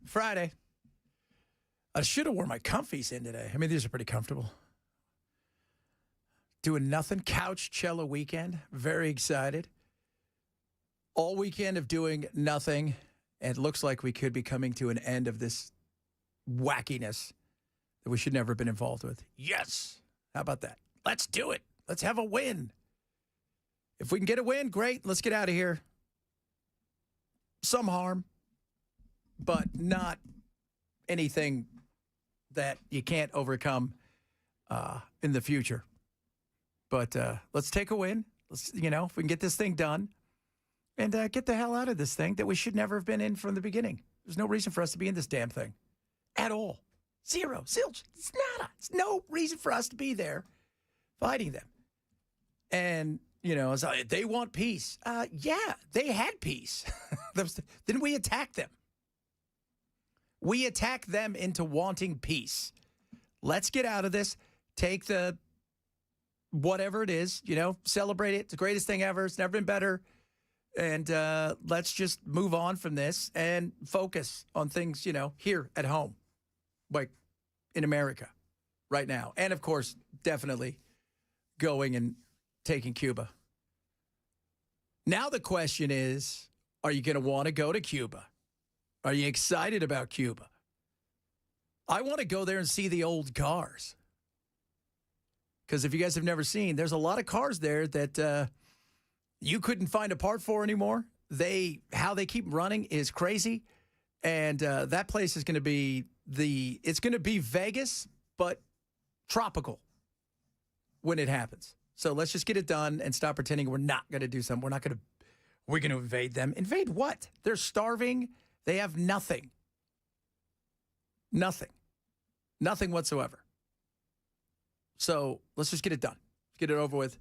Friday. I should have worn my comfies in today. I mean, these are pretty comfortable. Doing nothing. Couch cello weekend. Very excited. All weekend of doing nothing. And it looks like we could be coming to an end of this wackiness that we should never have been involved with. Yes. How about that? Let's do it. Let's have a win. If we can get a win, great. Let's get out of here. Some harm, but not anything that you can't overcome in the future. But let's take a win. Let's, if we can get this thing done and get the hell out of this thing that we should never have been in from the beginning. There's no reason for us to be in this damn thing at all. Zero. Zilch. It's nada. It's no reason for us to be there fighting them. And, it's like, they want peace. Yeah, they had peace. Then we attacked them. We attacked them into wanting peace. Let's get out of this. Take the whatever it is, celebrate it. It's the greatest thing ever. It's never been better. And let's just move on from this and focus on things, here at home, like in America right now. And, of course, definitely going and taking Cuba. Now the question is, are you going to want to go to Cuba? Are you excited about Cuba? I want to go there and see the old cars. Because if you guys have never seen, there's a lot of cars there that you couldn't find a part for anymore. How they keep running is crazy. And that place is going to be it's going to be Vegas, but tropical when it happens. So let's just get it done and stop pretending we're not going to do something. We're going to invade them. Invade what? They're starving. They have nothing. Nothing. Nothing whatsoever. So let's just get it done. Get it over with.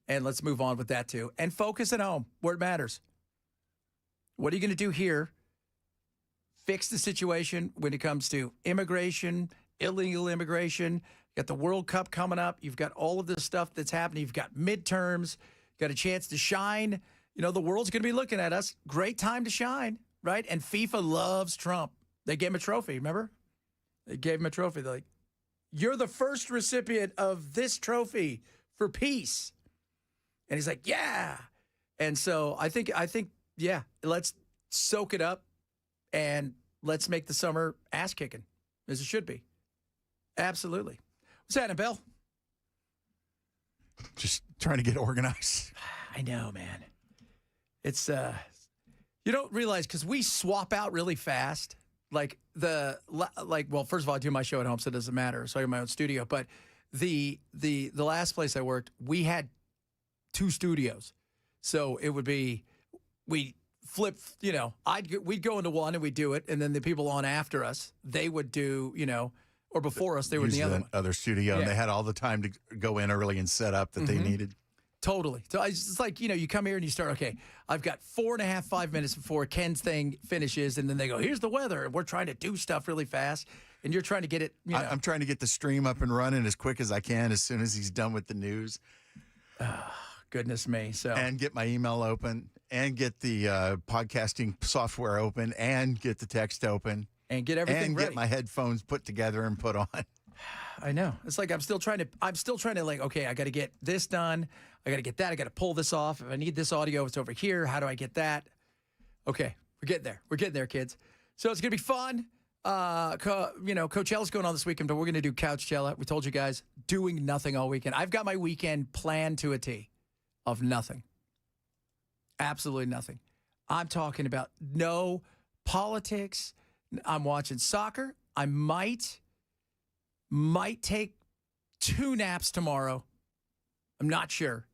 And let's move on with that too. And focus at home where it matters. What are you going to do here? Fix the situation when it comes to immigration, illegal immigration. You got the World Cup coming up. You've got all of this stuff that's happening. You've got midterms. You've got a chance to shine. The world's going to be looking at us. Great time to shine, right? And FIFA loves Trump. They gave him a trophy, remember? They gave him a trophy. They're like, you're the first recipient of this trophy for peace. And he's like, yeah. And so I think, yeah, let's soak it up and let's make the summer ass kicking as it should be. Absolutely. What's happening, Bill? Just trying to get organized. I know, man. It's, you don't realize because we swap out really fast. Well, first of all, I do my show at home, so it doesn't matter. So I have my own studio. But the last place I worked, we had 2 studios. So it would be, we flip, we'd go into one and we'd do it. And then the people on after us, they would do, or before us, they were in the other studio. Yeah. And they had all the time to go in early and set up that they needed. Totally. So it's like, you come here and you start, okay, I've got 4.5, 5 minutes before Ken's thing finishes. And then they go, here's the weather. And we're trying to do stuff really fast. And you're trying to get it, I'm trying to get the stream up and running as quick as I can as soon as he's done with the news. Goodness me. And get my email open and get the podcasting software open and get the text open. And get everything and ready. Get my headphones put together and put on. I know. It's like I'm still trying to like, okay, I got to get this done. I got to get that. I got to pull this off. If I need this audio, it's over here. How do I get that? Okay, we're getting there. We're getting there, kids. So it's going to be fun. Coachella's going on this weekend, but we're going to do Couchella. We told you guys, doing nothing all weekend. I've got my weekend planned to a T of nothing. Absolutely nothing. I'm talking about no politics. I'm watching soccer. I might take 2 naps tomorrow. I'm not sure.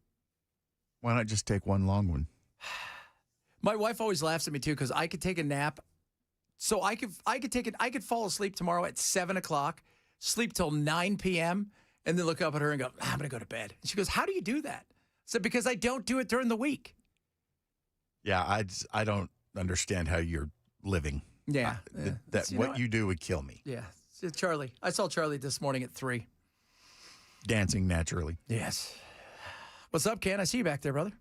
Why not just take one long one? My wife always laughs at me too because I could take a nap. So I could fall asleep tomorrow at 7:00, sleep till 9 p.m., and then look up at her and go, I'm going to go to bed. And she goes, how do you do that? I said, because I don't do it during the week. Yeah, I don't understand how you're living. Yeah. What you do would kill me. Yeah. Charlie. I saw Charlie this morning at 3. Dancing naturally. Yes. What's up, Ken? I see you back there, brother.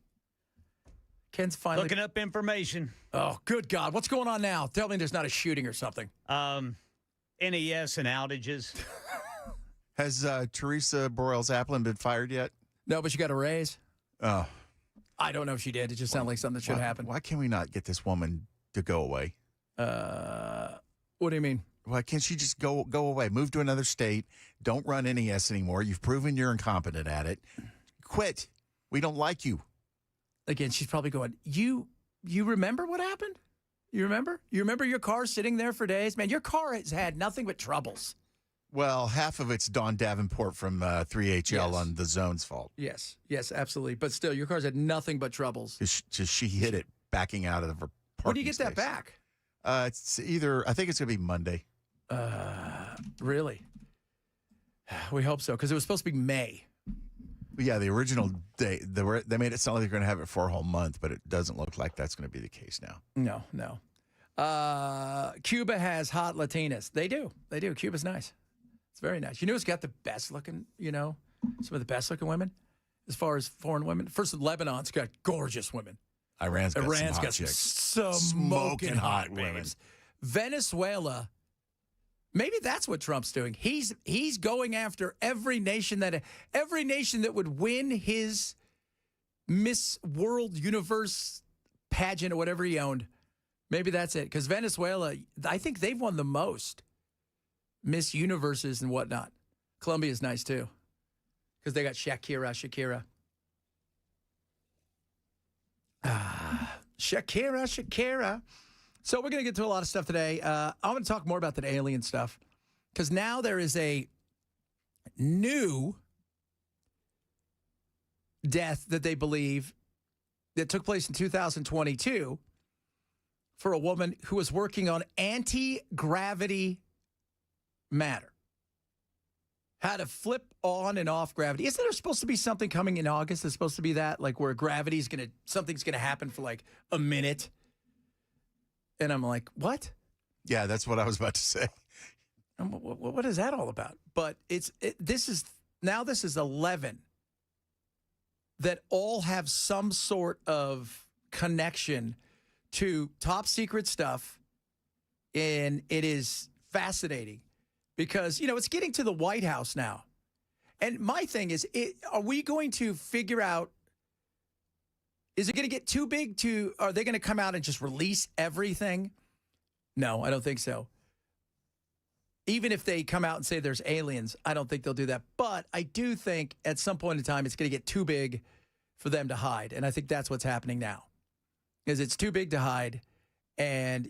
Ken's finally Looking up information. Oh, good God. What's going on now? Tell me there's not a shooting or something. NES and outages. Has Teresa Boreal-Zapplin been fired yet? No, but she got a raise. Oh. I don't know if she did. It just sounded like something that should happen. Why can we not get this woman to go away? What do you mean? Why can't she just go away? Move to another state. Don't run NES anymore. You've proven you're incompetent at it. Quit. We don't like you. Again, she's probably going, you remember what happened? You remember? You remember your car sitting there for days? Man, your car has had nothing but troubles. Well, half of it's Don Davenport from 3HL on the Zone's fault. Yes, absolutely. But still, your car's had nothing but troubles. She hit it backing out of her parking When do you get space. that back? It's either, I think it's going to be Monday. Really? We hope so, because it was supposed to be May. Yeah, the original day, they made it sound like they're going to have it for a whole month, but it doesn't look like that's going to be the case now. No. Cuba has hot Latinas. They do. Cuba's nice. It's very nice. You know who's got the best looking, some of the best looking women as far as foreign women? First, Lebanon's got gorgeous women. Iran's got some smoking hot women. babes. Venezuela, maybe that's what Trump's doing. He's going after every nation that would win his Miss World Universe pageant or whatever he owned. Maybe that's it. Because Venezuela, I think they've won the most Miss Universes and whatnot. Colombia's nice too. Because they got Shakira. Shakira. So we're going to get to a lot of stuff today. I'm going to talk more about that alien stuff because now there is a new death that they believe that took place in 2022 for a woman who was working on anti-gravity matter. How to flip on and off gravity. Isn't there supposed to be something coming in August that's supposed to be that? Like where something's going to happen for like a minute. And I'm like, what? Yeah, that's what I was about to say. What is that all about? But this is 11 that all have some sort of connection to top secret stuff. And it is fascinating. Because, it's getting to the White House now. And my thing is, are we going to figure out, is it going to get too big are they going to come out and just release everything? No, I don't think so. Even if they come out and say there's aliens, I don't think they'll do that. But I do think at some point in time, it's going to get too big for them to hide. And I think that's what's happening now. Because it's too big to hide. And,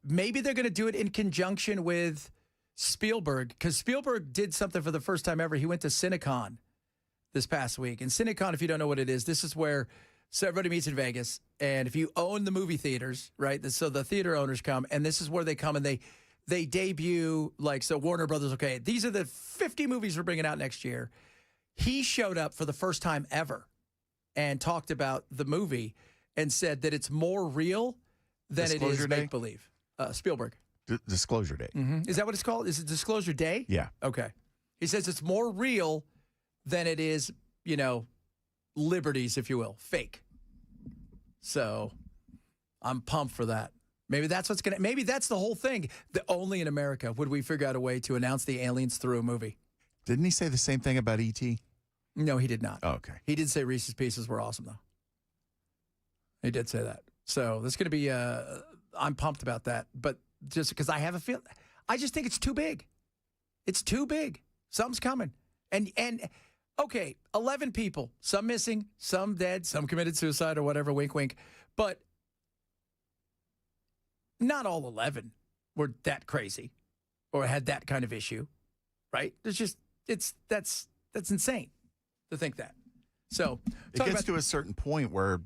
maybe they're going to do it in conjunction with Spielberg, because Spielberg did something for the first time ever. He went to Cinecon this past week. And Cinecon, if you don't know what it is, this is where everybody meets in Vegas. And if you own the movie theaters, right, so the theater owners come, and this is where they come and they debut, so Warner Brothers, okay, these are the 50 movies we're bringing out next year. He showed up for the first time ever and talked about the movie and said that it's more real than it is make-believe. Spielberg. Disclosure Day. Mm-hmm. Is that what it's called? Is it Disclosure Day? Yeah. Okay. He says it's more real than it is, liberties, if you will, fake. So I'm pumped for that. Maybe that's maybe that's the whole thing. Only in America would we figure out a way to announce the aliens through a movie. Didn't he say the same thing about E.T.? No, he did not. Oh, okay. He did say Reese's Pieces were awesome, though. He did say that. So this is going to be, I'm pumped about that. But just because I have a feel, I just think it's too big. It's too big. Something's coming. And okay, 11 people, some missing, some dead, some committed suicide or whatever, wink, wink. But not all 11 were that crazy or had that kind of issue, right? That's insane to think that. So it gets to a certain point where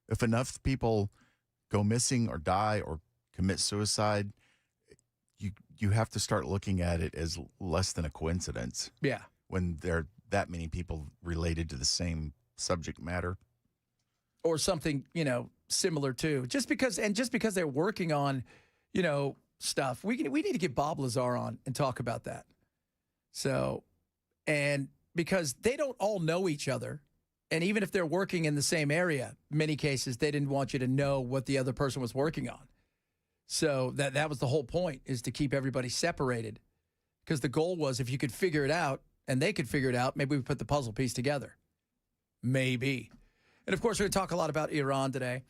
if enough people go missing or die or commit suicide, you have to start looking at it as less than a coincidence. Yeah. When there are that many people related to the same subject matter. Or something, similar to. Just because they're working on, stuff. We need to get Bob Lazar on and talk about that. So, and because they don't all know each other, And even if they're working in the same area, many cases, they didn't want you to know what the other person was working on. So that was the whole point, is to keep everybody separated. Because the goal was, if you could figure it out and they could figure it out, maybe we put the puzzle piece together. Maybe. And, of course, we're going to talk a lot about Iran today.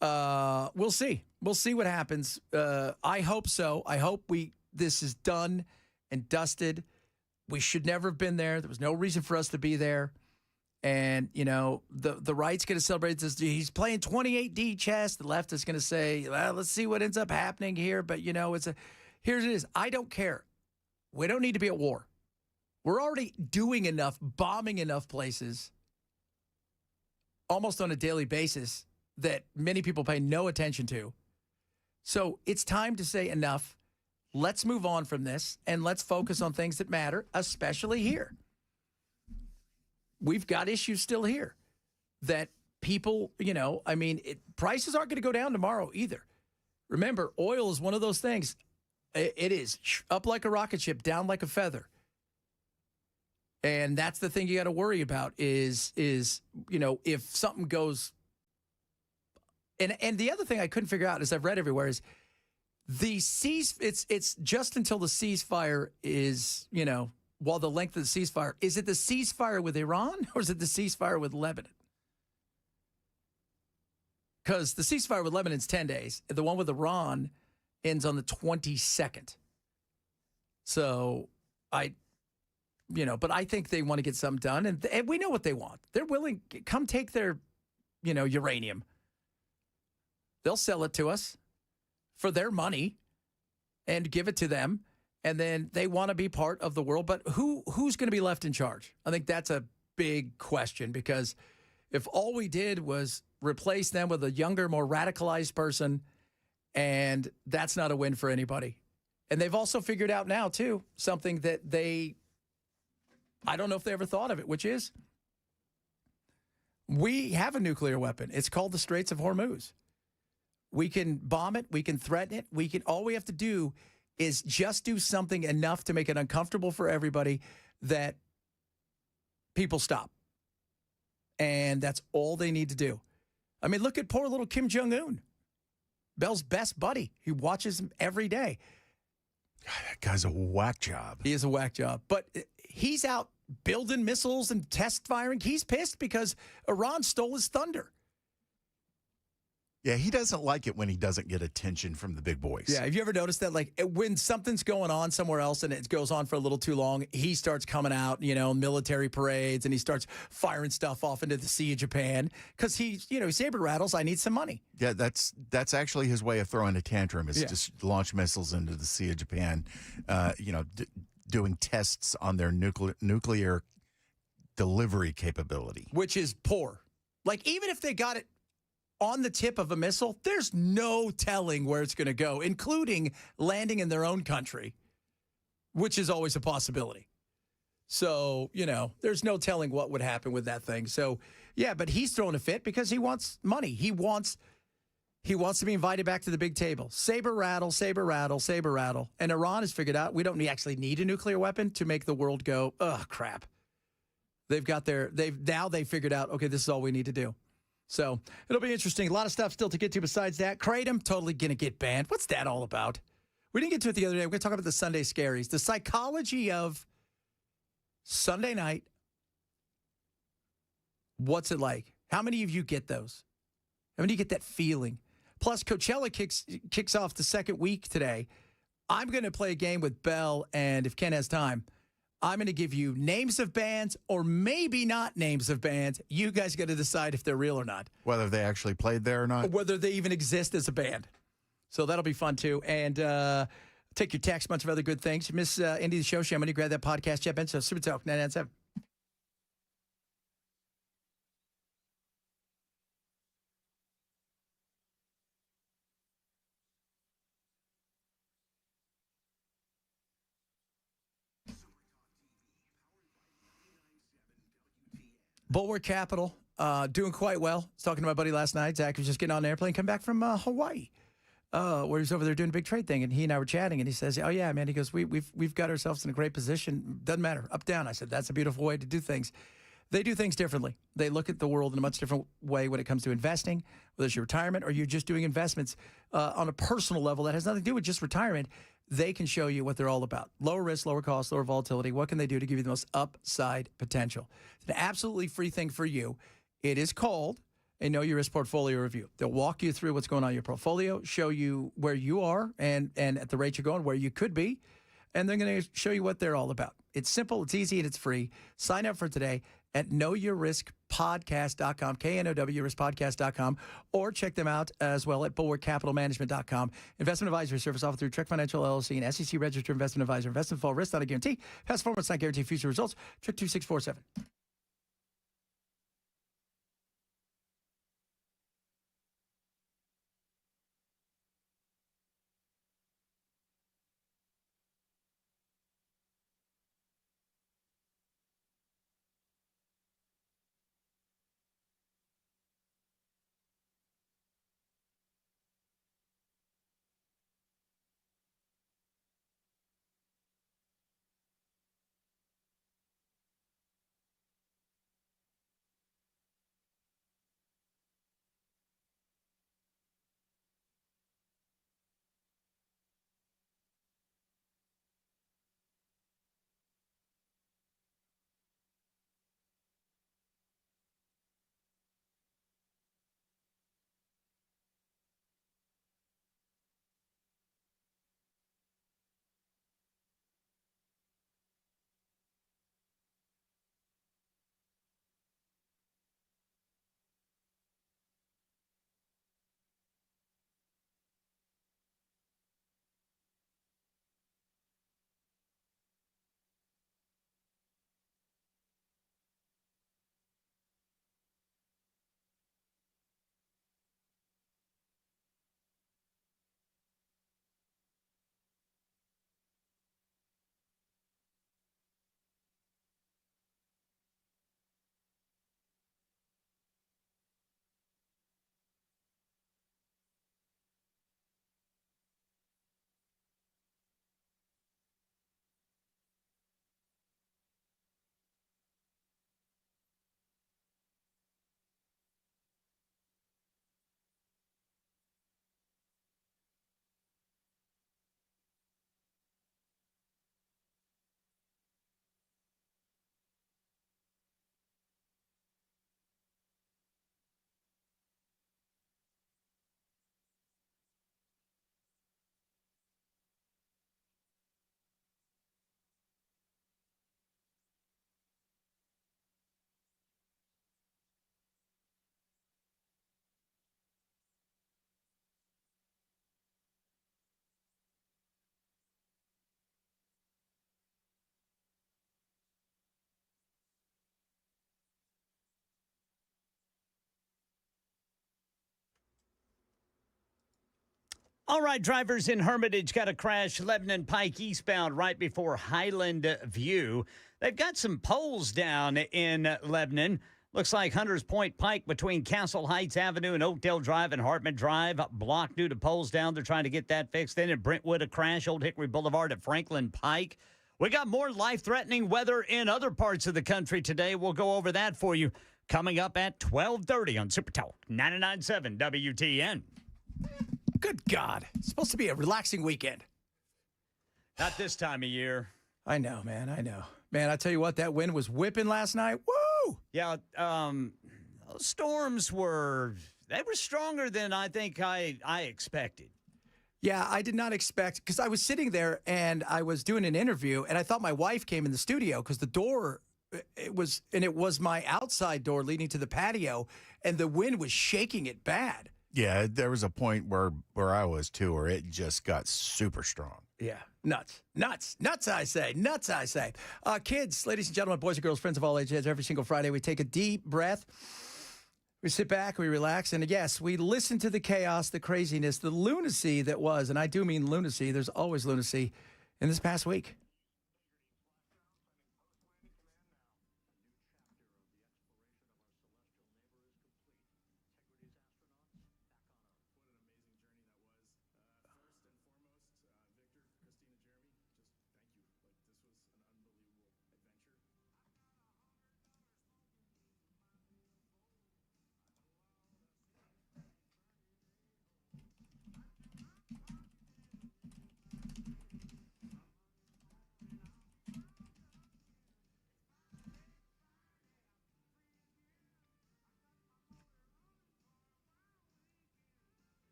We'll see. We'll see what happens. I hope so. I hope this is done and dusted. We should never have been there. There was no reason for us to be there. And, the right's going to celebrate this. He's playing 28D chess. The left is going to say, well, let's see what ends up happening here. But, here it is. I don't care. We don't need to be at war. We're already doing enough, bombing enough places almost on a daily basis that many people pay no attention to. So it's time to say enough. Let's move on from this, and let's focus on things that matter, especially here. We've got issues still here that people, prices aren't going to go down tomorrow either. Remember, oil is one of those things. It is up like a rocket ship, down like a feather. And that's the thing you got to worry about is if something goes. And the other thing I couldn't figure out, as I've read everywhere, is it's just until the ceasefire is, while the length of the ceasefire, is it the ceasefire with Iran or is it the ceasefire with Lebanon? Because the ceasefire with Lebanon is 10 days. The one with Iran ends on the 22nd. So but I think they want to get something done, and we know what they want. They're willing, come take their, uranium. They'll sell it to us for their money and give it to them, and then they want to be part of the world. But who's going to be left in charge? I think that's a big question, because if all we did was replace them with a younger, more radicalized person, and that's not a win for anybody. And they've also figured out now, too, something that I don't know if they ever thought of it, which is we have a nuclear weapon. It's called the Straits of Hormuz. We can bomb it. We can threaten it. All we have to do is just do something enough to make it uncomfortable for everybody that people stop. And that's all they need to do. I mean, look at poor little Kim Jong-un, Bell's best buddy. He watches him every day. God, that guy's a whack job. He is a whack job. But he's out building missiles and test firing. He's pissed because Iran stole his thunder. Yeah, he doesn't like it when he doesn't get attention from the big boys. Yeah, have you ever noticed that? Like, when something's going on somewhere else and it goes on for a little too long, he starts coming out, military parades, and he starts firing stuff off into the Sea of Japan because he saber rattles, I need some money. Yeah, that's actually his way of throwing a tantrum, is just launch missiles into the Sea of Japan, doing tests on their nuclear delivery capability. Which is poor. Like, even if they got it on the tip of a missile, there's no telling where it's going to go, including landing in their own country, which is always a possibility. So, there's no telling what would happen with that thing. So, yeah, but he's throwing a fit because he wants money. He wants to be invited back to the big table. Saber rattle, saber rattle, saber rattle. And Iran has figured out we don't actually need a nuclear weapon to make the world go, ugh, crap. They've figured out, okay, this is all we need to do. So it'll be interesting. A lot of stuff still to get to besides that. Kratom, totally going to get banned. What's that all about? We didn't get to it the other day. We're going to talk about the Sunday scaries, the psychology of Sunday night. What's it like? How many of you get those? How many of you get that feeling? Plus, Coachella kicks off the second week today. I'm going to play a game with Bell, and if Ken has time, I'm going to give you names of bands or maybe not names of bands. You guys got to decide if they're real or not. Whether they actually played there or not. Or whether they even exist as a band. So that'll be fun, too. And take your text, bunch of other good things. You miss Indy the Show, I'm going to grab that podcast. Jeff Benson, Super Talk 997. Bulwark Capital, doing quite well. I was talking to my buddy last night. Zach was just getting on an airplane, come back from Hawaii, where he's over there doing a big trade thing. And he and I were chatting, and he says, "Oh yeah, man." He goes, "We've got ourselves in a great position. Doesn't matter, up down." I said, "That's a beautiful way to do things." They do things differently. They look at the world in a much different way when it comes to investing, whether it's your retirement or you're just doing investments on a personal level that has nothing to do with just retirement. They can show you what they're all about. Lower risk, lower cost, lower volatility. What can they do to give you the most upside potential? It's an absolutely free thing for you. It is called a Know Your Risk Portfolio Review. They'll walk you through what's going on in your portfolio, show you where you are and at the rate you're going, where you could be, and they're going to show you what they're all about. It's simple, it's easy, and it's free. Sign up for today at knowyourriskpodcast.com, knowriskpodcast.com, or check them out as well at bulwarkcapitalmanagement.com. Investment advisory service offered through Trick Financial LLC and SEC registered investment advisor. Investment fall risk not a guarantee. Past performance not guarantee future results. Trick 2647. All right, drivers in Hermitage got a crash Lebanon Pike eastbound right before Highland View. They've got some poles down in Lebanon. Looks like Hunters Point Pike between Castle Heights Avenue and Oakdale Drive and Hartman Drive blocked due to poles down. They're trying to get that fixed. Then at Brentwood, a crash, Old Hickory Boulevard at Franklin Pike. We got more life-threatening weather in other parts of the country today. We'll go over that for you coming up at 12:30 on Super Talk 99.7 WTN. Good God. It's supposed to be a relaxing weekend. Not this time of year. I know, man. I know. Man, I tell you what, that wind was whipping last night. Woo! Yeah, those storms were stronger than I think I expected. Yeah, I did not expect, because I was sitting there and I was doing an interview and I thought my wife came in the studio because the door, it was my outside door leading to the patio and the wind was shaking it bad. Yeah, there was a point where I was too, where it just got super strong. Yeah, nuts, I say. Kids, ladies and gentlemen, boys and girls, friends of all ages, every single Friday we take a deep breath. We sit back, we relax, and yes, we listen to the chaos, the craziness, the lunacy that was, and I do mean lunacy. There's always lunacy in this past week.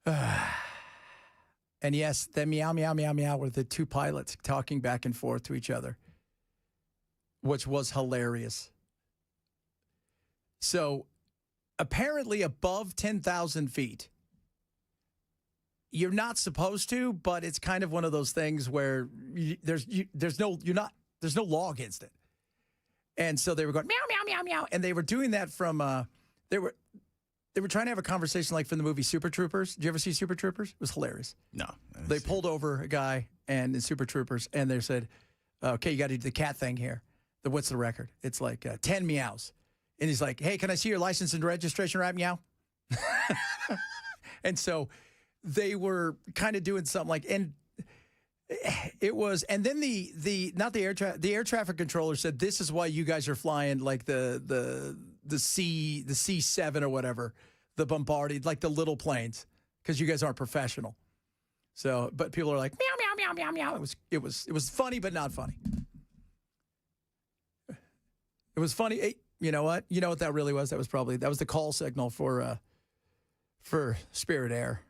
And yes, the meow, meow, meow, meow were the two pilots talking back and forth to each other, which was hilarious. So apparently above 10,000 feet, you're not supposed to, but it's kind of one of those things where there's no law against it. And so they were going meow, meow, meow, meow. And they were doing that from, they were trying to have a conversation like from the movie Super Troopers. Did you ever see Super Troopers? It was hilarious. No. They pulled over a guy and in Super Troopers, and they said, okay, you got to do the cat thing here. What's the record? It's like 10 meows. And he's like, hey, can I see your license and registration, right, meow? And so they were kind of doing something like, and it was, and then the air traffic controller said, this is why you guys are flying like the C-7 or whatever, the Bombardier, like the little planes, because you guys aren't professional. So, but people are like meow, meow, meow, meow, meow. It was funny, but not funny. It was funny. Hey, you know what? You know what that really was? That was the call signal for Spirit Air,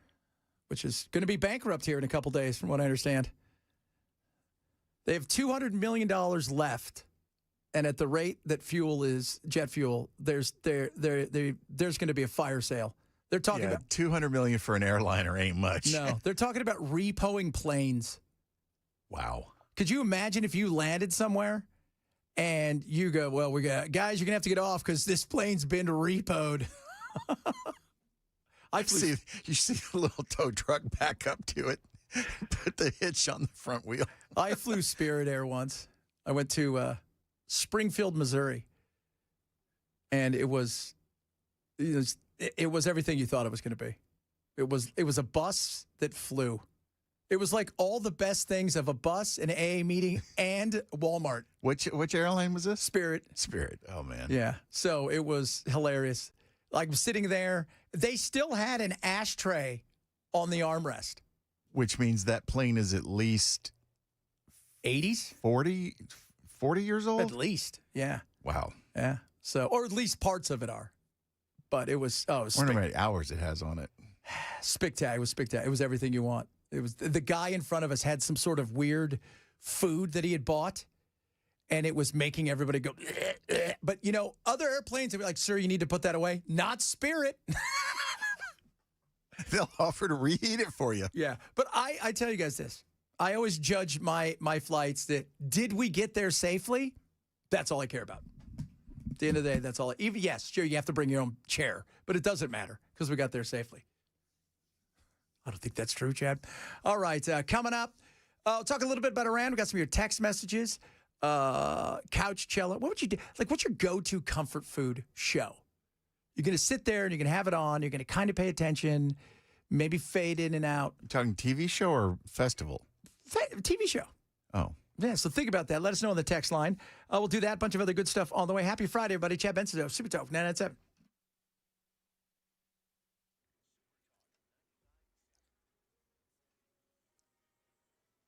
which is going to be bankrupt here in a couple days, from what I understand. They have $200 million left, and at the rate that fuel is jet fuel, there's going to be a fire sale. They're talking about $200 million for an airliner ain't much. No, they're talking about repoing planes. Wow. Could you imagine if you landed somewhere and you go, well, guys, you're going to have to get off because this plane's been repoed. You see the little tow truck back up to it, put the hitch on the front wheel. I flew Spirit Air once. I went to Springfield, Missouri, and it was everything you thought it was going to be. It was a bus that flew. It was like all the best things of a bus, an AA meeting, and Walmart. Which airline was this? Spirit. Oh, man. Yeah. So it was hilarious. Like sitting there, they still had an ashtray on the armrest. Which means that plane is at least 80s? 40 years old? At least. Yeah. Wow. Yeah. So, or at least parts of it are. But it was, I wonder how many hours it has on it. Spectacular. It was spectacular. It was everything you want. It was the guy in front of us had some sort of weird food that he had bought, and it was making everybody go, but other airplanes would be like, sir, you need to put that away. Not Spirit. They'll offer to reheat it for you. Yeah. But I tell you guys this. I always judge my flights that, did we get there safely? That's all I care about. At the end of the day, that's all. Yes, sure, you have to bring your own chair, but it doesn't matter because we got there safely. I don't think that's true, Chad. All right, coming up, I'll talk a little bit about Iran. We got some of your text messages. Couch cello. What would you do? Like, what's your go-to comfort food show? You're going to sit there and you're going to have it on. You're going to kind of pay attention, maybe fade in and out. You talking TV show or festival? TV show. Oh. Yeah, so think about that. Let us know on the text line. We'll do that. A bunch of other good stuff on the way. Happy Friday, everybody. Chad Benson, Super Talk 997.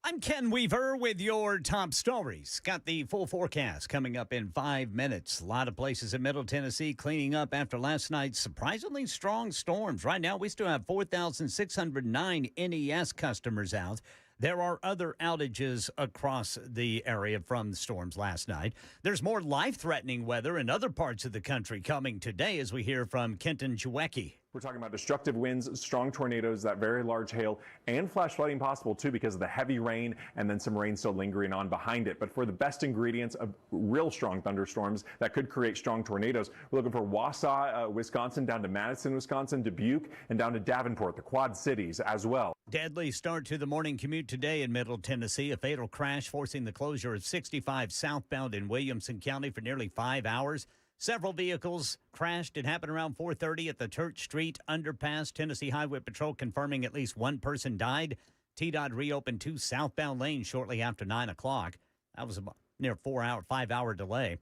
I'm Ken Weaver with your top stories. Got the full forecast coming up in 5 minutes. A lot of places in Middle Tennessee cleaning up after last night's surprisingly strong storms. Right now, we still have 4,609 NES customers out. There are other outages across the area from the storms last night. There's more life-threatening weather in other parts of the country coming today, as we hear from Kenton Chewecki. We're talking about destructive winds, strong tornadoes, that very large hail, and flash flooding possible, too, because of the heavy rain and then some rain still lingering on behind it. But for the best ingredients of real strong thunderstorms that could create strong tornadoes, we're looking for Wausau, Wisconsin, down to Madison, Wisconsin, Dubuque, and down to Davenport, the Quad Cities as well. Deadly start to the morning commute today in Middle Tennessee. A fatal crash forcing the closure of 65 southbound in Williamson County for nearly 5 hours. Several vehicles crashed. It happened around 4:30 at the Church Street underpass. Tennessee Highway Patrol confirming at least one person died. TDOT reopened 2 southbound lanes shortly after 9 o'clock. That was a near 5-hour delay.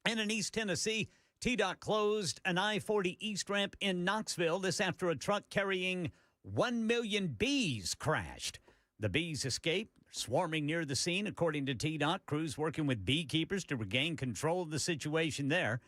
And in East Tennessee, TDOT closed an I-40 East ramp in Knoxville. This after a truck carrying 1 million bees crashed. The bees escaped, swarming near the scene, according to TDOT. Crews working with beekeepers to regain control of the situation there.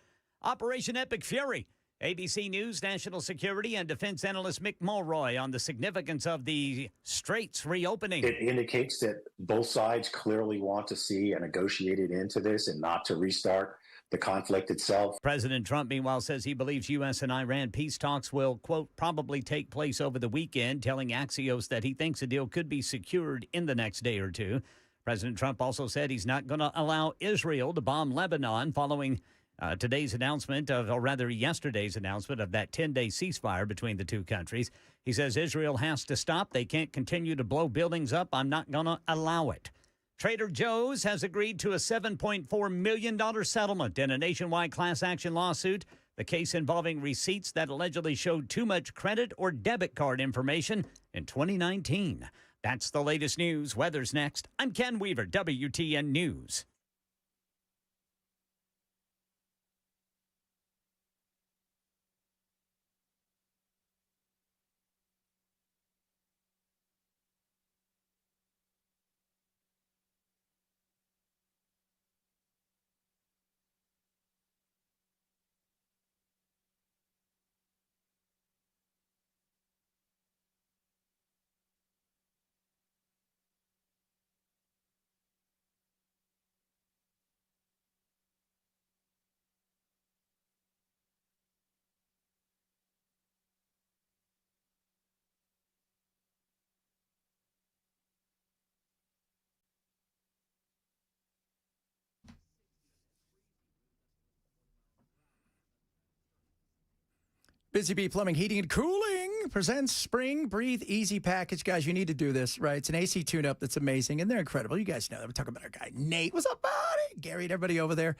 Operation Epic Fury ABC News national security and defense analyst Mick Mulroy on the significance of the Straits reopening. It indicates that both sides clearly want to see a negotiated end to this and not to restart the conflict itself. President Trump, meanwhile, says he believes U.S. and Iran peace talks will, quote, probably take place over the weekend, telling Axios that he thinks a deal could be secured in the next day or two. President Trump also said he's not going to allow Israel to bomb Lebanon following yesterday's announcement of that 10-day ceasefire between the two countries. He says Israel has to stop. They can't continue to blow buildings up. I'm not going to allow it. Trader Joe's has agreed to a $7.4 million settlement in a nationwide class action lawsuit. The case involving receipts that allegedly showed too much credit or debit card information in 2019. That's the latest news. Weather's next. I'm Ken Weaver, WTN News. Busy Bee Plumbing, Heating, and Cooling presents Spring Breathe Easy Package. Guys, you need to do this, right? It's an AC tune-up that's amazing, and they're incredible. You guys know that. We're talking about our guy, Nate. What's up, buddy? Gary and everybody over there.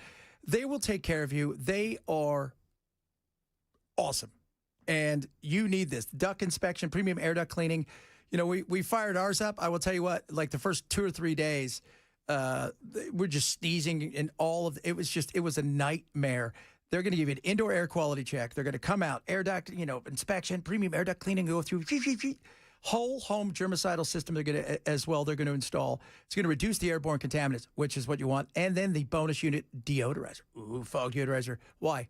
They will take care of you. They are awesome, and you need this. Duct inspection, premium air duct cleaning. You know, we fired ours up. I will tell you what, like the first 2 or 3 days, we're just sneezing and it was a nightmare. They're going to give you an indoor air quality check. They're going to come out, air duct, inspection, premium air duct cleaning, go through whole home germicidal system. They're going to as well. They're going to install. It's going to reduce the airborne contaminants, which is what you want, and then the bonus unit deodorizer. Ooh, fog deodorizer. Why?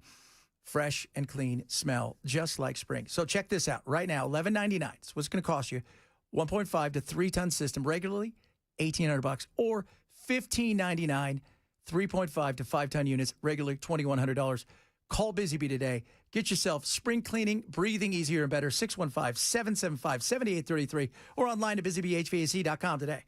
Fresh and clean smell, just like spring. So check this out right now. $11.99. So what's going to cost you? 1.5 to 3 ton system regularly, $1,800, or $15.99. 3.5 to 5 ton units, regularly $2,100. Call Busy Bee today. Get yourself spring cleaning, breathing easier and better. 615-775-7833 or online at busybeehvac.com today.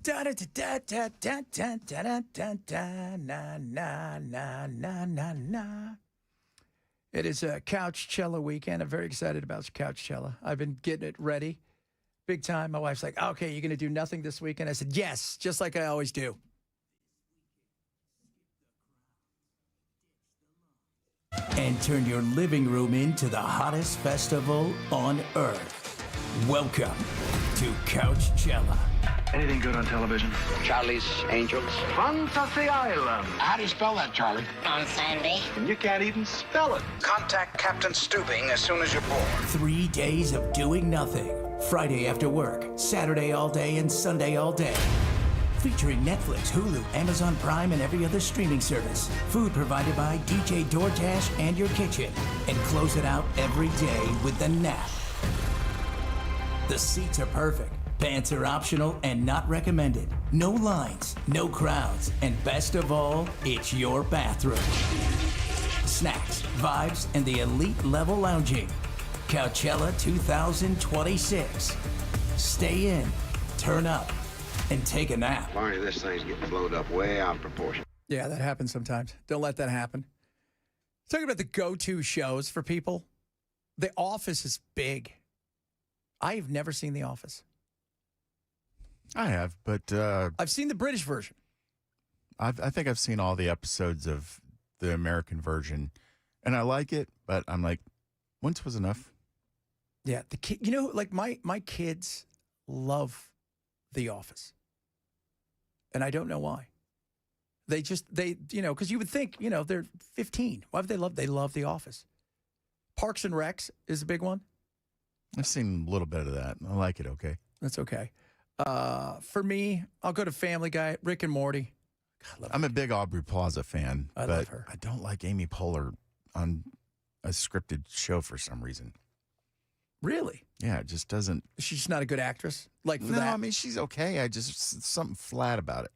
Da da da da da da da da da na na na na na na. It is a Couchella weekend. I'm very excited about Couchella. I've been getting it ready, big time. My wife's like, "Okay, you're going to do nothing this weekend?" I said, "Yes, just like I always do." And turn your living room into the hottest festival on earth. Welcome to Couchella. Anything good on television? Charlie's Angels. Fantasy Island. How do you spell that, Charlie? On Sunday. And you can't even spell it. Contact Captain Stubing as soon as you're bored. 3 days of doing nothing. Friday after work, Saturday all day, and Sunday all day. Featuring Netflix, Hulu, Amazon Prime, and every other streaming service. Food provided by DJ DoorDash and your kitchen. And close it out every day with a nap. The seats are perfect. Pants are optional and not recommended. No lines, no crowds, and best of all, it's your bathroom. Snacks, vibes, and the elite level lounging. Couchella 2026. Stay in, turn up, and take a nap. Barney, this thing's getting blown up way out of proportion. Yeah, that happens sometimes. Don't let that happen. Talking about the go-to shows for people. The Office is big. I've never seen The Office. I have, but I've seen the British version. I think I've seen all the episodes of the American version, and I like it, but I'm like, once was enough. Yeah, like my kids love The Office, and I don't know why. They because you would think, they're 15. Why would they love? They love The Office. Parks and Recs is a big one. I've seen a little bit of that. I like it. Okay, that's okay. For me, I'll go to Family Guy, Rick and Morty. God, I'm a big Aubrey Plaza fan, I but love her. I don't like Amy Poehler on a scripted show for some reason. Really? Yeah, it just doesn't. She's just not a good actress. Like for No, that. I mean she's okay. I just something flat about it.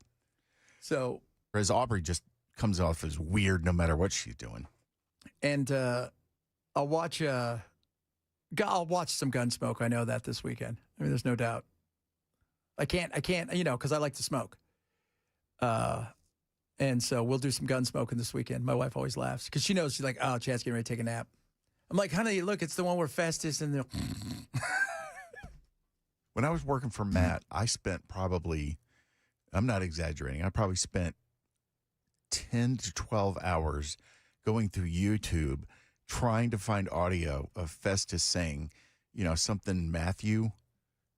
So, whereas Aubrey just comes off as weird no matter what she's doing. And I'll watch some Gunsmoke. I know that this weekend. I mean, there's no doubt. I can't, because I like to smoke. And so we'll do some gun smoking this weekend. My wife always laughs because she knows, she's like, "Oh, Chad's getting ready to take a nap." I'm like, "Honey, look, it's the one where Festus and the." When I was working for Matt, I spent probably, I'm not exaggerating, I probably spent 10 to 12 hours going through YouTube trying to find audio of Festus saying, something Matthew,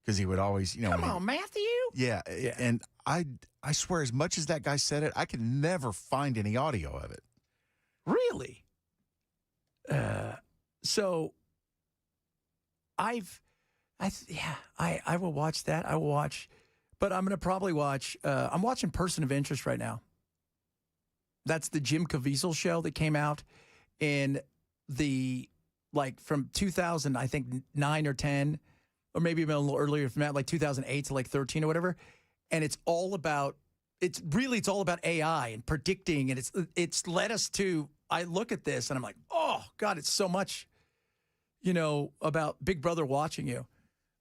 because he would always, Come on, Matthew. Yeah, Yeah. and I swear, as much as that guy said it, I could never find any audio of it. Really? So I will watch that. I will watch, but I'm going to probably watch, I'm watching Person of Interest right now. That's the Jim Caviezel show that came out in from 2000, I think 9 or 10, or maybe even a little earlier from that, like 2008 to 13 or whatever. And it's all about AI and predicting. And it's led us to, I look at this and I'm like, oh God, it's so much, about Big Brother watching you.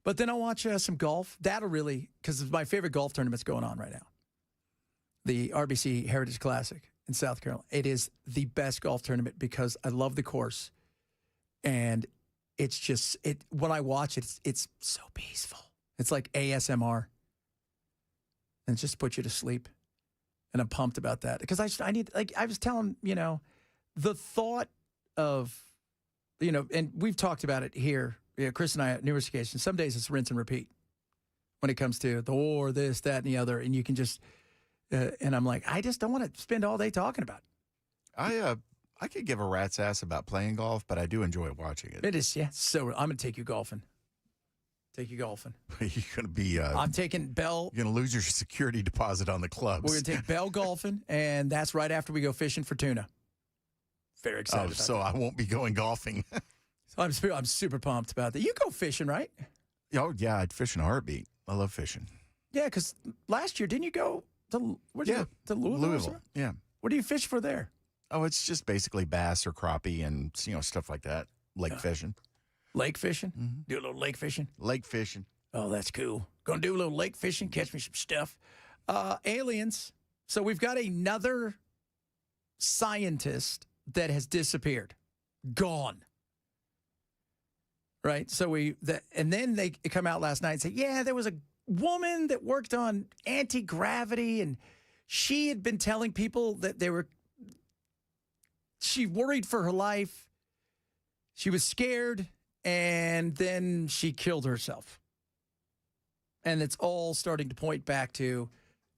But then I'll watch some golf. That'll really, because my favorite golf tournament's going on right now. The RBC Heritage Classic in South Carolina. It is the best golf tournament because I love the course. And it's just, when I watch it, it's so peaceful. It's like ASMR. And it just puts you to sleep. And I'm pumped about that. Because I need, I was telling, the thought of, and we've talked about it here, Chris and I at numerous occasions. Some days it's rinse and repeat when it comes to the war, this, that, and the other. And you can just, and I'm like, I just don't want to spend all day talking about it. I could give a rat's ass about playing golf, but I do enjoy watching it. It is, yeah. So I'm going to take you golfing. You're going to be. I'm taking Bell. You're going to lose your security deposit on the clubs. We're going to take Bell golfing, and that's right after we go fishing for tuna. Very excited. About so that. I won't be going golfing. I'm super pumped about that. You go fishing, right? Oh yeah, I'd fish in a heartbeat. I love fishing. Yeah, because last year didn't you go to to Louisville? Yeah. What do you fish for there? Oh, it's just basically bass or crappie and stuff like that. Lake fishing. Lake fishing? Mm-hmm. Do a little lake fishing? Lake fishing. Oh, that's cool. Gonna do a little lake fishing, catch me some stuff. Aliens. So we've got another scientist that has disappeared, gone. Right? So and then they come out last night and say, yeah, there was a woman that worked on anti-gravity, and she had been telling people that she worried for her life. She was scared, and then she killed herself. And it's all starting to point back to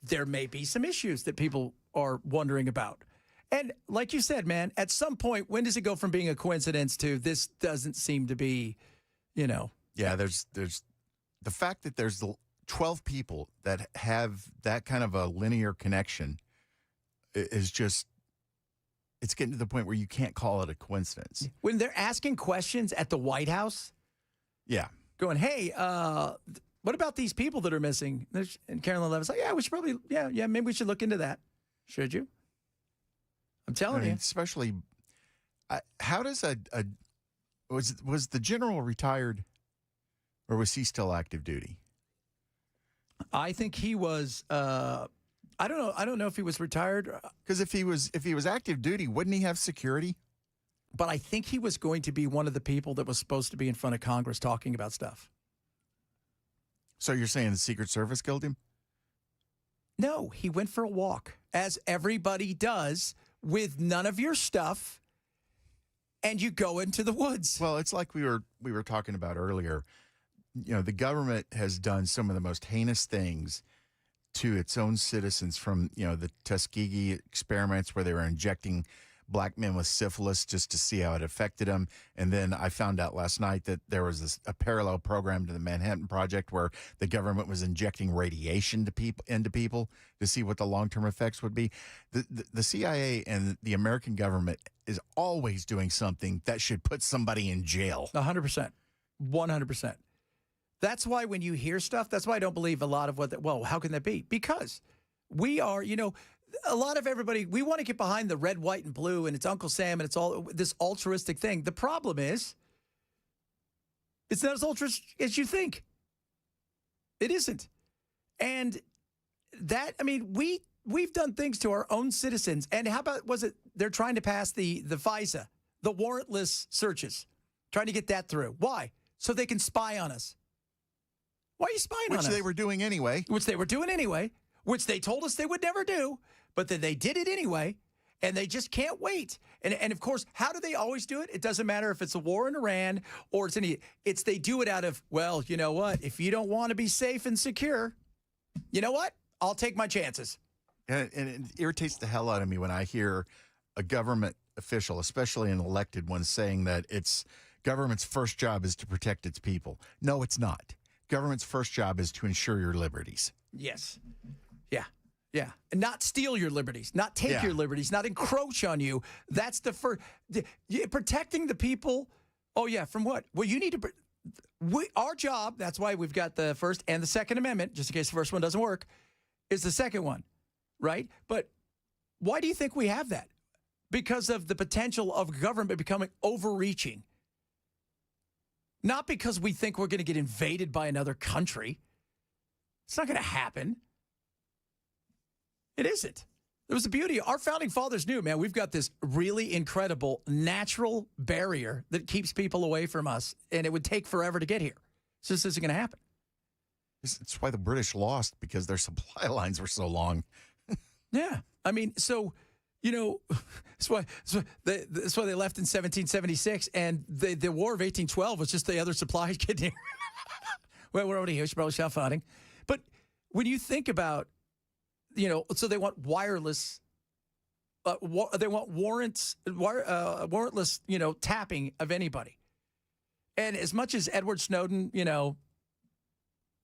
there may be some issues that people are wondering about. And like you said, man, at some point, when does it go from being a coincidence to this doesn't seem to be, Yeah, there's the fact that there's 12 people that have that kind of a linear connection is just, it's getting to the point where you can't call it a coincidence. When they're asking questions at the White House, Yeah. going, hey, what about these people that are missing? And Carolyn Levitt's like, yeah, we should probably, maybe we should look into that. Should you? I'm telling you. Especially, how does was the general retired, or was he still active duty? I think he was. I don't know. I don't know if he was retired, Because if he was active duty, wouldn't he have security? but I think he was going to be one of the people that was supposed to be in front of Congress talking about stuff. So you're saying the Secret Service killed him? No, he went for a walk, as everybody does, with none of your stuff, and you go into the woods. Well, it's like we were talking about earlier. The government has done some of the most heinous things to its own citizens, from, the Tuskegee experiments where they were injecting black men with syphilis just to see how it affected them. And then I found out last night that there was a parallel program to the Manhattan Project where the government was injecting radiation into people to see what the long-term effects would be. The CIA and the American government is always doing something that should put somebody in jail. 100%. 100%. That's why when you hear stuff, that's why I don't believe a lot of how can that be? Because we are, a lot of everybody, we want to get behind the red, white, and blue, and it's Uncle Sam, and it's all this altruistic thing. The problem is, it's not as altruistic as you think. It isn't. And we've done things to our own citizens. And how about, they're trying to pass the FISA, the warrantless searches, trying to get that through. Why? So they can spy on us. Why are you spying on us? Which they were doing anyway. Which they told us they would never do, but then they did it anyway, and they just can't wait. And of course, how do they always do it? It doesn't matter if it's a war in Iran or they do it out of, well, you know what? If you don't want to be safe and secure, you know what? I'll take my chances. And it irritates the hell out of me when I hear a government official, especially an elected one, saying that it's government's first job is to protect its people. No, it's not. Government's first job is to ensure your liberties. Yes. Yeah. And not steal your liberties, not take your liberties, not encroach on you. That's the first. Protecting the people. Oh, yeah. From what? Well, you need to. Our job, that's why we've got the First and the Second Amendment, just in case the first one doesn't work, is the second one, right? But why do you think we have that? Because of the potential of government becoming overreaching. Not because we think we're going to get invaded by another country. It's not going to happen. It isn't. There was the beauty. Our founding fathers knew, man, we've got this really incredible natural barrier that keeps people away from us, and it would take forever to get here. So this isn't going to happen. It's why the British lost, because their supply lines were so long. Yeah. So, that's why they left in 1776, and the War of 1812 was just the other supplies getting here. Well, we're already here. We should probably stop fighting. But when you think about, so they want wireless, they want warrantless, tapping of anybody. And as much as Edward Snowden,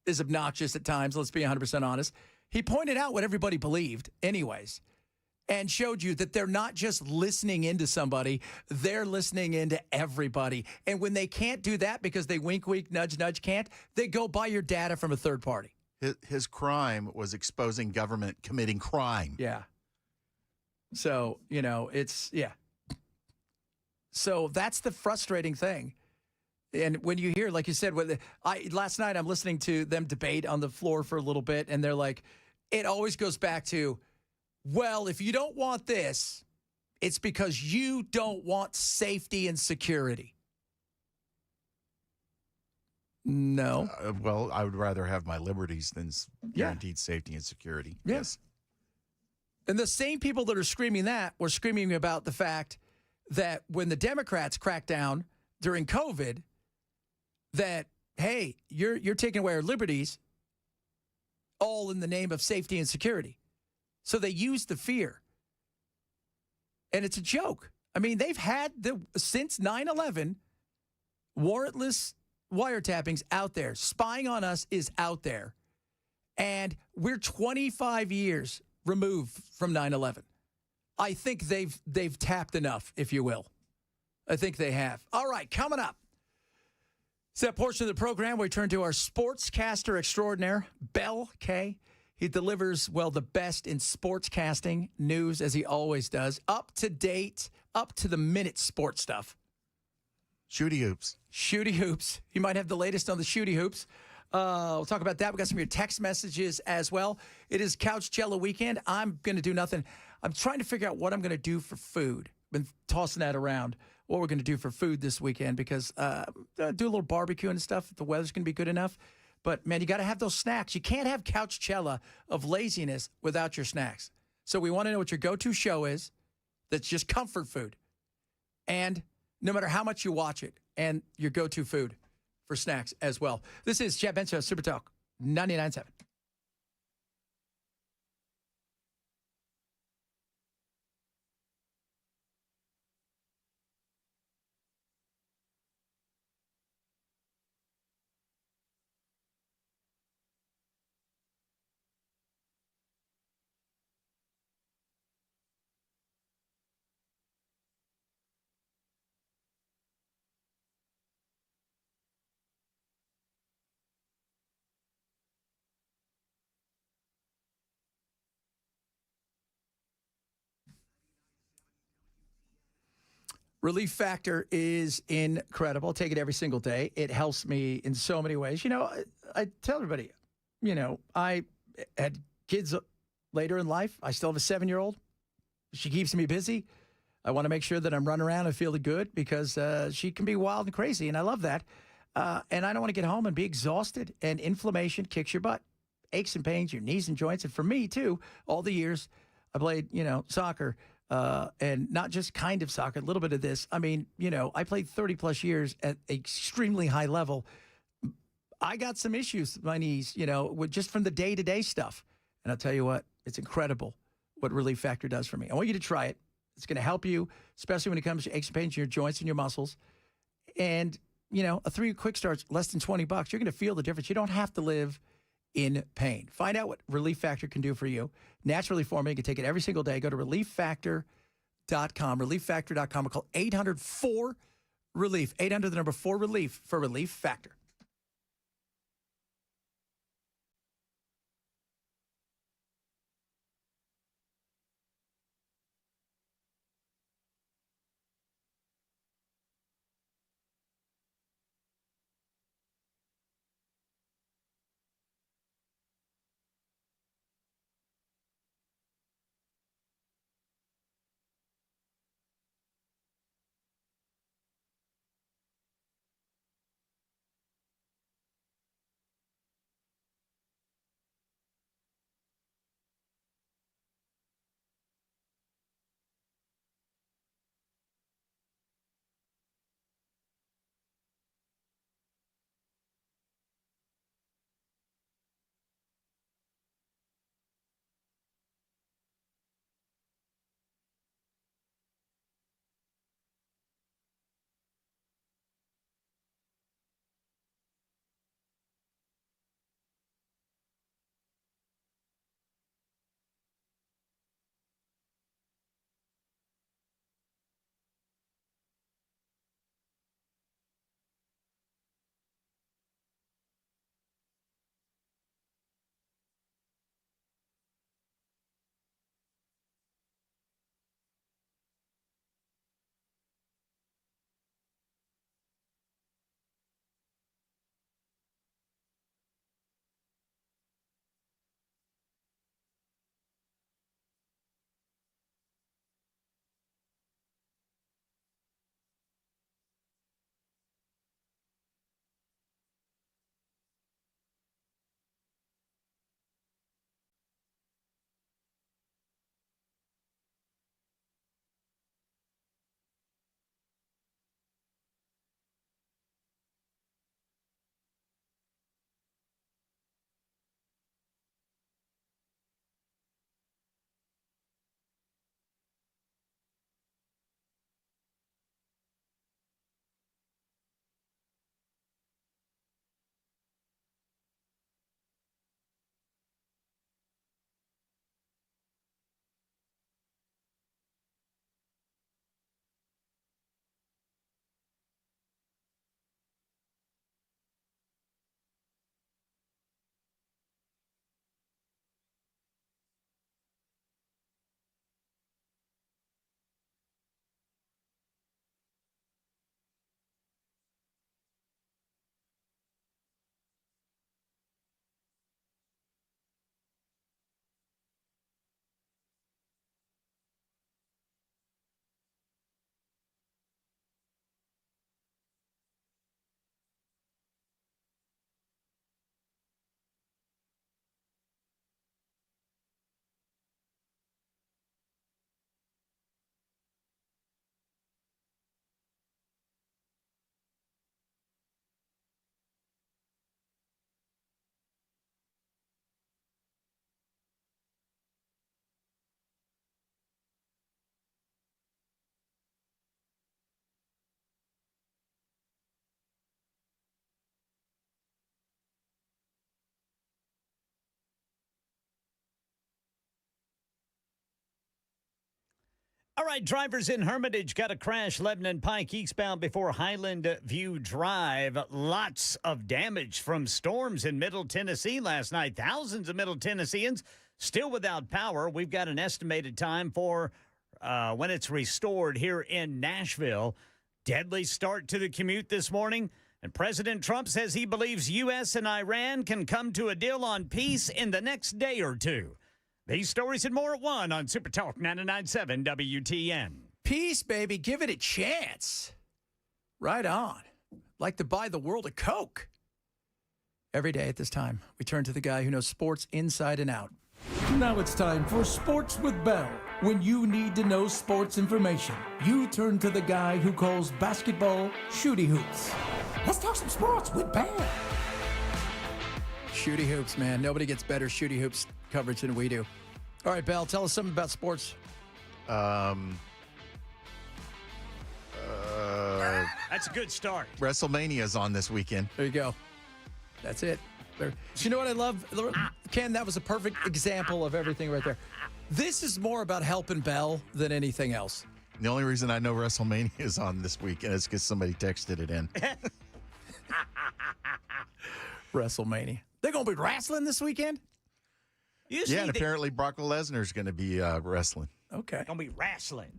is obnoxious at times, let's be 100% honest, he pointed out what everybody believed anyways, and showed you that they're not just listening into somebody, they're listening into everybody. And when they can't do that because they wink, wink, nudge, nudge can't, they go buy your data from a third party. His crime was exposing government committing crime. Yeah. So, So that's the frustrating thing. And when you hear, like you said, last night I'm listening to them debate on the floor for a little bit, and they're like, it always goes back to, well, if you don't want this, it's because you don't want safety and security. No. Well, I would rather have my liberties than guaranteed safety and security. Yes. And the same people that are screaming that were screaming about the fact that when the Democrats cracked down during COVID, that, hey, you're taking away our liberties, all in the name of safety and security. So they used the fear. And it's a joke. I mean, they've had since 9/11, warrantless wiretappings out there. Spying on us is out there. And we're 25 years removed from 9/11. I think they've tapped enough, if you will. I think they have. All right, coming up. It's that portion of the program where we turn to our sportscaster extraordinaire, Bell K. He delivers, well, the best in sportscasting news, as he always does. Up to date, up to the minute sports stuff. Shooty hoops. Shooty hoops. He might have the latest on the shooty hoops. We'll talk about that. We got some of your text messages as well. It is Couch Cello weekend. I'm going to do nothing. I'm trying to figure out what I'm going to do for food. Been tossing that around, what we're going to do for food this weekend, because do a little barbecue and stuff if the weather's going to be good enough. But, man, you got to have those snacks. You can't have Couch Cello of laziness without your snacks. So we want to know what your go-to show is that's just comfort food. And no matter how much you watch it, and your go-to food for snacks as well. This is Chad Benson, Super Talk 99.7. Relief Factor is incredible. I take it every single day. It helps me in so many ways. You know, I tell everybody, you know, I had kids later in life. I still have a 7-year-old. She keeps me busy. I want to make sure that I'm running around and feeling good because she can be wild and crazy, and I love that. And I don't want to get home and be exhausted, and inflammation kicks your butt. Aches and pains, your knees and joints. And for me, too, all the years I played, soccer, and not just kind of soccer, a little bit of this. I mean, I played 30-plus years at extremely high level. I got some issues with my knees, just from the day-to-day stuff. And I'll tell you what, it's incredible what Relief Factor does for me. I want you to try it. It's going to help you, especially when it comes to aches and pains in your joints and your muscles. And, a 3 quick starts, less than $20. You're going to feel the difference. You don't have to live in pain. Find out what Relief Factor can do for you. Naturally formulated. You can take it every single day. Go to relieffactor.com. Relieffactor.com. Or call 800-4-RELIEF. 800, the number 4-RELIEF for Relief Factor. All right, drivers in Hermitage got a crash Lebanon Pike eastbound before Highland View Drive. Lots of damage from storms in Middle Tennessee last night. Thousands of Middle Tennesseans still without power. We've got an estimated time for when it's restored here in Nashville. Deadly start to the commute this morning. And President Trump says he believes U.S. and Iran can come to a deal on peace in the next day or two. These stories and more at 1 on Super Talk 99.7 WTN. Peace, baby. Give it a chance. Right on. Like to buy the world a Coke. Every day at this time, we turn to the guy who knows sports inside and out. Now it's time for Sports with Bell. When you need to know sports information, you turn to the guy who calls basketball shooty hoops. Let's talk some sports with Bell. Shooty hoops, man. Nobody gets better shooty hoops coverage than we do. All right, Bell, tell us something about sports. That's a good start. WrestleMania's on this weekend. There you go. That's it. There. You know what I love? Ken, that was a perfect example of everything right there. This is more about helping Bell than anything else. The only reason I know WrestleMania is on this weekend is because somebody texted it in. WrestleMania. They're going to be wrestling this weekend? Yeah, and apparently Brock Lesnar's going to be wrestling. Okay. Going to be wrestling.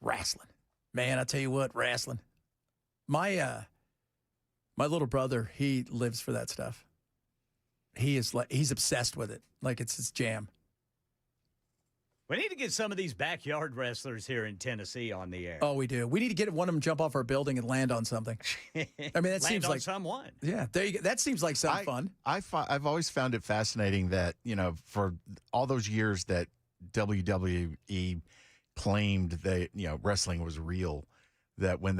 Wrestling. Man, I tell you what, wrestling. My little brother, he lives for that stuff. He's obsessed with it. Like it's his jam. We need to get some of these backyard wrestlers here in Tennessee on the air. Oh, we do. We need to get one of them jump off our building and land on something. I mean, that seems like someone. Yeah, there you go. That seems like some fun. I've always found it fascinating that, for all those years that WWE claimed that, wrestling was real, that when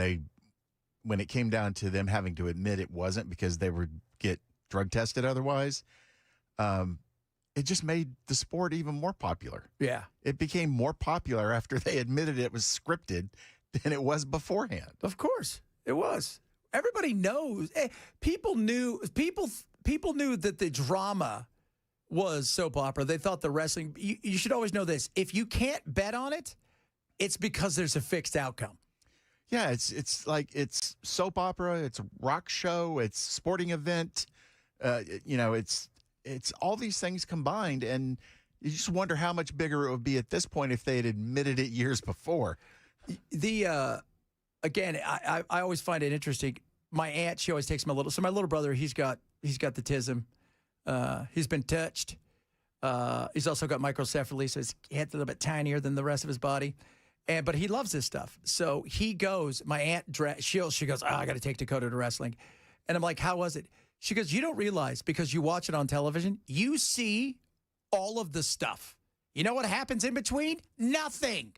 it came down to them having to admit it wasn't because they would get drug tested otherwise, it just made the sport even more popular. Yeah. It became more popular after they admitted it was scripted than it was beforehand. Of course. It was. Everybody knows. People knew that the drama was soap opera. They thought the wrestling, you should always know this. If you can't bet on it, it's because there's a fixed outcome. Yeah, it's like it's soap opera, it's a rock show, it's sporting event. It's all these things combined, and you just wonder how much bigger it would be at this point if they had admitted it years before. Again, I always find it interesting. My aunt, she always takes my little brother, he's got the tism. He's been touched. He's also got microcephaly, so his head's a little bit tinier than the rest of his body. But he loves this stuff. So he goes, my aunt, she goes, I got to take Dakota to wrestling. And I'm like, how was it? She goes, you don't realize because you watch it on television, you see all of the stuff. You know what happens in between? Nothing.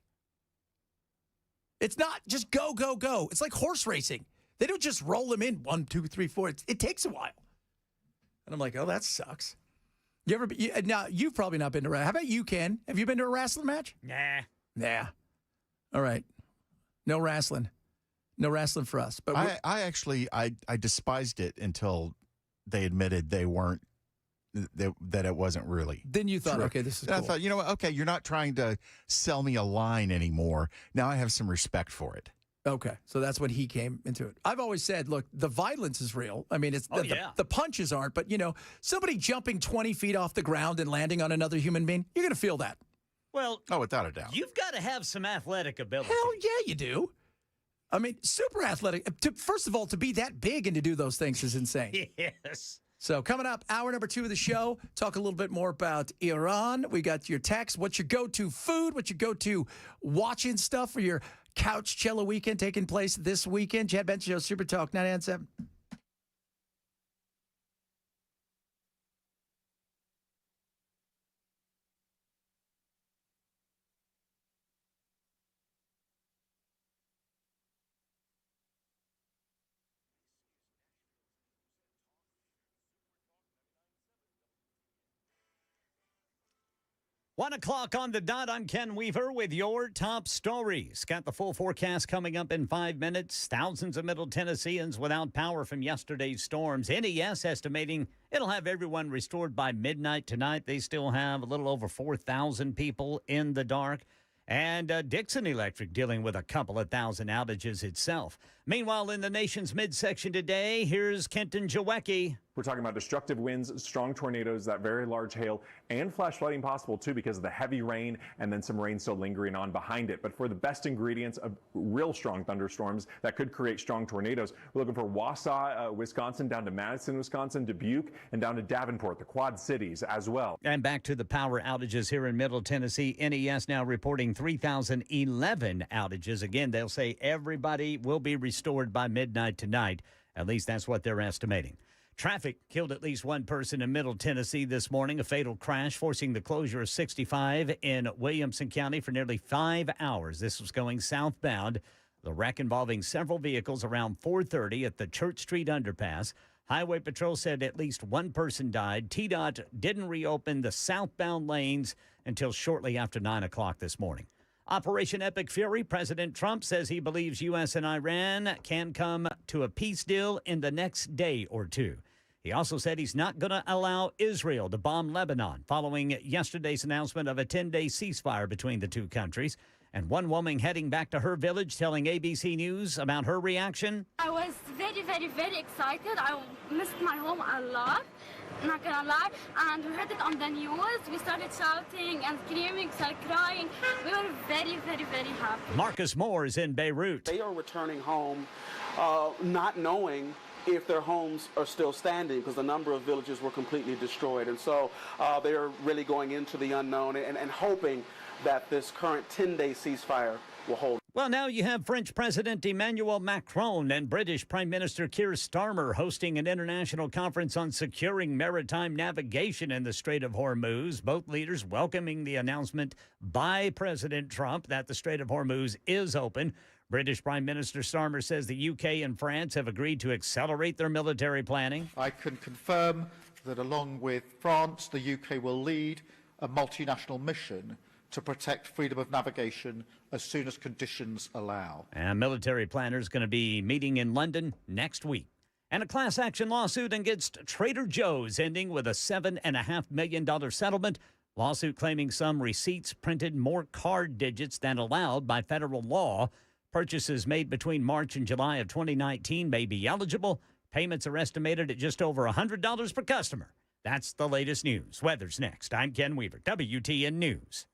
It's not just go, go, go. It's like horse racing. They don't just roll them in 1, 2, 3, 4. It takes a while. And I'm like, oh, that sucks. Now, you've probably not been to wrestling. How about you, Ken? Have you been to a wrestling match? Nah. All right. No wrestling. No wrestling for us. But I actually despised it until they admitted they weren't, that it wasn't really. Then you thought, true. Okay, this is and cool. I thought, you know what? Okay, you're not trying to sell me a line anymore. Now I have some respect for it. Okay, so that's when he came into it. I've always said, look, the violence is real. I mean, the punches aren't, but, somebody jumping 20 feet off the ground and landing on another human being, you're going to feel that. Well, without a doubt. You've got to have some athletic ability. Hell yeah, you do. I mean, super athletic. First of all, to be that big and to do those things is insane. Yes. So coming up, hour number 2 of the show, talk a little bit more about Iran. We got your text. What's your go-to food? What's your go-to watching stuff for your couch cello weekend taking place this weekend? Chad Benson Show, Super Talk 99.7. One o'clock on the dot. I'm Ken Weaver with your top stories. Got the full forecast coming up in 5 minutes. Thousands of Middle Tennesseans without power from yesterday's storms. NES estimating it'll have everyone restored by midnight tonight. They still have a little over 4,000 people in the dark. And Dixon Electric dealing with a couple of thousand outages itself. Meanwhile, in the nation's midsection today, here's Kenton Jawecki. We're talking about destructive winds, strong tornadoes, that very large hail, and flash flooding possible too because of the heavy rain and then some rain still lingering on behind it. But for the best ingredients of real strong thunderstorms that could create strong tornadoes, we're looking for Wausau, Wisconsin, down to Madison, Wisconsin, Dubuque, and down to Davenport, the Quad Cities as well. And back to the power outages here in Middle Tennessee. NES now reporting 3,011 outages. Again, they'll say everybody will be restored by midnight tonight. At least that's what they're estimating. Traffic killed at least one person in Middle Tennessee this morning. A fatal crash forcing the closure of 65 in Williamson County for nearly 5 hours. This was going southbound. The wreck involving several vehicles around 4:30 at the Church Street underpass. Highway Patrol said at least one person died. TDOT didn't reopen the southbound lanes until shortly after 9 o'clock this morning. Operation Epic Fury, President Trump says he believes U.S. and Iran can come to a peace deal in the next day or two. He also said he's not going to allow Israel to bomb Lebanon following yesterday's announcement of a 10-day ceasefire between the two countries. And one woman heading back to her village telling ABC News about her reaction. I was very, very, very excited. I missed my home a lot, not gonna lie. And we heard it on the news. We started shouting and screaming, started crying. We were very, very, very happy. Marcus Moore is in Beirut. They are returning home not knowing if their homes are still standing because a number of villages were completely destroyed. And so they are really going into the unknown and hoping that this current 10-day ceasefire will hold. Well, now you have French President Emmanuel Macron and British Prime Minister Keir Starmer hosting an international conference on securing maritime navigation in the Strait of Hormuz. Both leaders welcoming the announcement by President Trump that the Strait of Hormuz is open. British Prime Minister Starmer says the UK and France have agreed to accelerate their military planning. I can confirm that along with France, the UK will lead a multinational mission to protect freedom of navigation as soon as conditions allow. And military planners going to be meeting in London next week. And a class action lawsuit against Trader Joe's ending with a $7.5 million settlement. Lawsuit claiming some receipts printed more card digits than allowed by federal law. Purchases made between March and July of 2019 may be eligible. Payments are estimated at just over $100 per customer. That's the latest news. Weather's next. I'm Ken Weaver, WTN News.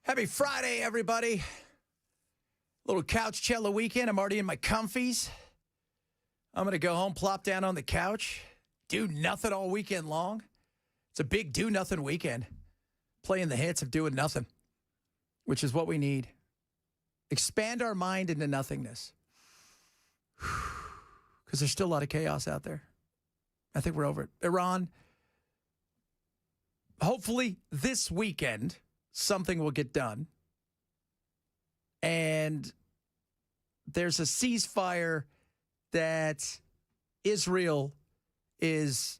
Happy Friday, everybody. Little couch cello weekend. I'm already in my comfies. I'm going to go home, plop down on the couch, do nothing all weekend long. It's a big do-nothing weekend. Playing the hits of doing nothing, which is what we need. Expand our mind into nothingness. Because there's still a lot of chaos out there. I think we're over it. Iran, hopefully this weekend, something will get done. And there's a ceasefire that Israel is,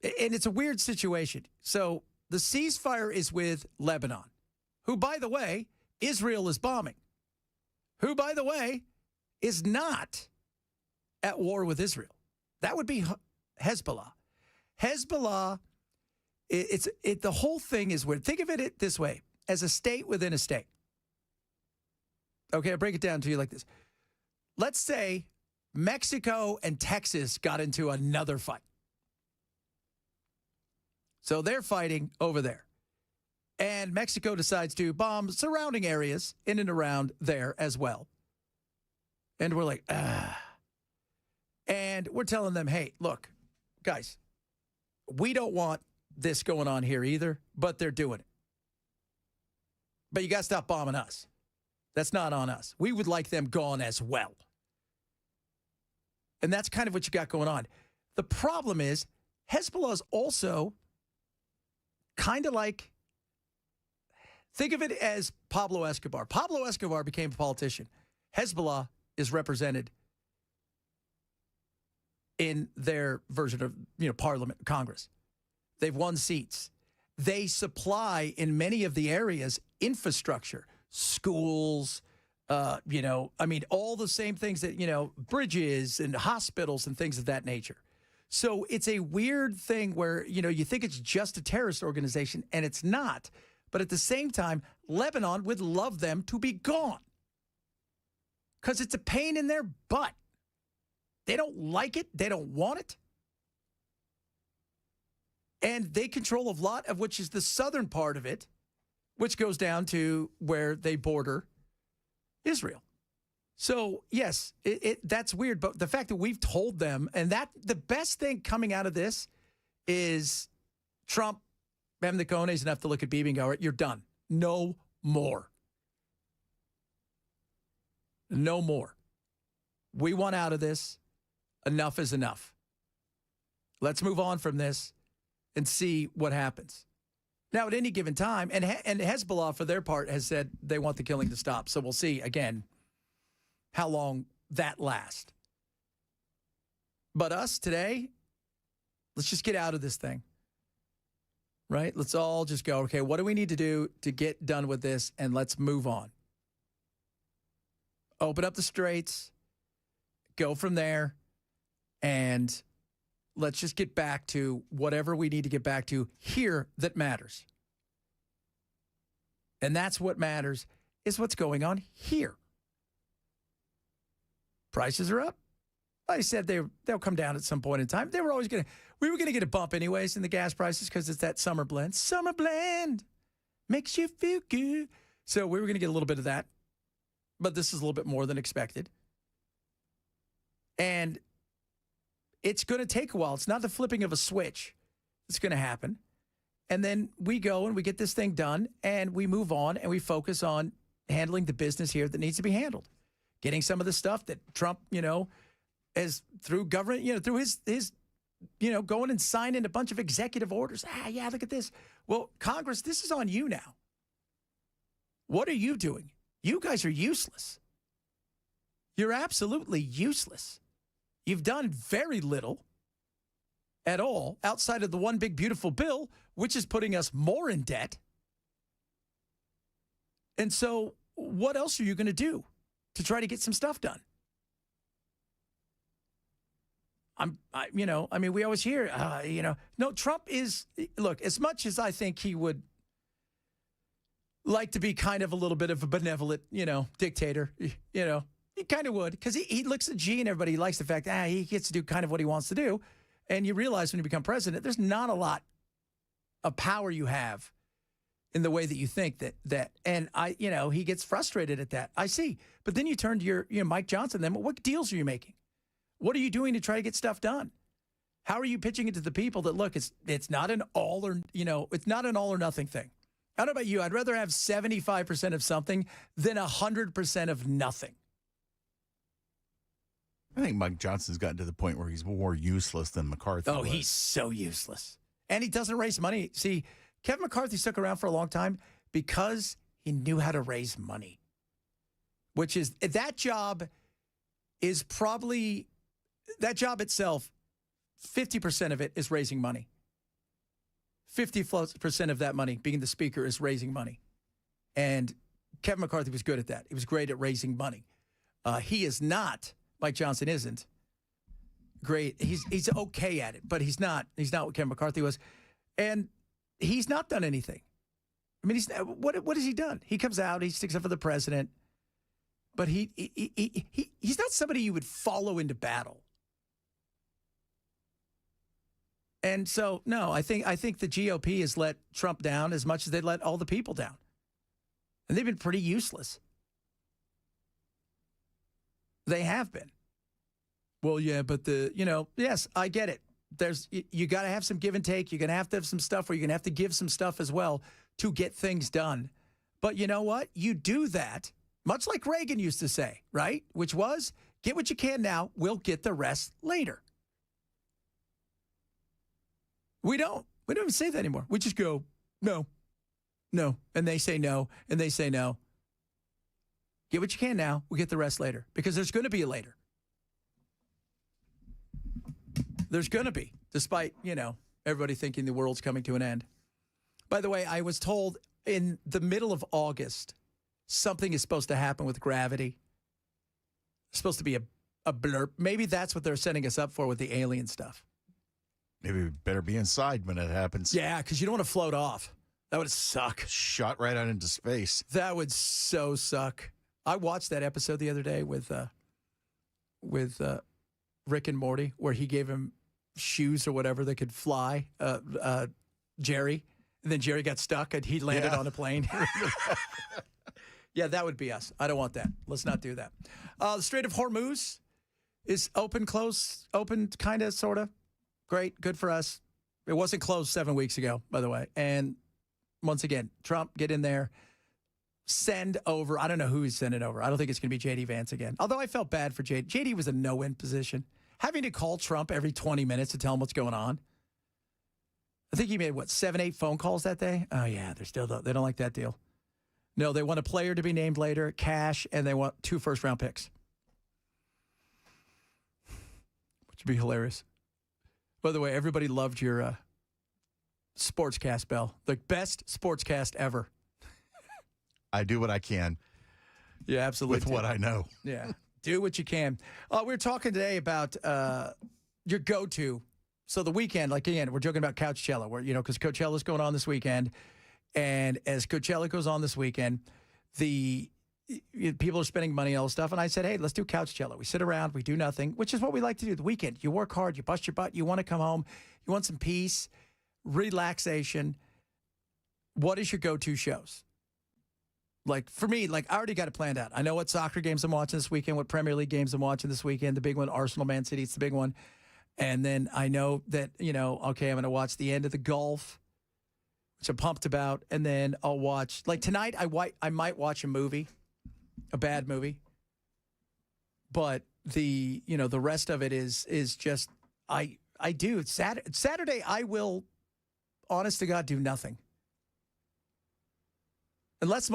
and it's a weird situation. So the ceasefire is with Lebanon, who, by the way, Israel is bombing, who, by the way, is not at war with Israel. That would be Hezbollah. Hezbollah, the whole thing is weird. Think of it this way, as a state within a state. Okay, I'll break it down to you like this. Let's say Mexico and Texas got into another fight. So they're fighting over there. And Mexico decides to bomb surrounding areas in and around there as well. And we're like, And we're telling them, hey, look, guys, we don't want this going on here either, but they're doing it. But you got to stop bombing us. That's not on us. We would like them gone as well. And that's kind of what you got going on. The problem is Hezbollah is also kind of like, think of it as Pablo Escobar. Pablo Escobar became a politician. Hezbollah is represented in their version of, Parliament, Congress. They've won seats. They supply in many of the areas infrastructure, schools, all the same things that, bridges and hospitals and things of that nature. So it's a weird thing where, you think it's just a terrorist organization, and it's not. But at the same time, Lebanon would love them to be gone because it's a pain in their butt. They don't like it. They don't want it. And they control a lot of which is the southern part of it, which goes down to where they border Israel. So, yes, that's weird. But the fact that we've told them, and that the best thing coming out of this is Trump having the cojones enough to look at Bibi and go, you're done. No more. No more. We want out of this. Enough is enough. Let's move on from this and see what happens. Now, at any given time, and Hezbollah, for their part, has said they want the killing to stop. So we'll see, again, how long that lasts. But us today, let's just get out of this thing, right? Let's all just go, okay, what do we need to do to get done with this? And let's move on. Open up the straits, go from there, and let's just get back to whatever we need to get back to here that matters. And that's what matters, is what's going on here. Prices are up. I said they'll come down at some point in time. We were going to get a bump anyways in the gas prices because it's that summer blend. Summer blend makes you feel good. So we were going to get a little bit of that. But this is a little bit more than expected. And it's going to take a while. It's not the flipping of a switch that's going to happen. And then we go and we get this thing done and we move on and we focus on handling the business here that needs to be handled. Getting some of the stuff that Trump, as through government, through his going and signing a bunch of executive orders. Look at this. Well, Congress, this is on you now. What are you doing? You guys are useless. You're absolutely useless. You've done very little at all outside of the one big beautiful bill, which is putting us more in debt. And so what else are you going to do to try to get some stuff done? We always hear, no, Trump is, look, as much as I think he would like to be kind of a little bit of a benevolent, dictator, he kind of would, because he looks at G and everybody. He likes the fact that he gets to do kind of what he wants to do. And you realize when you become president, there's not a lot of power you have in the way that you think that. And he gets frustrated at that. I see. But then you turn to your Mike Johnson. Then what deals are you making? What are you doing to try to get stuff done? How are you pitching it to the people that look? It's not an all or it's not an all or nothing thing. I don't know about you. I'd rather have 75% of something than 100% of nothing. I think Mike Johnson's gotten to the point where he's more useless than McCarthy. Oh, was. he's so useless. And he doesn't raise money. See, Kevin McCarthy stuck around for a long time because he knew how to raise money, which is that job is probably that job itself. 50% of it is raising money. 50% of that money, being the speaker, is raising money. And Kevin McCarthy was good at that. He was great at raising money. He is not. Mike Johnson isn't great. He's okay at it, but he's not what Kevin McCarthy was. And he's not done anything. I mean, what has he done? He comes out, he sticks up for the president, but he's not somebody you would follow into battle. And so, no, I think the GOP has let Trump down as much as they let all the people down. And they've been pretty useless. They have been. Well, yeah, but yes, I get it. You got to have some give and take. You're going to have some stuff where you're going to have to give some stuff as well to get things done. But you know what? You do that, much like Reagan used to say, right? Which was, get what you can now, we'll get the rest later. We don't even say that anymore. We just go, no. And they say no, and they say no. Get what you can now, we'll get the rest later. Because there's going to be a later. There's going to be, despite, everybody thinking the world's coming to an end. By the way, I was told in the middle of August, something is supposed to happen with gravity. It's supposed to be a blurb. Maybe that's what they're setting us up for with the alien stuff. Maybe we better be inside when it happens. Yeah, because you don't want to float off. That would suck. Shot right out into space. That would so suck. I watched that episode the other day with Rick and Morty, where he gave him shoes or whatever that could fly, Jerry. And then Jerry got stuck and he landed on a plane. Yeah, that would be us. I don't want that. Let's not do that. The Strait of Hormuz is open, close, open, kind of, sort of. Great. Good for us. It wasn't closed 7 weeks ago, by the way. And once again, Trump, get in there. Send over. I don't know who he's sending over. I don't think it's going to be J.D. Vance again. Although I felt bad for J.D. J.D. was a no-win position. Having to call Trump every 20 minutes to tell him what's going on. I think he made, 7, 8 phone calls that day? Oh, yeah. They don't like that deal. No, they want a player to be named later, cash, and they want 2 first-round picks. Which would be hilarious. By the way, everybody loved your sportscast, Bell. The best sportscast ever. I do what I can. Yeah, absolutely. With what I know. Yeah. Do what you can. We were talking today about your go-to. So the weekend, like, again, we're joking about Couchcello, where, because Coachella's going on this weekend. And as Coachella goes on this weekend, people are spending money on all this stuff. And I said, hey, let's do Couchcello. We sit around, we do nothing, which is what we like to do the weekend. You work hard, you bust your butt, you want to come home, you want some peace, relaxation. What is your go-to shows? Like, for me, I already got it planned out. I know what soccer games I'm watching this weekend, what Premier League games I'm watching this weekend. The big one, Arsenal, Man City, it's the big one. And then I know that, okay, I'm going to watch the end of the golf, which I'm pumped about. And then I'll watch, tonight, I might watch a movie. A bad movie, but the rest of it is just I do. Saturday I will, honest to God, do nothing unless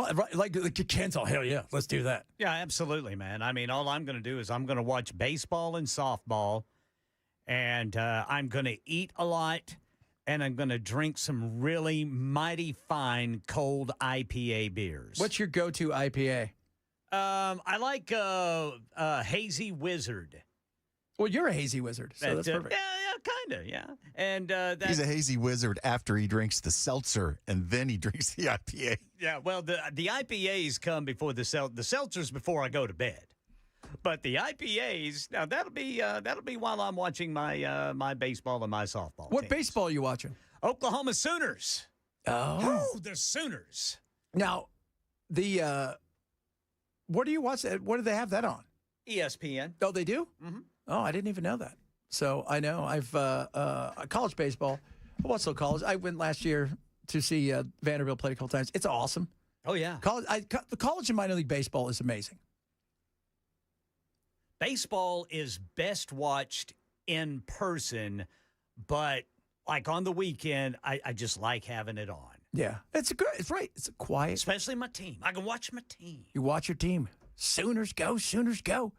Ken's all, hell yeah, let's do that. Yeah, absolutely, man. I mean, all I'm going to do is I'm going to watch baseball and softball, and I'm going to eat a lot, and I'm going to drink some really mighty fine cold IPA beers. What's your go-to IPA? I like Hazy Wizard. Well, you're a hazy wizard, so that's perfect. Yeah, kind of, yeah. And he's a hazy wizard after he drinks the seltzer, and then he drinks the IPA. Yeah, well, the IPAs come before the seltzers before I go to bed. But the IPAs, now that'll be while I'm watching my baseball and my softball. What teams. baseball are you watching? Oklahoma Sooners. Oh. The Sooners. Now, what do you watch? What do they have that on? ESPN. Oh, they do? Mm-hmm. Oh, I didn't even know that. So I know I've college baseball. I watched little college. I went last year to see Vanderbilt play a couple times. It's awesome. Oh, yeah. The college and minor league baseball is amazing. Baseball is best watched in person, but like on the weekend, I just like having it on. Yeah, it's good. It's right. It's a quiet. Especially my team. I can watch my team. You watch your team. Sooners go. Sooners go.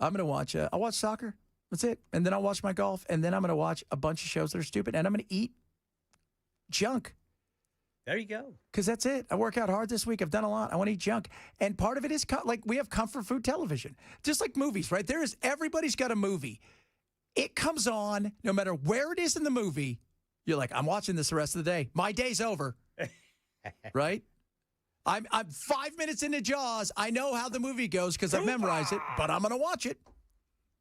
I'm gonna watch. I'll watch soccer. That's it. And then I'll watch my golf. And then I'm gonna watch a bunch of shows that are stupid. And I'm gonna eat junk. There you go. Because that's it. I work out hard this week. I've done a lot. I want to eat junk. And part of it is like we have comfort food television, just like movies, right? Everybody's got a movie. It comes on no matter where it is in the movie. You're like, I'm watching this the rest of the day. My day's over. Right? I'm 5 minutes into Jaws. I know how the movie goes because I've memorized it, but I'm going to watch it.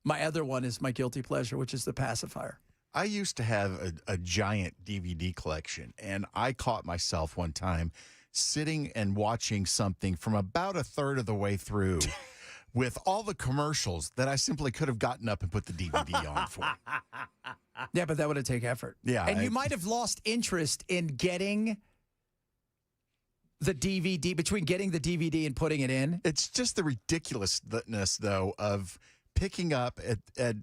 My other one is my guilty pleasure, which is The Pacifier. I used to have a giant DVD collection, and I caught myself one time sitting and watching something from about a third of the way through with all the commercials that I simply could have gotten up and put the DVD on for. Yeah, but that would have taken effort. Yeah. And you might have lost interest in getting the DVD, between getting the DVD and putting it in. It's just the ridiculousness, though, of picking up at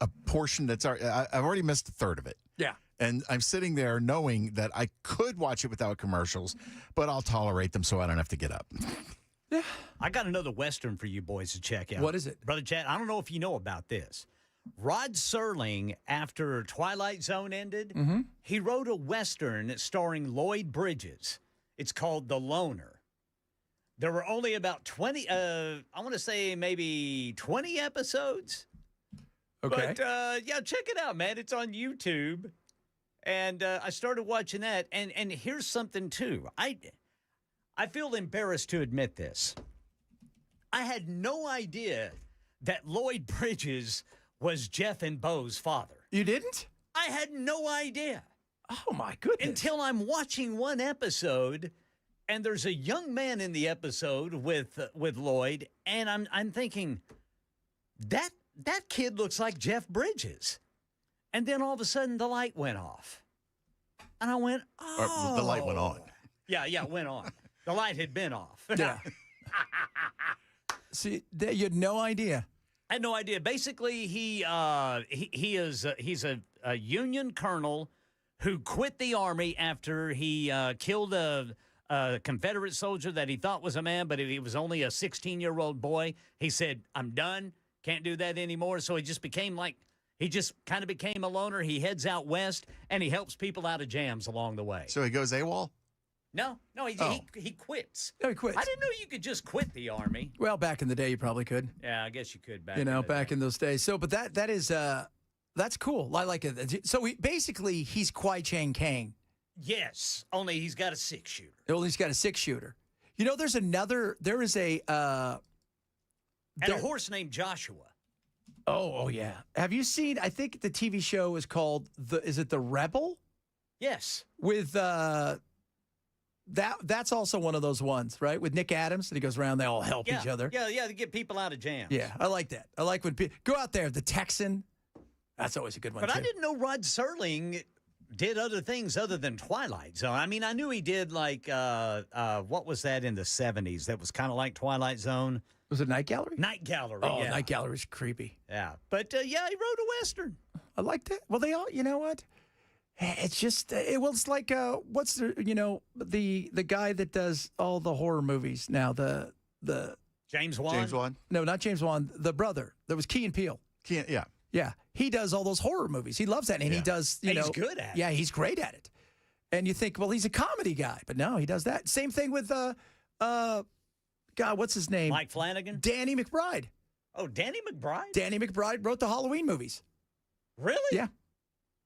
a portion that's I've already missed a third of it. Yeah. And I'm sitting there knowing that I could watch it without commercials, but I'll tolerate them so I don't have to get up. Yeah. I got another Western for you boys to check out. What is it? Brother Chad, I don't know if you know about this. Rod Serling, after Twilight Zone ended, he wrote a Western starring Lloyd Bridges. It's called The Loner. There were only about 20, I want to say maybe 20 episodes. Okay. But, yeah, check it out, man. It's on YouTube. And I started watching that. And here's something, too. I feel embarrassed to admit this. I had no idea that Lloyd Bridges was Jeff and Bo's father. You didn't? I had no idea. Oh, my goodness. Until I'm watching one episode, and there's a young man in the episode with Lloyd, and I'm thinking, that kid looks like Jeff Bridges. And then all of a sudden, the light went off. And I went, oh. Or the light went on. Yeah, it went on. The light had been off. Yeah. See, you had no idea. I had no idea. Basically, he's a Union colonel who quit the Army after he killed a Confederate soldier that he thought was a man, but he was only a 16-year-old boy. He said, I'm done. Can't do that anymore. So he just kind of became a loner. He heads out west, and he helps people out of jams along the way. So he goes AWOL? No, he quits. No, he quits. I didn't know you could just quit the Army. Well, back in the day, you probably could. Yeah, I guess you could back in those days. So, but that is that's cool. I like it. So he's Kwai Chang Caine. Yes, only he's got a 6-shooter. Only he's got a 6-shooter. You know, there is a and a horse named Joshua. Oh yeah. Have you seen? I think the TV show is called Is it The Rebel? Yes. With that's also one of those ones, right? With Nick Adams, and he goes around, they all help each other. Yeah, to get people out of jams. Yeah, I like that. I like when people go out there, the Texan. That's always a good one, But too. I didn't know Rod Serling did other things other than Twilight Zone. I mean, I knew he did like, what was that in the 70s that was kind of like Twilight Zone? Was it Night Gallery? Night Gallery, Oh, yeah. Night Gallery's creepy. Yeah, but yeah, he wrote a Western. I like that. Well, they all, you know what? It's just, it's like, what's the guy that does all the horror movies now, the James Wan? James Wan? No, not James Wan, the brother. That was Key and Peele. Yeah. Yeah, he does all those horror movies. He loves that, and he does, He's good at it. Yeah, he's great at it. And you think, well, he's a comedy guy, but no, he does that. Same thing with, God, what's his name? Mike Flanagan? Danny McBride. Oh, Danny McBride? Danny McBride wrote the Halloween movies. Really? Yeah.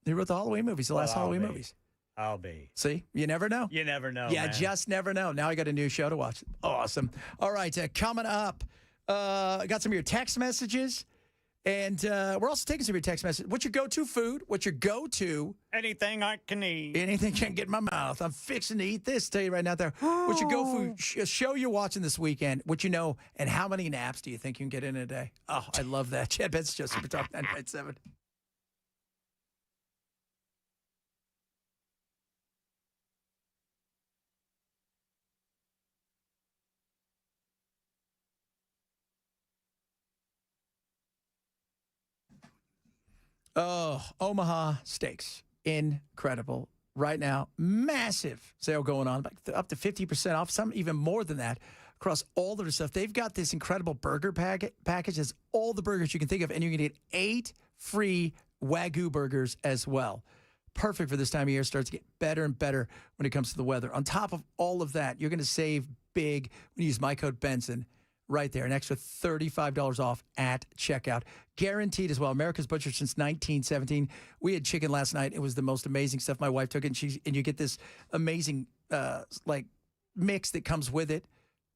He wrote the Halloween movies, the last Halloween movies. I'll be. See, you never know. You never know, Yeah, man. just never know. Now I got a new show to watch. Awesome. All right, coming up, I got some of your text messages. And we're also taking some of your text messages. What's your go-to food? What's your go-to? Anything I can eat. Anything can get in my mouth. I'm fixing to eat this. Tell you right now there. What's your go-to show you're watching this weekend? What you know, and how many naps do you think you can get in a day? Oh, I love that. Chad Benson, Joe Super Talk 997. Oh, Omaha Steaks. Incredible. Right now, massive sale going on, like up to 50% off, some even more than that across all of their stuff. They've got this incredible burger package. It's all the burgers you can think of, and you can get 8 free Wagyu burgers as well. Perfect for this time of year. Starts to get better and better when it comes to the weather. On top of all of that, you're going to save big when you use my code Benson. Right there, an extra $35 off at checkout. Guaranteed as well. America's Butcher since 1917. We had chicken last night. It was the most amazing stuff. My wife took it, and you get this amazing like mix that comes with it,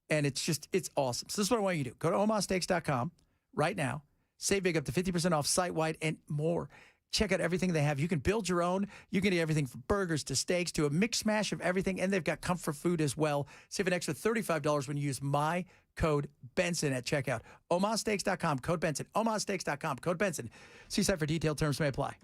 and it's awesome. So this is what I want you to do. Go to omahasteaks.com right now. Save big up to 50% off site-wide and more. Check out everything they have. You can build your own. You can get everything from burgers to steaks to a mix mash of everything, and they've got comfort food as well. Save an extra $35 when you use my code Benson at checkout. omahasteaks.com, code Benson. omahasteaks.com, code Benson. See site for detailed terms may apply.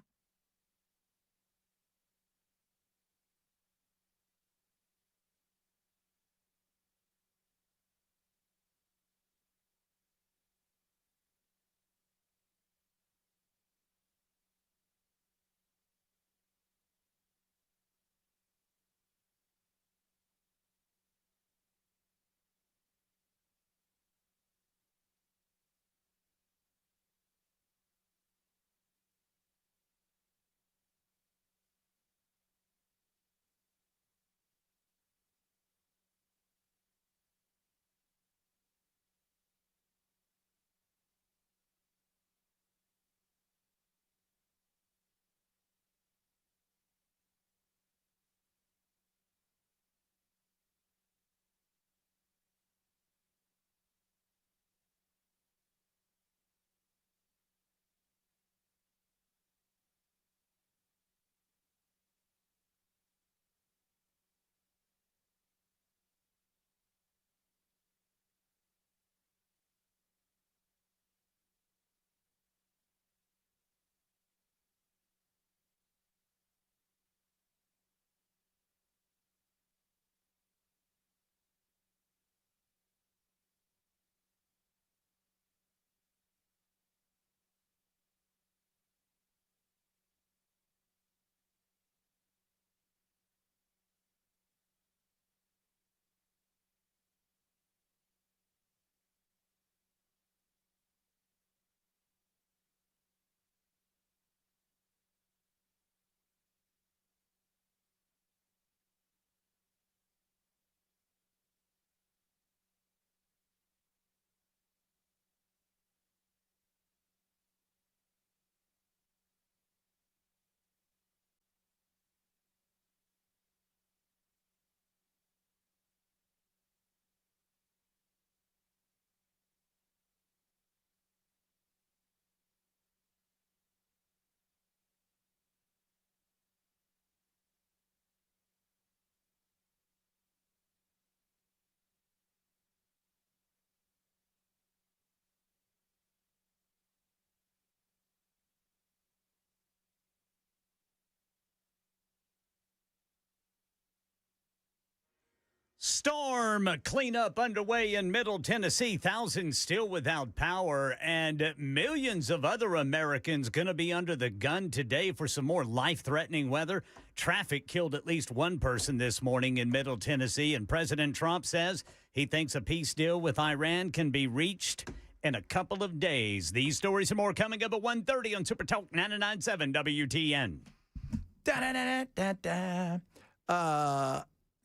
Storm cleanup underway in Middle Tennessee. Thousands still without power, and millions of other Americans going to be under the gun today for some more life-threatening weather. Traffic killed at least one person this morning in Middle Tennessee, and President Trump says he thinks a peace deal with Iran can be reached in a couple of days. These stories and more coming up at 1:30 on Super Talk 99.7 WTN.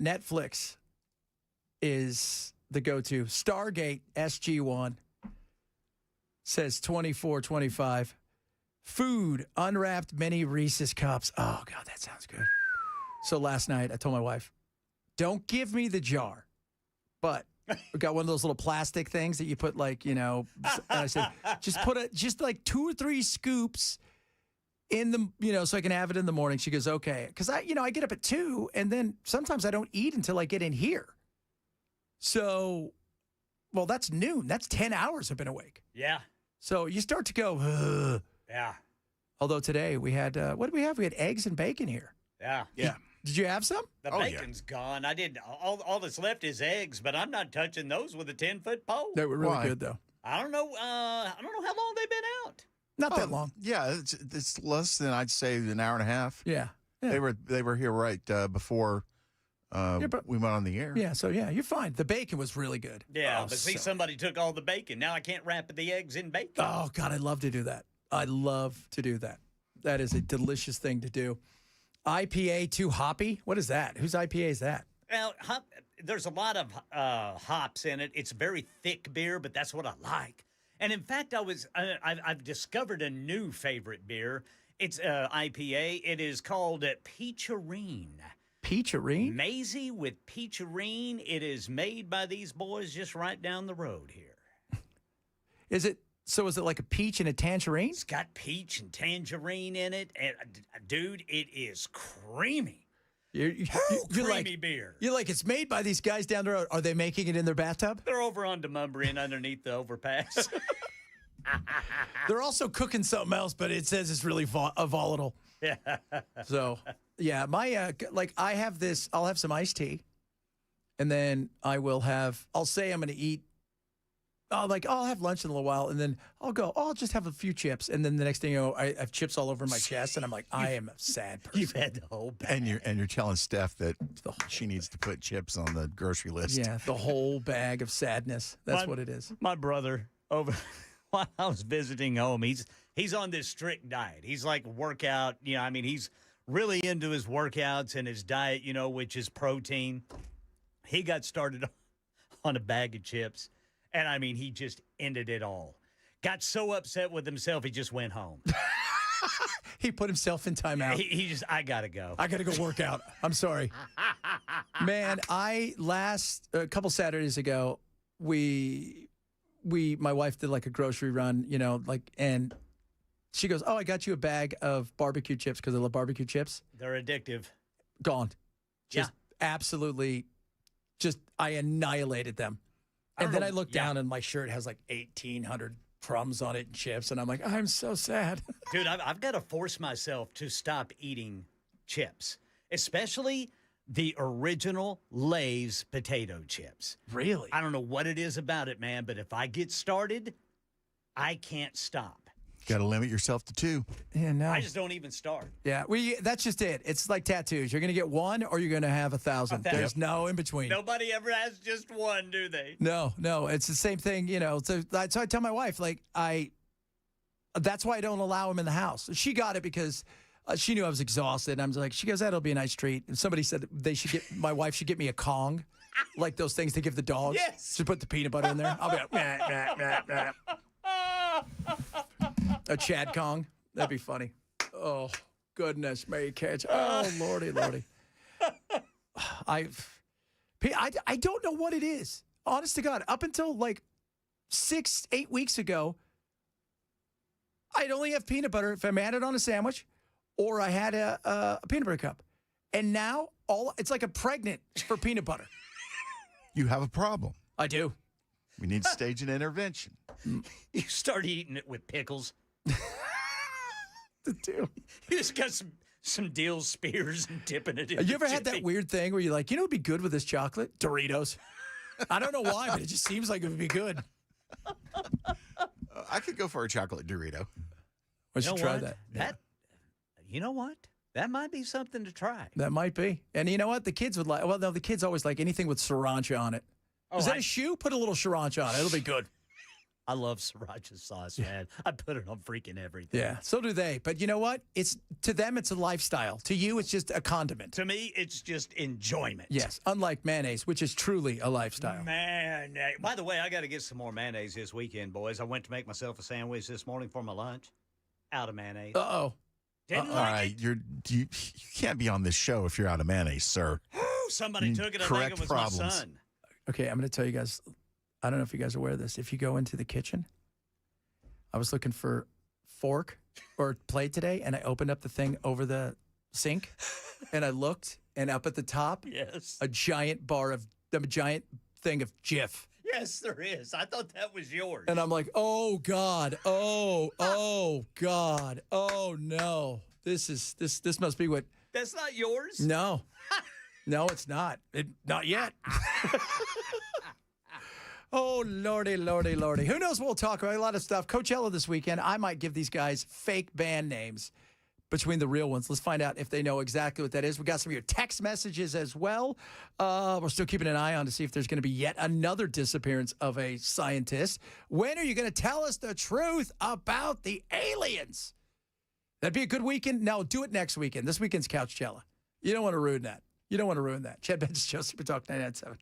Netflix is the go-to. Stargate SG1 says 24.25. Food, unwrapped mini Reese's cups. Oh, God, that sounds good. So last night I told my wife, don't give me the jar, but We got one of those little plastic things that you put and I said, just like 2 or 3 scoops in the, so I can have it in the morning. She goes, okay. Because I get up at 2 and then sometimes I don't eat until I get in here. So, well, that's noon. That's 10 hours I've been awake. Yeah. So you start to go, ugh. Yeah. Although today we had, what did we have? We had eggs and bacon here. Yeah. Yeah. Did you have some? The bacon's gone. I didn't. All that's left is eggs, but I'm not touching those with a 10-foot pole. They were really good, though. I don't know. I don't know how long they've been out. Not that long. Yeah, it's less than I'd say an hour and a half. Yeah. They were here right before we went on the air. Yeah, so you're fine. The bacon was really good. Yeah, but see, somebody took all the bacon. Now I can't wrap the eggs in bacon. Oh, God, I'd love to do that. I love to do that. That is a delicious thing to do. IPA too hoppy? What is that? Whose IPA is that? Well, there's a lot of hops in it. It's very thick beer, but that's what I like. And in fact, I've discovered a new favorite beer. It's IPA. It is called Peacherine. Peacherine? Maisie with Peacherine. It is made by these boys just right down the road here. Is it like a peach and a tangerine? It's got peach and tangerine in it. And, dude, it is creamy. You're creamy beer. You're like, it's made by these guys down the road. Are they making it in their bathtub? They're over on Demumbrian underneath the overpass. They're also cooking something else, but it says it's really volatile. Yeah. So, yeah, my I have this. I'll have some iced tea, and then I'll say I'm going to eat. I'll have lunch in a little while, and then I'll just have a few chips, and then the next thing you know, I have chips all over my chest, and I'm like, I am a sad person. You've had the whole bag. And you're telling Steph that she needs to put chips on the grocery list. Yeah, the whole bag of sadness. That's what it is. My brother, while I was visiting home, he's on this strict diet. He's like workout, he's really into his workouts and his diet, which is protein. He got started on a bag of chips. And, he just ended it all. Got so upset with himself, he just went home. He put himself in timeout. I got to go. I got to go work out. I'm sorry. Man, a couple Saturdays ago, my wife did like a grocery run, and she goes, I got you a bag of barbecue chips because I love barbecue chips. They're addictive. Gone. Just absolutely, I annihilated them. And then I look down and my shirt has like 1,800 crumbs on it and chips. And I'm like, I'm so sad. Dude, I've got to force myself to stop eating chips, especially the original Lay's potato chips. Really? I don't know what it is about it, man, but if I get started, I can't stop. Got to limit yourself to 2. Yeah, no. I just don't even start. Yeah, that's just it. It's like tattoos. You're going to get 1 or you're going to have 1,000. There's no in between. Nobody ever has just one, do they? No. It's the same thing, So I tell my wife, that's why I don't allow him in the house. She got it because she knew I was exhausted. And I'm like, she goes, that'll be a nice treat. And somebody said my wife should get me a Kong, like those things they give the dogs. Yes. Just put the peanut butter in there. I'll be like, a Chad Kong. That'd be funny. Oh, goodness me, kids. Oh, lordy. I don't know what it is. Honest to God, up until like 6-8 weeks ago, I'd only have peanut butter if I had it on a sandwich or I had a peanut butter cup. And now it's like I'm pregnant for peanut butter. You have a problem. I do. We need to stage an intervention. You start eating it with pickles. The deal. You just got some dill spears and dipping it in. Have you ever had that weird thing where you're like, it'd be good with this chocolate? Doritos. I don't know why, but it just seems like it would be good. I could go for a chocolate Dorito. I should try that. You know what? That might be something to try. That might be. And you know what? The kids would like, the kids always like anything with sriracha on it. Is that a shoe? Put a little sriracha on it. It'll be good. I love sriracha sauce, man. I put it on freaking everything. Yeah, so do they. But you know what? To them, it's a lifestyle. To you, it's just a condiment. To me, it's just enjoyment. Yes, unlike mayonnaise, which is truly a lifestyle. Mayonnaise. By the way, I got to get some more mayonnaise this weekend, boys. I went to make myself a sandwich this morning for my lunch. Out of mayonnaise. Uh-oh. Didn't All like right, it. you can't be on this show if you're out of mayonnaise, sir. Somebody took it. I think correct it was problems. my son. Okay, I'm going to tell you guys, I don't know if you guys are aware of this. If you go into the kitchen, I was looking for fork or plate today, and I opened up the thing over the sink, and I looked, and up at the top, Yes. a giant thing of Jif. Yes, there is. I thought that was yours. And I'm like, oh, God. Oh, God. Oh, no. This must be what. That's not yours? No. No, it's not. Not yet. Oh, Lordy, Lordy, Lordy. Who knows what we'll talk about? A lot of stuff. Coachella this weekend. I might give these guys fake band names between the real ones. Let's find out if they know exactly what that is. We got some of your text messages as well. We're still keeping an eye on to see if there's going to be yet another disappearance of a scientist. When are you going to tell us the truth about the aliens? That'd be a good weekend. No, do it next weekend. This weekend's Couchella. You don't want to ruin that. You don't want to ruin that. Chad Ben's Show, Super Talk 99.7.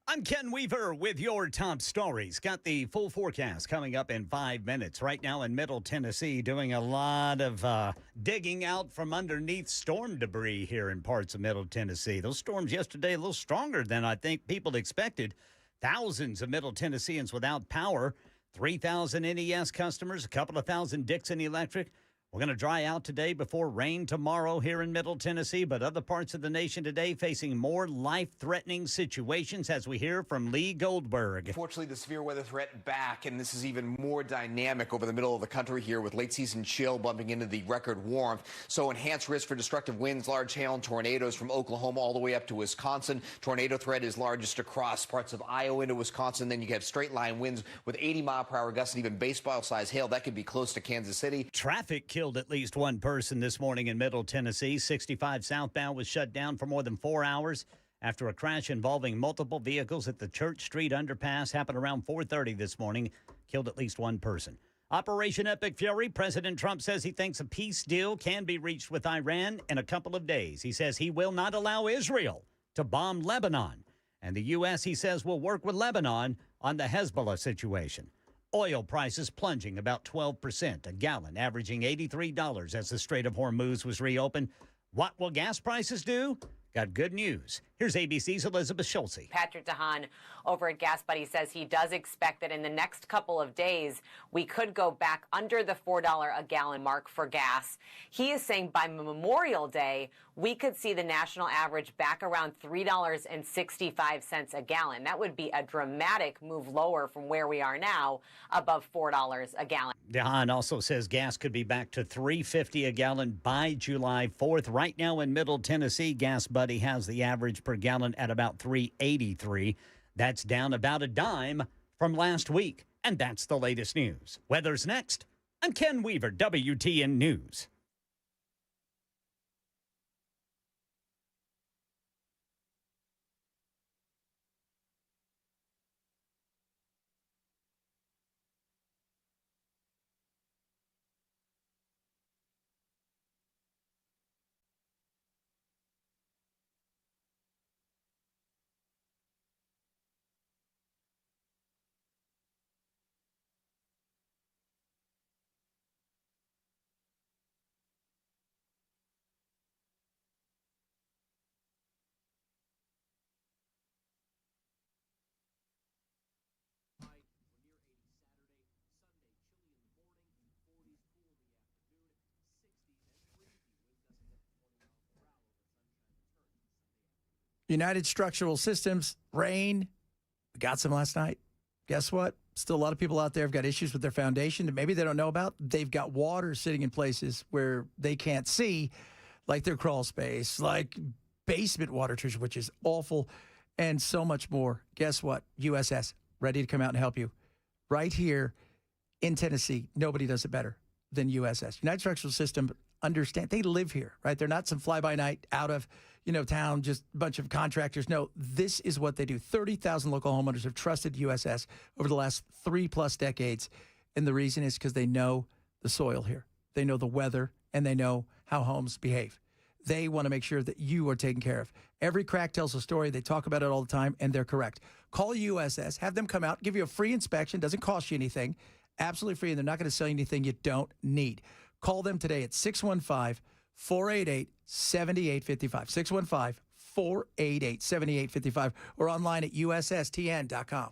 I'm Ken Weaver with your top stories. Got the full forecast coming up in 5 minutes. Right now in Middle Tennessee, doing a lot of digging out from underneath storm debris here in parts of Middle Tennessee. Those storms yesterday a little stronger than I think people expected. Thousands of Middle Tennesseans without power. 3,000 NES customers, a couple of thousand Dixon Electric. We're going to dry out today before rain tomorrow here in Middle Tennessee, but other parts of the nation today facing more life-threatening situations, as we hear from Lee Goldberg. Fortunately, the severe weather threat back, and this is even more dynamic over the middle of the country here with late-season chill bumping into the record warmth. So enhanced risk for destructive winds, large hail, and tornadoes from Oklahoma all the way up to Wisconsin. Tornado threat is largest across parts of Iowa into Wisconsin. Then you have straight-line winds with 80-mile-per-hour gusts and even baseball-sized hail. That could be close to Kansas City. Traffic killed at least one person this morning in Middle Tennessee. 65 southbound was shut down for more than 4 hours after a crash involving multiple vehicles at the Church Street underpass happened around 4:30 this morning. Killed at least one person. Operation Epic Fury. President Trump says he thinks a peace deal can be reached with Iran in a couple of days. He says he will not allow Israel to bomb Lebanon. And the U.S., he says, will work with Lebanon on the Hezbollah situation. Oil prices plunging about 12% a gallon, averaging $83 as the Strait of Hormuz was reopened. What will gas prices do? Got good news. Here's ABC's Elizabeth Schulze. Patrick DeHaan over at Gas Buddy says he does expect that in the next couple of days, we could go back under the $4 a gallon mark for gas. He is saying by Memorial Day, we could see the national average back around $3.65 a gallon. That would be a dramatic move lower from where we are now, above $4 a gallon. DeHaan also says gas could be back to $3.50 a gallon by July 4th. Right now in Middle Tennessee, Gas Buddy has the average per gallon at about $3.83. That's down about a dime from last week. And that's the latest news. Weather's next. I'm Ken Weaver, WTN News. United Structural Systems, rain. We got some last night. Guess what? Still a lot of people out there have got issues with their foundation that maybe they don't know about. They've got water sitting in places where they can't see, like their crawl space, like basement water treatment, which is awful, and so much more. Guess what? USS, ready to come out and help you. Right here in Tennessee, nobody does it better than USS. United Structural System, understand, they live here, right? They're not some fly-by-night out of, town, just a bunch of contractors. No, this is what they do. 30,000 local homeowners have trusted USS over the last 3+ decades. And the reason is because they know the soil here. They know the weather, and they know how homes behave. They want to make sure that you are taken care of. Every crack tells a story. They talk about it all the time, and they're correct. Call USS, have them come out, give you a free inspection. Doesn't cost you anything. Absolutely free, and they're not going to sell you anything you don't need. Call them today at 615-488-7855. 615-488-7855 or online at ussTN.com.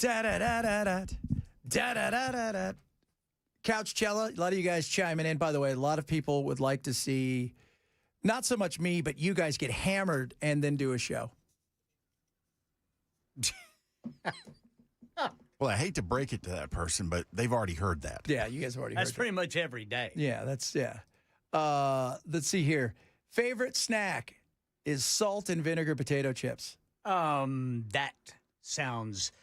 Da-da-da-da-da. Da-da-da-da-da. Couchcella, a lot of you guys chiming in. By the way, a lot of people would like to see, not so much me, but you guys get hammered and then do a show. Well, I hate to break it to that person, but they've already heard that. Yeah, you guys have already heard That's pretty much every day. Yeah, let's see here. Favorite snack is salt and vinegar potato chips. That sounds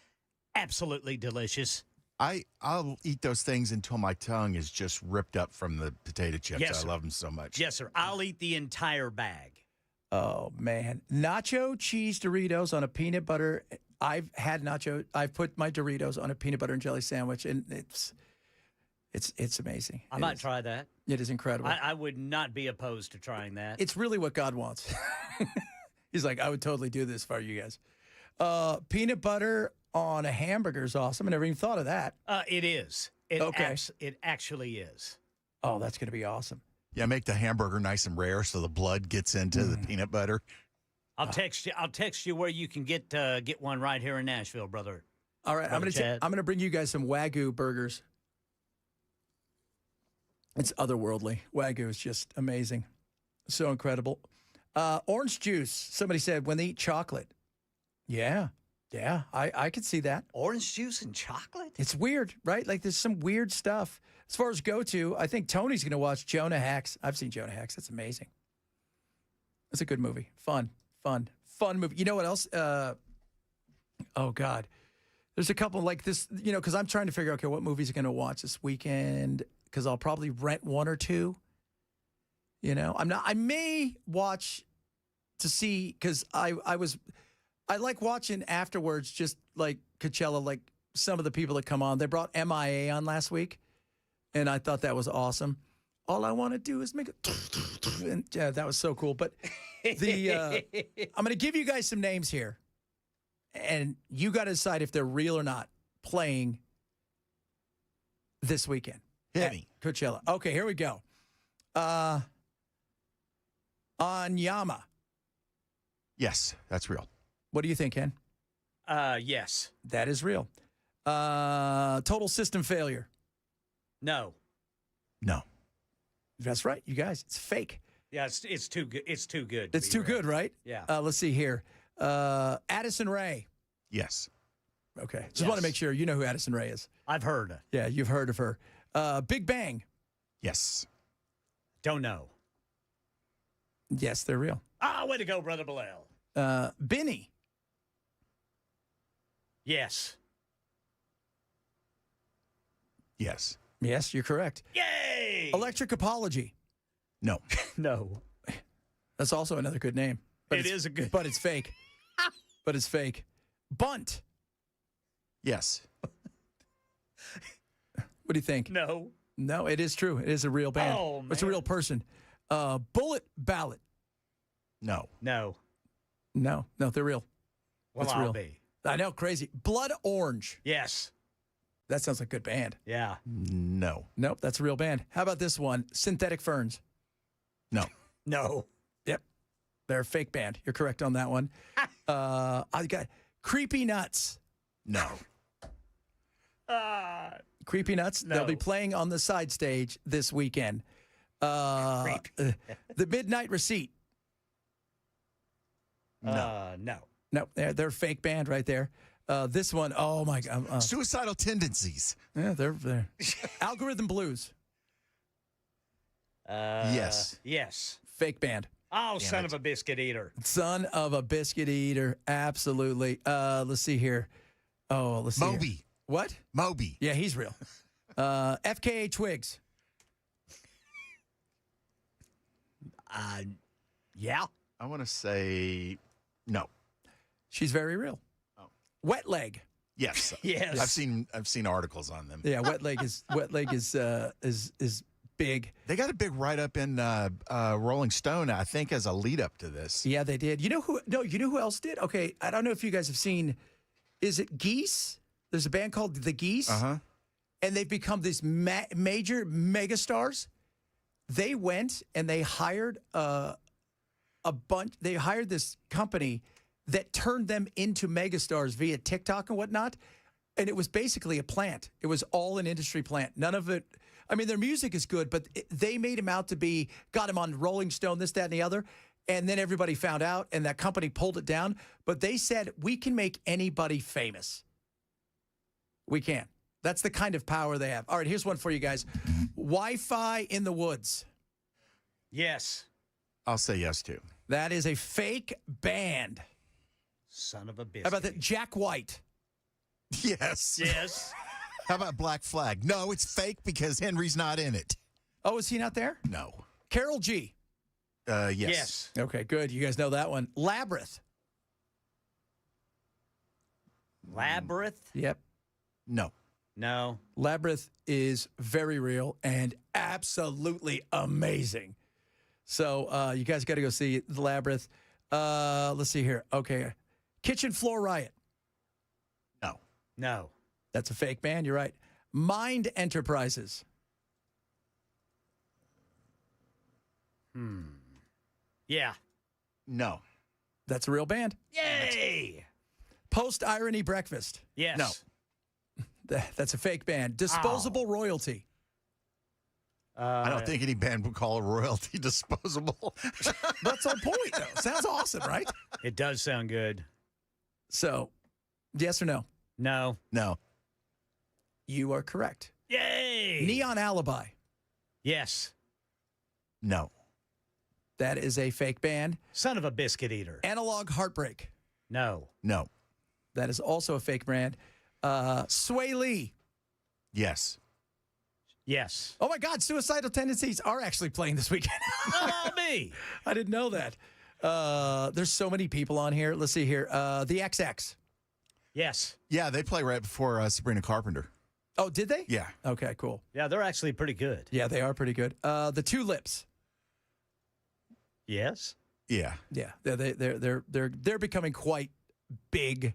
absolutely delicious. I'll eat those things until my tongue is just ripped up from the potato chips. Yes, sir. I love them so much. Yes, sir. I'll eat the entire bag. Oh, man. Nacho cheese Doritos on a peanut butter. I've put my Doritos on a peanut butter and jelly sandwich, and it's amazing. I might try that. It is incredible. I would not be opposed to trying that. It's really what God wants. He's like, I would totally do this for you guys. Peanut butter on a hamburger is awesome. I never even thought of that. It is. It actually is. Oh, that's going to be awesome. Yeah, make the hamburger nice and rare so the blood gets into the peanut butter. I'll text you where you can get one right here in Nashville, brother. All right, I'm going to bring you guys some Wagyu burgers. It's otherworldly. Wagyu is just amazing. So incredible. Orange juice. Somebody said when they eat chocolate. Yeah, I could see that. Orange juice and chocolate? It's weird, right? Like there's some weird stuff. As far as go-to, I think Tony's going to watch Jonah Hex. I've seen Jonah Hex. That's amazing. It's a good movie. Fun movie. You know what else? Oh, God. There's a couple like this, because I'm trying to figure out, okay, what movies I'm going to watch this weekend, because I'll probably rent one or two. I may watch to see, because I like watching afterwards, just like Coachella, like some of the people that come on. They brought MIA on last week, and I thought that was awesome. All I want to do is make it. And, yeah, that was so cool. But I'm going to give you guys some names here, and you got to decide if they're real or not. playing this weekend. Hit me. Coachella. Okay, here we go. Anyama. Yes, that's real. What do you think, Ken? Yes. That is real. Total system failure. No. No. That's right, you guys. It's fake. Yeah, it's too good. It's too good. It's too good, right? Yeah. Let's see here. Addison Rae. Yes. Okay. Just want to make sure you know who Addison Rae is. I've heard. Yeah, you've heard of her. Big Bang. Yes. Don't know. Yes, they're real. Way to go, Brother Bilal. Benny. Yes. Yes. Yes, you're correct. Yay! Electric Apology. No. No. That's also another good name. But It is a good. But it's fake. But it's fake. Bunt. Yes. What do you think? No. No, it is true. It is a real band. Oh, It's a man. real person. Bullet Ballot. No. No. No, they're real. Well, That's I'll real. be. I know, crazy. Blood Orange. Yes. That sounds like a good band. Yeah. No. Nope, that's a real band. How about this one? Synthetic Ferns. No. No. Yep. They're a fake band. You're correct on that one. I got Creepy Nuts. No. Creepy Nuts. No. They'll be playing on the side stage this weekend. The Midnight Receipt. No. No, they're a fake band right there. This one, oh my God. Suicidal tendencies. Yeah, they're Algorithm Blues. Yes. Yes. Fake band. Oh, son of a biscuit eater. Son of a biscuit eater. Absolutely. Let's see here. Oh, let's see. Moby. Here. What? Moby. Yeah, he's real. FKA Twigs. Yeah. I want to say no. She's very real. Oh. Wet Leg. Yes. Yes. I've seen articles on them. Yeah, Wet Leg is big. They got a big write up in Rolling Stone, I think, as a lead up to this. Yeah, they did. You know who? No, you know who else did? Okay, I don't know if you guys have seen. Is it Geese? There's a band called The Geese, and they've become these major megastars. They went and they hired a bunch. They hired this company that turned them into megastars via TikTok and whatnot. And it was basically a plant. It was all an industry plant. None of it. I mean, their music is good, but they made him out to be, got him on Rolling Stone, this, that, and the other. And then everybody found out, and that company pulled it down. But they said, we can make anybody famous. We can. That's the kind of power they have. All right, here's one for you guys. Wi-Fi in the Woods. Yes. I'll say yes, too. That is a fake band. Son of a biscuit. How about that? Jack White. Yes. Yes. How about Black Flag? No, it's fake because Henry's not in it. Oh, is he not there? No. Carol G. Yes. Okay, good. You guys know that one. Labyrinth. Labyrinth? Yep. No. No. Labyrinth is very real and absolutely amazing. So you guys got to go see the Labyrinth. Let's see here. Okay. Kitchen Floor Riot. No. No. That's a fake band. You're right. Mind Enterprises. Yeah. No. That's a real band. Yay. Post Irony Breakfast. Yes. No. That's a fake band. Disposable Royalty. I don't think any band would call a royalty disposable. That's the point, though. Sounds awesome, right? It does sound good. So, yes or no? No. No. You are correct. Yay. Neon Alibi. Yes. No. That is a fake band. Son of a biscuit eater. Analog Heartbreak. No. No. That is also a fake brand. Sway Lee. Yes. Yes. Oh, my God. Suicidal Tendencies are actually playing this weekend. Allow me. I didn't know that. There's so many people on here. Let's see here. The XX. Yes. Yeah, they play right before Sabrina Carpenter. Oh, did they? Yeah. Okay, cool. Yeah, they're actually pretty good. Yeah, they are pretty good. The Tulips. Yes. Yeah. Yeah, they're becoming quite big,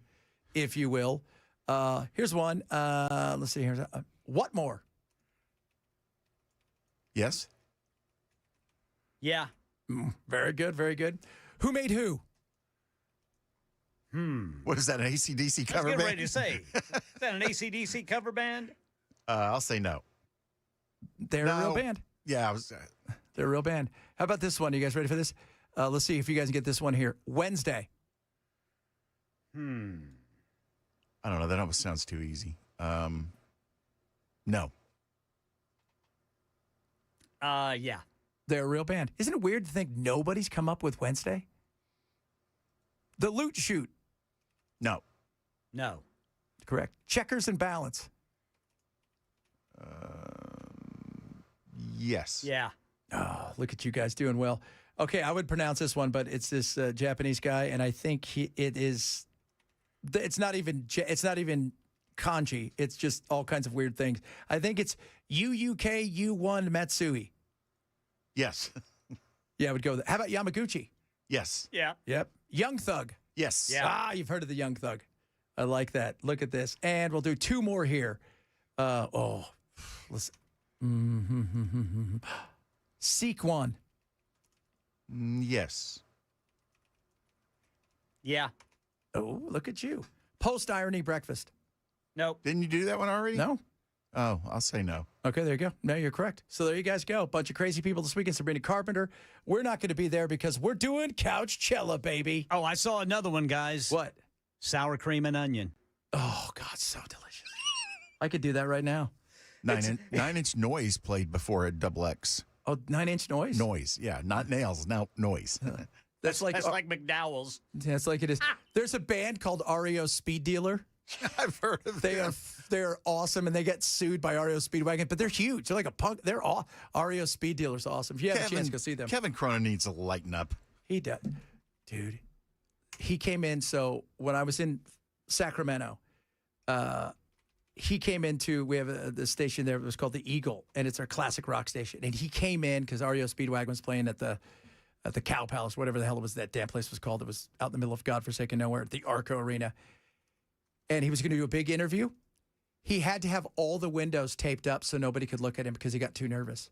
if you will. Here's one. Let's see. Here's what more? Yes. Yeah. Very good. Very good. Who made who? What is that, an AC/DC cover I was band? getting ready to say. Is that an AC/DC cover band? I'll say no. They're a real band. Yeah, I was. They're a real band. How about this one? You guys ready for this? Let's see if you guys can get this one here. Wednesday. I don't know. That almost sounds too easy. No. Yeah. They're a real band. Isn't it weird to think nobody's come up with Wednesday? The Loot Shoot. No. No. Correct. Checkers and Balance. Yes. Yeah. Oh, look at you guys doing well. Okay, I would pronounce this one, but it's this Japanese guy, and I think it's not even kanji. It's just all kinds of weird things. I think it's UUK-U1 Matsui. Yes. Yeah, I would go with that. How about Yamaguchi? Yes. Yeah. Yep. Young Thug. Yes. Yeah. Ah, you've heard of the Young Thug. I like that. Look at this. And we'll do two more here. Let's Seek One. Yes. Yeah. Oh, look at you. Post Irony Breakfast. Nope. Didn't you do that one already? No. Oh, I'll say no. Okay, there you go. No, you're correct. So there you guys go. Bunch of crazy people this weekend. Sabrina Carpenter. We're not going to be there because we're doing Couchella, baby. Oh, I saw another one, guys. What? Sour cream and onion. Oh, God, so delicious. I could do that right now. 9-inch Noise played before at Double X. Oh, 9-inch Noise? Noise, yeah. Not nails, now noise. That's like McDowell's. Yeah, it's like it is. There's a band called REO Speed Dealer. I've heard of them. They're awesome, and they get sued by REO Speedwagon, but they're huge. They're like a punk. They're all REO Speed Dealer's awesome. If you have a chance, go see them. Kevin Cronin needs to lighten up. He does. Dude, he came in. So when I was in Sacramento, he came into, we have the station there. It was called the Eagle, and it's our classic rock station. And he came in because REO Speedwagon was playing at the Cow Palace, whatever the hell it was that damn place was called. It was out in the middle of godforsaken nowhere at the Arco Arena. And he was going to do a big interview. He had to have all the windows taped up so nobody could look at him because he got too nervous.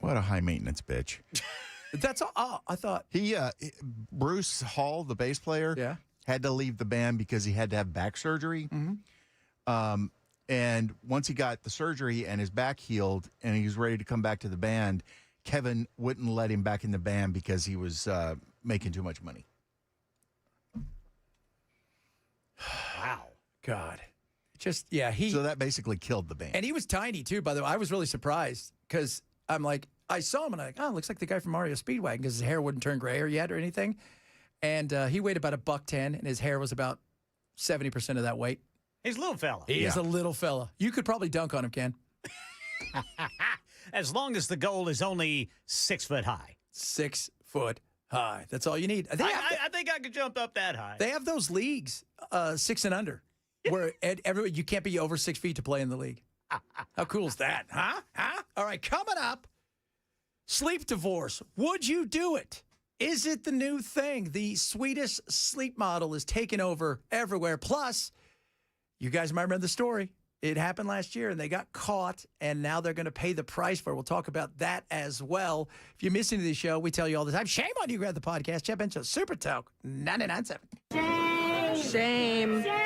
What a high maintenance bitch. That's all. Oh, I thought. Bruce Hall, the bass player, had to leave the band because he had to have back surgery. Mm-hmm. And once he got the surgery and his back healed and he was ready to come back to the band, Kevin wouldn't let him back in the band because he was making too much money. Wow. God. So that basically killed the band. And he was tiny, too, by the way. I was really surprised because I'm like, I saw him and I'm like, oh, looks like the guy from REO Speedwagon because his hair wouldn't turn grayer yet or anything. And he weighed about $110 and his hair was about 70% of that weight. He's a little fella. He is a little fella. You could probably dunk on him, Ken. As long as the goal is only 6 foot high. 6 foot high. That's all you need. I think I could jump up that high. They have those leagues, 6 and under, where you can't be over 6 feet to play in the league. How cool is that? Huh? All right, coming up, sleep divorce. Would you do it? Is it the new thing? The Swedish sleep model is taking over everywhere. Plus, you guys might remember the story. It happened last year, and they got caught, and now they're going to pay the price for it. We'll talk about that as well. If you miss any of the show, we tell you all the time. Shame on you, grab the podcast. Jeff Bencho, Super Talk, 99.7. Shame. Shame.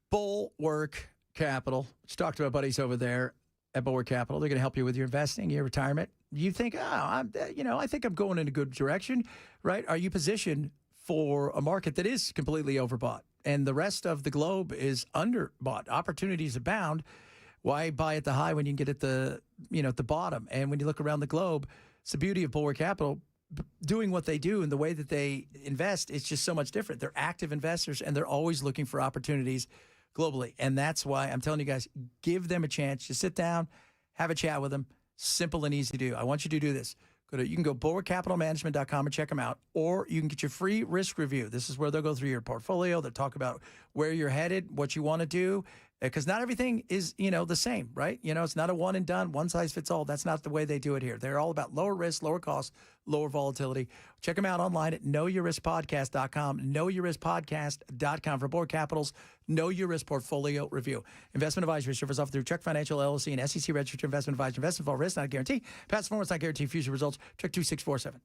Bulwark Capital. Just talked to my buddies over there at Bulwark Capital. They're going to help you with your investing, your retirement. You think, I think I'm going in a good direction, right? Are you positioned for a market that is completely overbought and the rest of the globe is underbought? Opportunities abound. Why buy at the high when you can get at the bottom? And when you look around the globe, it's the beauty of Bulwark Capital. Doing what they do and the way that they invest, it's just so much different. They're active investors and they're always looking for opportunities globally. And that's why I'm telling you guys, give them a chance. Just sit down, have a chat with them. Simple and easy to do. I want you to do this. You can go bulwarkcapitalmanagement.com and check them out, or you can get your free risk review. This is where they'll go through your portfolio. They'll talk about where you're headed, what you want to do, because not everything is, the same, right? It's not a one and done, one size fits all. That's not the way they do it here. They're all about lower risk, lower cost, lower volatility. Check them out online at knowyourriskpodcast.com, knowyourriskpodcast.com for Bulwark Capital's Know Your Risk Portfolio Review. Investment advisory service offered through Chuck Financial LLC and SEC registered investment advisor. Investment involved risk, not a guarantee. Past performance not guarantee future results. Check 2647.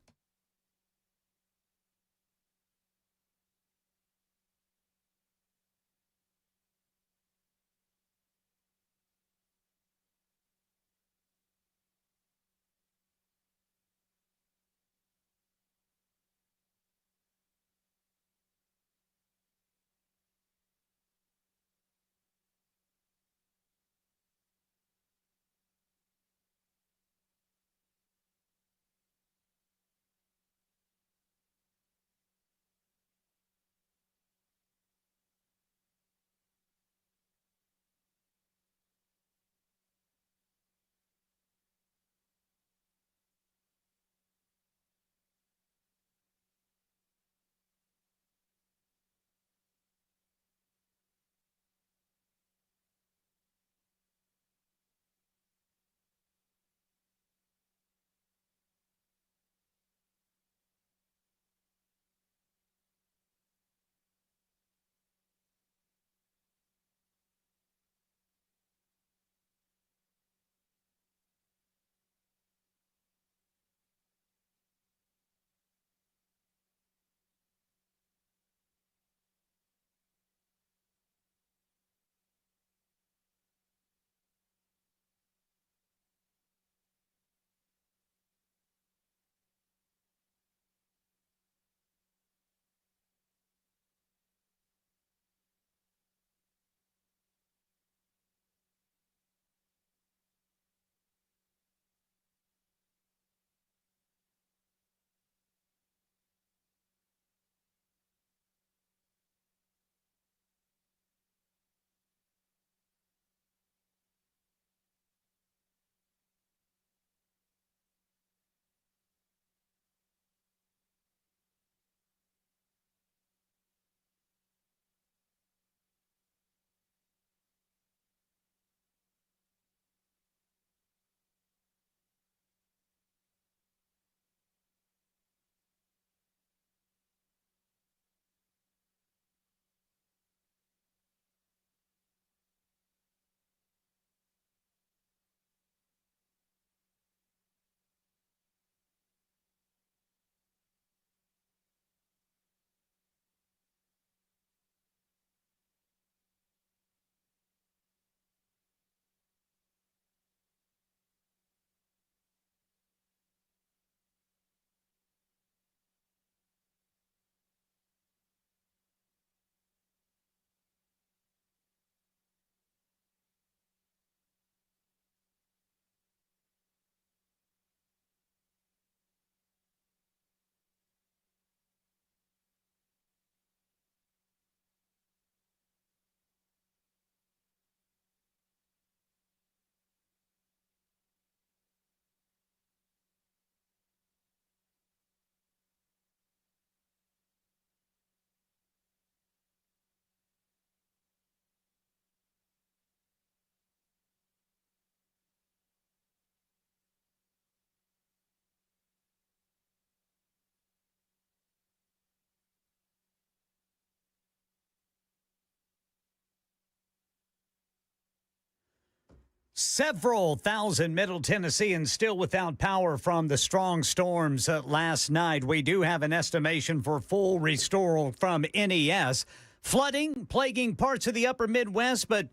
Several thousand Middle Tennesseans still without power from the strong storms last night. We do have an estimation for full restore from NES. Flooding plaguing parts of the upper Midwest, but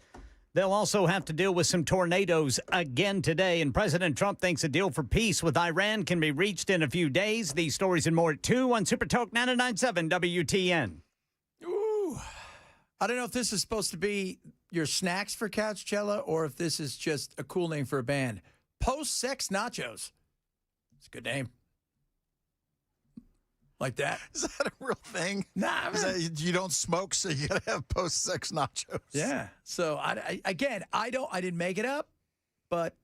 they'll also have to deal with some tornadoes again today. And President Trump thinks a deal for peace with Iran can be reached in a few days. These stories and more at 2 on Super Talk 99.7 WTN. Ooh. I don't know if this is supposed to be your snacks for Couchella or if this is just a cool name for a band. Post-sex nachos. It's a good name. Like that? Is that a real thing? Nah, you don't smoke, so you gotta have post-sex nachos. Yeah. So I didn't make it up, but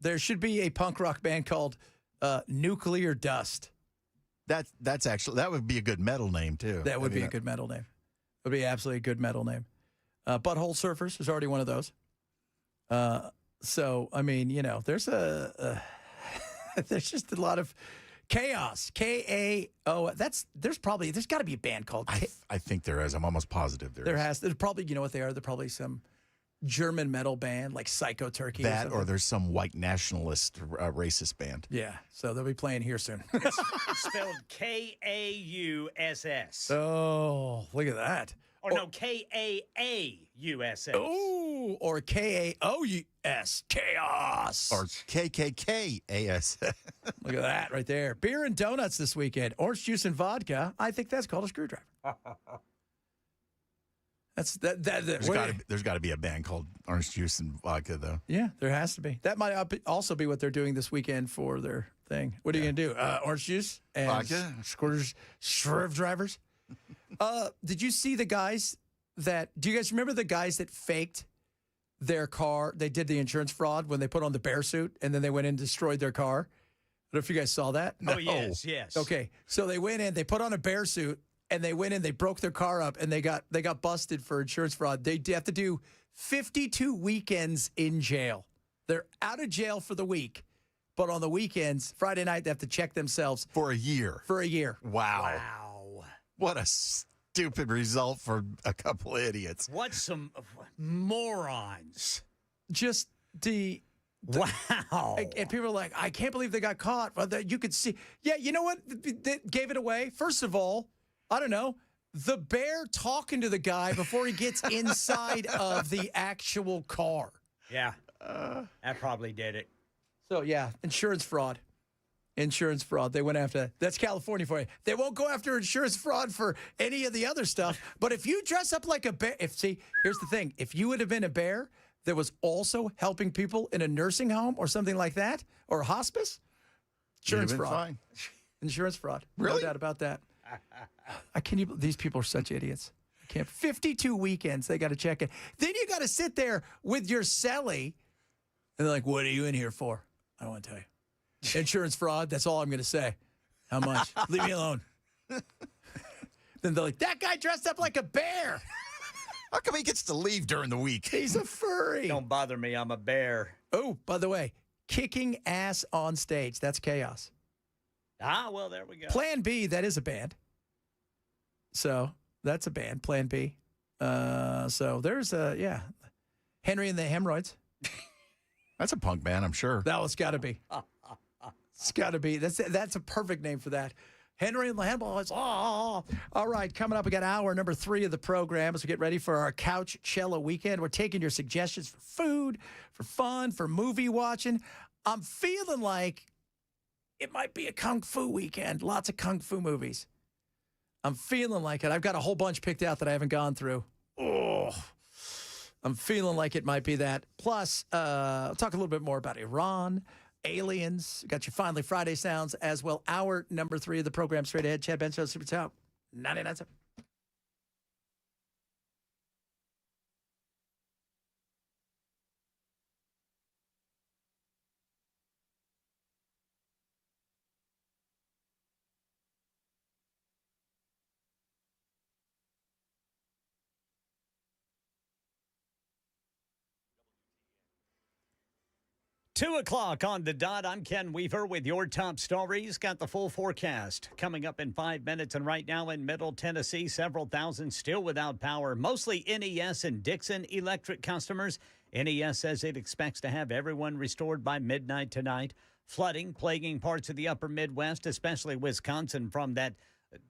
there should be a punk rock band called Nuclear Dust. That would be a good metal name too. That would be a good metal name. It would be absolutely a good metal name. Butthole Surfers is already one of those. So I mean, there's there's just a lot of chaos. KAO. There's got to be a band called. I think there is. I'm almost positive there is. There's probably, you know what they are? They're probably some German metal band like Psycho Turkey. Or there's some white nationalist racist band. Yeah. So they'll be playing here soon. Spelled Kauss. Oh, look at that. Or no, Kaaus. Oh, or KAOUS. Chaos. Or KKKAS. Look at that right there. Beer and donuts this weekend. Orange juice and vodka. I think that's called a screwdriver. There's got to be a band called Orange Juice and Vodka, though. Yeah, there has to be. That might also be what they're doing this weekend for their thing. What are you going to do? Orange juice and vodka? Screwdrivers? Did you see the guys do you guys remember the guys that faked their car? They did the insurance fraud when they put on the bear suit and then they went in and destroyed their car. I don't know if you guys saw that. No. Oh, yes. Okay, so they went in, they put on a bear suit, and they went in, they broke their car up, and they got busted for insurance fraud. They have to do 52 weekends in jail. They're out of jail for the week, but on the weekends, Friday night, they have to check themselves. For a year. Wow. What a stupid result for a couple of idiots. What some morons. Just wow. And people are like, I can't believe they got caught. Well, you could see. Yeah, you know what? They gave it away. First of all, I don't know, the bear talking to the guy before he gets inside of the actual car. Yeah, that probably did it. So, yeah, insurance fraud. Insurance fraud. They went after – that's California for you. They won't go after insurance fraud for any of the other stuff. But if you dress up like a bear – here's the thing. If you would have been a bear that was also helping people in a nursing home or something like that or a hospice, insurance fraud. Fine. Insurance fraud. Really? No doubt about that. These people are such idiots. I can't. 52 weekends, they got to check it. Then you got to sit there with your celly, and they're like, what are you in here for? I don't want to tell you. Insurance fraud, that's all I'm going to say. How much? Leave me alone. Then they're like, that guy dressed up like a bear. How come he gets to leave during the week? He's a furry. Don't bother me, I'm a bear. Oh, by the way, kicking ass on stage, that's chaos. Ah, well, there we go. Plan B, that is a band. So that's a band, Plan B. So there's Henry and the Hemorrhoids. That's a punk band, I'm sure. That one's got to be. It's got to be. That's a perfect name for that. Henry and the Hemorrhoids. Oh. All right, coming up, we got hour number 3 of the program as we get ready for our Couch Cello weekend. We're taking your suggestions for food, for fun, for movie watching. I'm feeling like it might be a Kung Fu weekend. Lots of Kung Fu movies. I'm feeling like it. I've got a whole bunch picked out that I haven't gone through. Oh, I'm feeling like it might be that. Plus, I'll talk a little bit more about Iran, aliens. Got your Finally Friday sounds as well. Hour number 3 of the program straight ahead. Chad Ben Show, Super Top 99.7. 2 o'clock on the dot. I'm Ken Weaver with your top stories. Got the full forecast coming up in 5 minutes. And right now in Middle Tennessee, several thousand still without power, mostly NES and Dixon Electric customers. NES says it expects to have everyone restored by midnight tonight. Flooding plaguing parts of the upper Midwest, especially Wisconsin, from that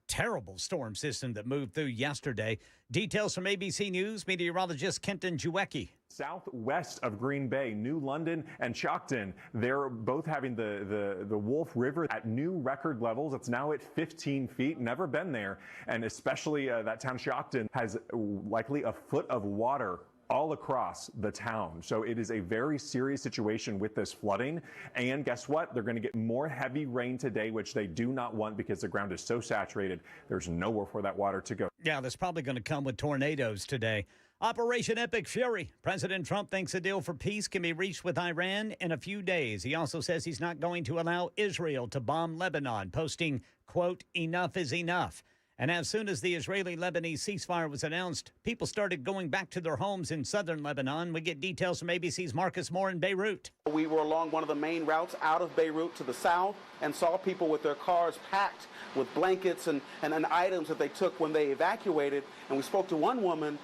terrible storm system that moved through yesterday. Details from ABC News meteorologist Kenton Juecki. Southwest of Green Bay, New London and Choctaw, they're both having the Wolf River at new record levels. It's now at 15 feet, never been there. And especially that town Choctaw has likely a foot of water all across the town. So it is a very serious situation with this flooding. And guess what? They're going to get more heavy rain today, which they do not want because the ground is so saturated. There's nowhere for that water to go. Yeah, that's probably going to come with tornadoes today. Operation Epic Fury. President Trump thinks a deal for peace can be reached with Iran in a few days. He also says he's not going to allow Israel to bomb Lebanon, posting, quote, "Enough is enough." And as soon as the Israeli-Lebanese ceasefire was announced, people started going back to their homes in southern Lebanon. We get details from ABC's Marcus Moore in Beirut. We were along one of the main routes out of Beirut to the south and saw people with their cars packed with blankets and items that they took when they evacuated. And we spoke to one woman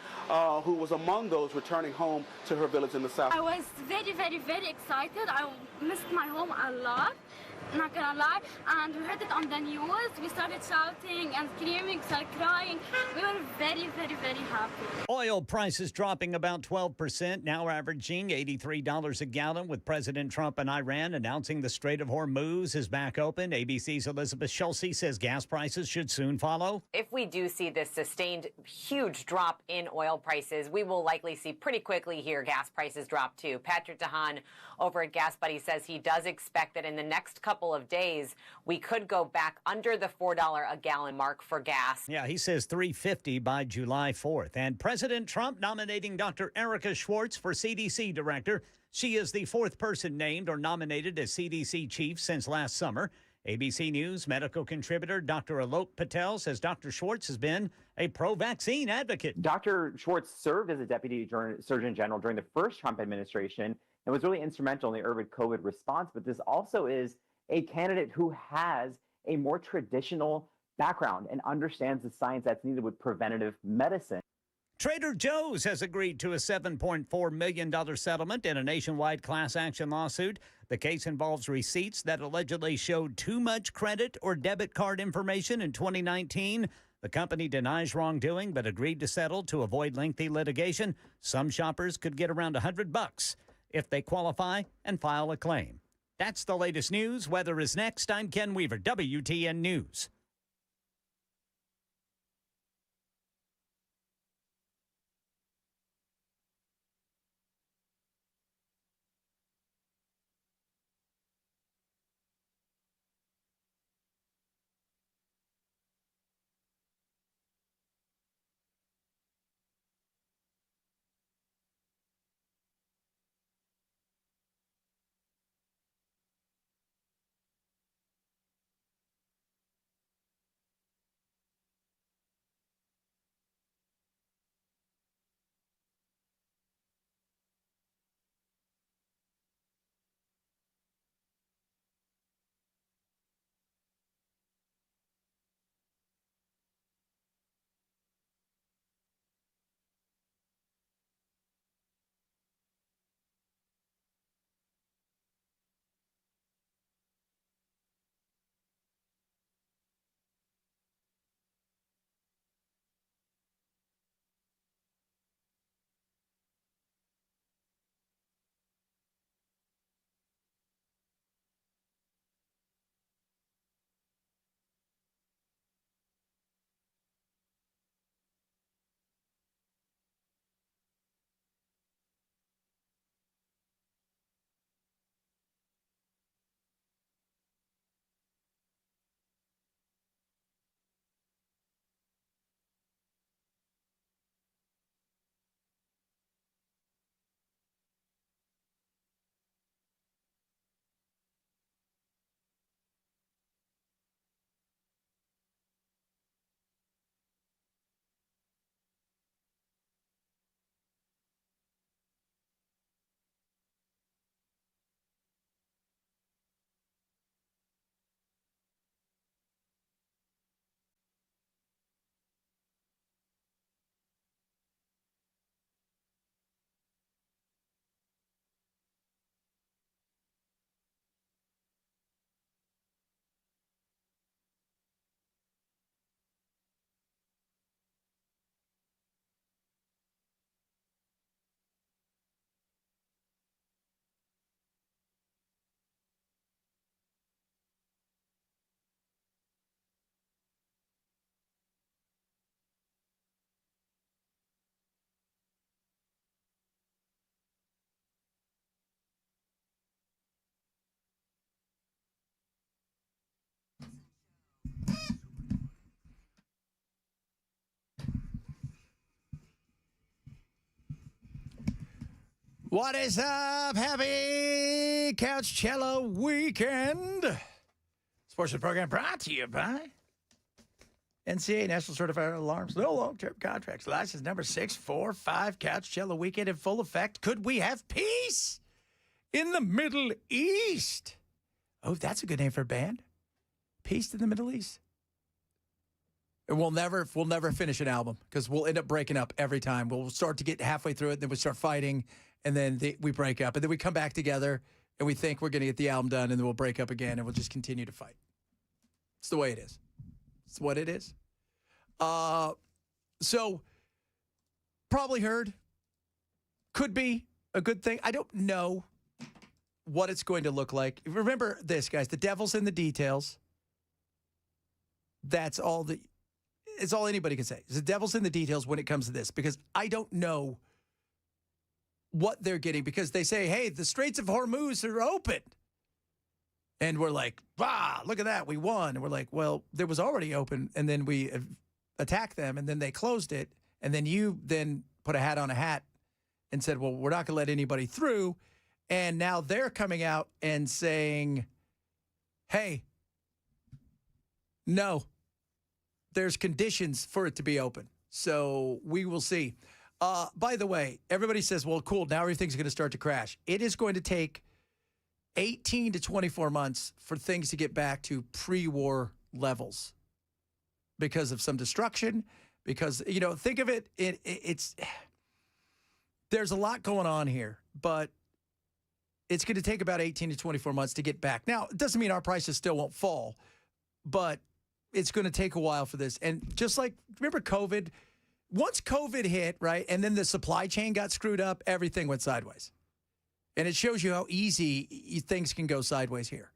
who was among those returning home to her village in the south. I was very, very, very excited. I missed my home a lot. Not gonna lie, and we heard it on the news. We started shouting and screaming, started crying. We were very, very, very happy. Oil prices dropping about 12%, now averaging $83 a gallon, with President Trump and Iran announcing the Strait of Hormuz is back open. ABC's Elizabeth Schulze says gas prices should soon follow. If we do see this sustained huge drop in oil prices, we will likely see pretty quickly here gas prices drop too. Patrick DeHaan over at Gas Buddy says he does expect that in the next couple of days, we could go back under the $4 a gallon mark for gas. Yeah, he says $3.50 by July 4th. And President Trump nominating Dr. Erica Schwartz for CDC director. She is the fourth person named or nominated as CDC chief since last summer. ABC News medical contributor Dr. Alok Patel says Dr. Schwartz has been a pro-vaccine advocate. Dr. Schwartz served as a deputy surgeon general during the first Trump administration and was really instrumental in the urban COVID response. But this also is a candidate who has a more traditional background and understands the science that's needed with preventative medicine. Trader Joe's has agreed to a $7.4 million settlement in a nationwide class action lawsuit. The case involves receipts that allegedly showed too much credit or debit card information in 2019. The company denies wrongdoing but agreed to settle to avoid lengthy litigation. Some shoppers could get around $100 if they qualify and file a claim. That's the latest news. Weather is next. I'm Ken Weaver, WTN News. What is up? Happy Couchcello weekend. Sports program brought to you by NCA, National Certified Alarms. No long-term contracts. License number 645. Couchcello weekend in full effect. Could we have peace in the Middle East? Oh, that's a good name for a band. Peace in the Middle East. And we'll never finish an album because we'll end up breaking up every time. We'll start to get halfway through it, then we start fighting, and then we break up, and then we come back together, and we think we're going to get the album done, and then we'll break up again, and we'll just continue to fight. It's the way it is. It's what it is. So probably heard. Could be a good thing. I don't know what it's going to look like. Remember this, guys. The devil's in the details. It's all anybody can say. The devil's in the details when it comes to this, because I don't know what they're getting, because they say, hey, the Straits of Hormuz are open. And we're like, wow, look at that. We won. And we're like, well, there was already open. And then we attacked them, and then they closed it. And then you then put a hat on a hat and said, well, we're not going to let anybody through. And now they're coming out and saying, hey, no, there's conditions for it to be open. So we will see. By the way, everybody says, well, cool, now everything's going to start to crash. It is going to take 18 to 24 months for things to get back to pre-war levels because of some destruction, because, think of it, it's there's a lot going on here, but it's going to take about 18 to 24 months to get back. Now, it doesn't mean our prices still won't fall, but it's going to take a while for this. And just like, remember COVID? Once COVID hit, right, and then the supply chain got screwed up, everything went sideways. And it shows you how easy things can go sideways here.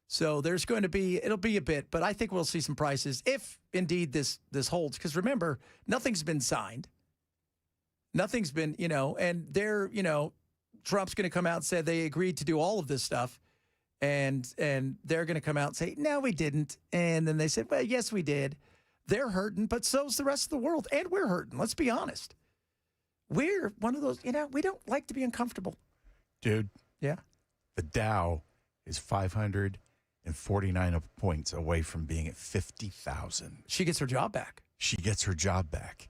So there's going to be, it'll be a bit, but I think we'll see some prices if indeed this holds. Because remember, nothing's been signed. Nothing's been, and they're, Trump's going to come out and say they agreed to do all of this stuff. And they're going to come out and say, no, we didn't. And then they said, well, yes, we did. They're hurting, but so's the rest of the world. And we're hurting. Let's be honest. We're one of those, we don't like to be uncomfortable. Dude. Yeah. The Dow is 549 points away from being at 50,000. She gets her job back. She gets her job back.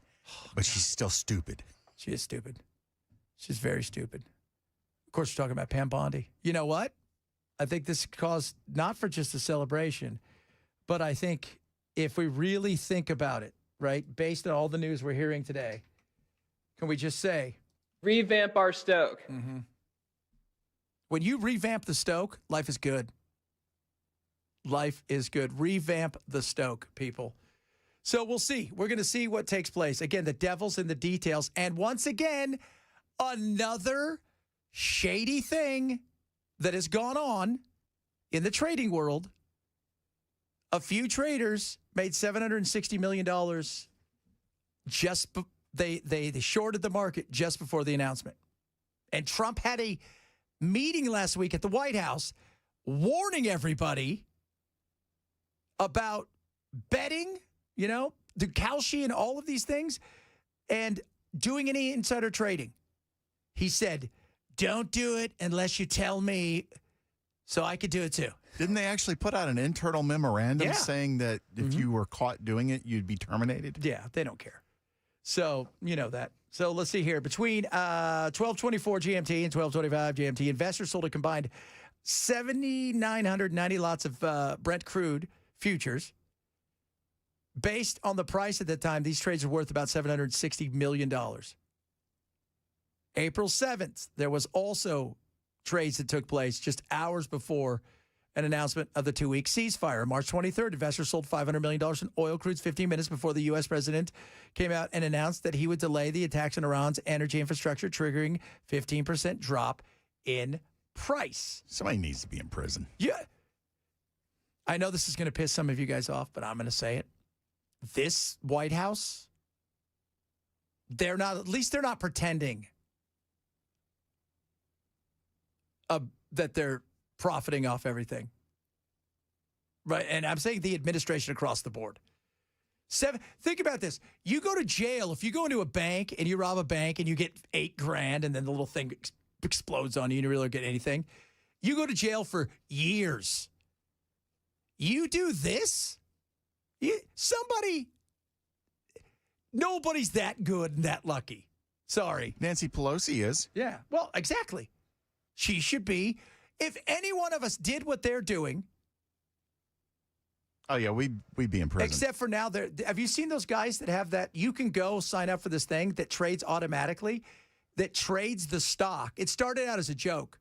But she's still stupid. She is stupid. She's very stupid. Of course, we're talking about Pam Bondi. You know what? I think this caused not for just a celebration, but I think if we really think about it, right, based on all the news we're hearing today, can we just say, revamp our Stoke? Mm-hmm. When you revamp the Stoke, life is good. Life is good. Revamp the Stoke, people. So we'll see. We're going to see what takes place. Again, the devil's in the details. And once again, another shady thing that has gone on in the trading world. A few traders made $760 million they shorted the market just before the announcement. And Trump had a meeting last week at the White House warning everybody about betting, the Kalshi and all of these things, and doing any insider trading. He said, don't do it unless you tell me so I could do it too. Didn't they actually put out an internal memorandum saying that if you were caught doing it, you'd be terminated? Yeah, they don't care. So, that. So let's see here. Between 1224 GMT and 1225 GMT, investors sold a combined 7,990 lots of Brent crude futures. Based on the price at the time, these trades are worth about $760 million. April 7th, there was also trades that took place just hours before an announcement of the 2-week ceasefire. March 23rd, investors sold $500 million in oil crudes 15 minutes before the U.S. president came out and announced that he would delay the attacks on Iran's energy infrastructure, triggering 15% drop in price. Somebody needs to be in prison. Yeah. I know this is going to piss some of you guys off, but I'm going to say it. This White House, they're not pretending that they're profiting off everything. Right. And I'm saying the administration across the board. Think about this. You go to jail if you go into a bank and you rob a bank and you get $8,000 and then the little thing explodes on you and you really don't get anything. You go to jail for years. You do this? Nobody's that good and that lucky. Sorry. Nancy Pelosi is. Yeah. Well, exactly. She should be. If any one of us did what they're doing. Oh, yeah, we'd be in prison. Except for now, have you seen those guys that have that? You can go sign up for this thing that trades automatically, that trades the stock. It started out as a joke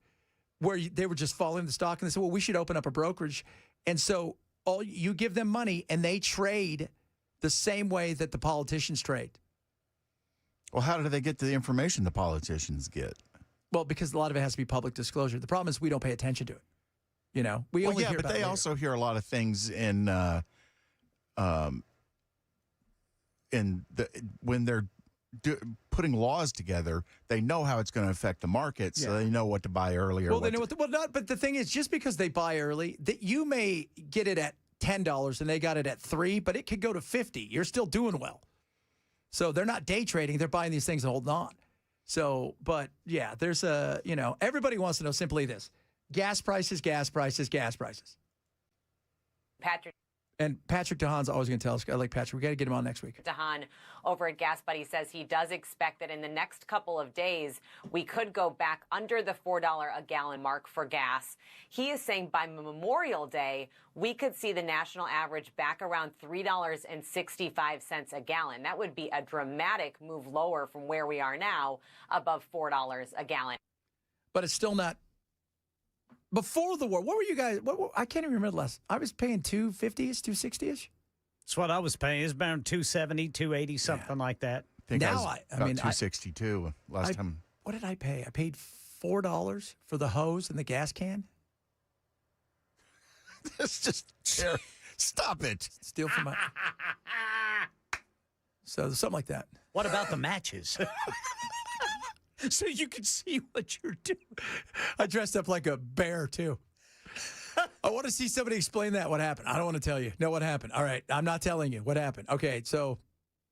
where they were just following the stock and they said, well, we should open up a brokerage. And so you give them money and they trade the same way that the politicians trade. Well, how do they get the information the politicians get? Well, because a lot of it has to be public disclosure. The problem is we don't pay attention to it. You know, we only hear about it later. Also hear a lot of things when they're putting laws together. They know how it's going to affect the market, so they know what to buy earlier. Well, they know but the thing is, just because they buy early, that you may get it at $10 and they got it at $3, but it could go to $50. You're still doing well. So they're not day trading; they're buying these things and holding on. So, but yeah, there's everybody wants to know simply this. Gas prices, gas prices, gas prices. Patrick DeHaan's always going to tell us. I like Patrick. We got to get him on next week. DeHaan over at Gas Buddy says he does expect that in the next couple of days, we could go back under the $4 a gallon mark for gas. He is saying by Memorial Day, we could see the national average back around $3.65 a gallon. That would be a dramatic move lower from where we are now, above $4 a gallon. But it's still not. Before the war, what were you guys? I can't even remember the last. I was paying $250-ish, $260-ish. That's what I was paying. It's around $270, $280, something like that. I think I mean, $262 last time. What did I pay? I paid $4 for the hose and the gas can. That's just stop it. Steal from my. So something like that. What about the matches? So you can see what you're doing. I dressed up like a bear, too. I want to see somebody explain that, what happened. I don't want to tell you. No, what happened? All right, I'm not telling you what happened. Okay, so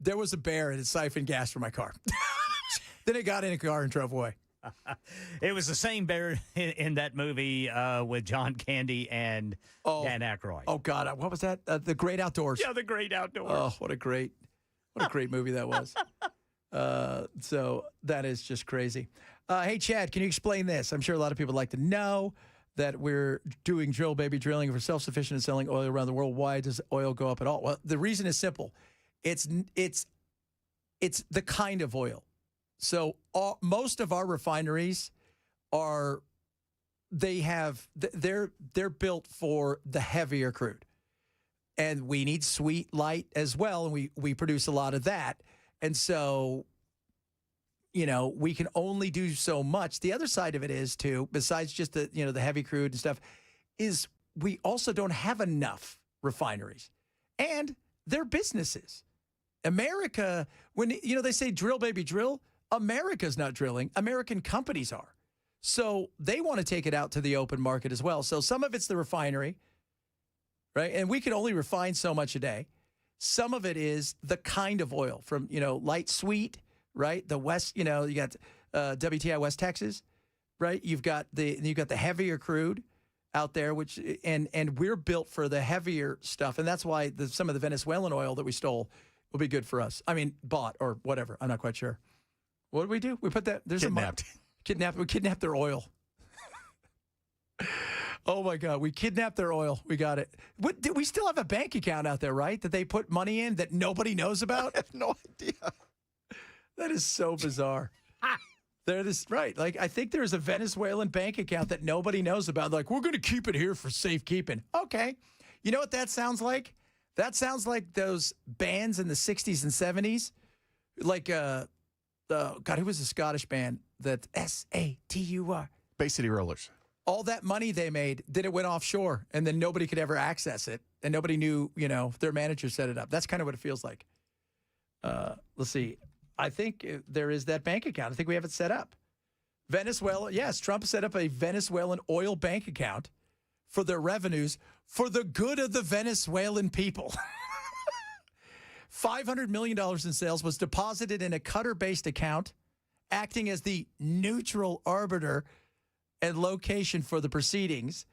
there was a bear and it siphoned gas from my car. Then it got in a car and drove away. It was the same bear in that movie with John Candy and Dan Aykroyd. Oh, God. What was that? The Great Outdoors. Yeah, The Great Outdoors. Oh, what a great movie that was. So that is just crazy. Hey, Chad, can you explain this? I'm sure a lot of people would like to know that we're doing drill baby drilling. If we're self-sufficient in selling oil around the world, why does oil go up at all? Well, the reason is simple. It's the kind of oil. So most of our refineries they're built for the heavier crude. And we need sweet light as well, and we produce a lot of that. And so, we can only do so much. The other side of it is, too, besides just the heavy crude and stuff, is we also don't have enough refineries. And they're businesses. America, when, they say drill, baby, drill, America's not drilling. American companies are. So they want to take it out to the open market as well. So some of it's the refinery, right? And we can only refine so much a day. Some of it is the kind of oil from, light sweet, right? The West, you got WTI West Texas, right? You've got the heavier crude out there, which and we're built for the heavier stuff. And that's why some of the Venezuelan oil that we stole will be good for us. I mean, bought or whatever. I'm not quite sure. What did we do? We put that, there's kidnapped. We kidnapped their oil. Oh, my God. We kidnapped their oil. We got it. We still have a bank account out there, right, that they put money in that nobody knows about? I have no idea. That is so bizarre. That is right. Like, I think there's a Venezuelan bank account that nobody knows about. Like, we're going to keep it here for safekeeping. Okay. You know what that sounds like? That sounds like those bands in the 60s and 70s. Like, God, who was the Scottish band that SATUR? Bay City Rollers. All that money they made, then it went offshore, and then nobody could ever access it, and nobody knew, their manager set it up. That's kind of what it feels like. Let's see. I think there is that bank account. I think we have it set up. Venezuela, yes, Trump set up a Venezuelan oil bank account for their revenues for the good of the Venezuelan people. $500 million in sales was deposited in a Qatar-based account acting as the neutral arbiter and location for the proceedings.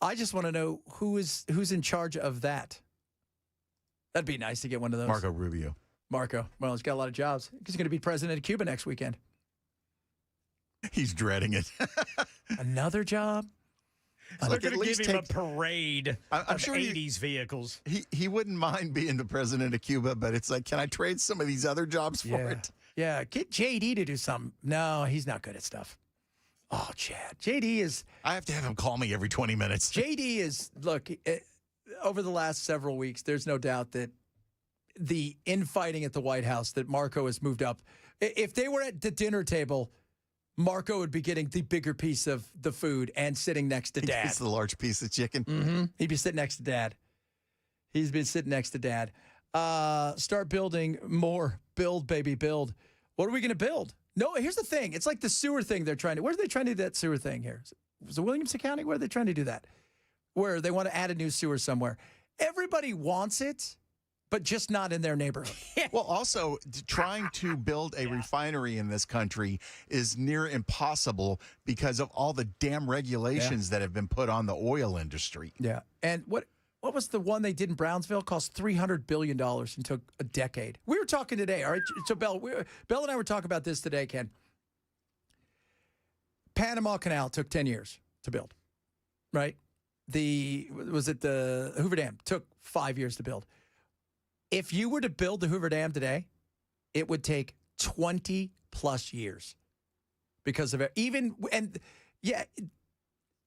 I just want to know who's in charge of that. That'd be nice to get one of those. Marco Rubio. Marco. Well, he's got a lot of jobs. He's going to be president of Cuba next weekend. He's dreading it. Another job? They're going to give him a parade I'm of sure 80s vehicles. He wouldn't mind being the president of Cuba, but it's like, can I trade some of these other jobs for it? Yeah, get JD to do something. No, he's not good at stuff. Oh, Chad. JD is... I have to have him call me every 20 minutes. JD is... Look, over the last several weeks, there's no doubt that the infighting at the White House, that Marco has moved up. If they were at the dinner table, Marco would be getting the bigger piece of the food and sitting next to Dad. It's the large piece of chicken. Mm-hmm. He'd be sitting next to Dad. He's been sitting next to Dad. Start building more. Build, baby, build. What are we going to build? No, here's the thing. It's like the sewer thing they're trying to... Where are they trying to do that sewer thing here? Was it Williamson County? Where are they trying to do that? Where they want to add a new sewer somewhere. Everybody wants it, but just not in their neighborhood. Well, also, trying to build a refinery in this country is near impossible because of all the damn regulations that have been put on the oil industry. Yeah. And what was the one they did in Brownsville? Cost $300 billion and took a decade. We were talking today, all right? So, Bell and I were talking about this today, Ken. Panama Canal took 10 years to build, right? The Hoover Dam took 5 years to build. If you were to build the Hoover Dam today, it would take 20 plus years because of it.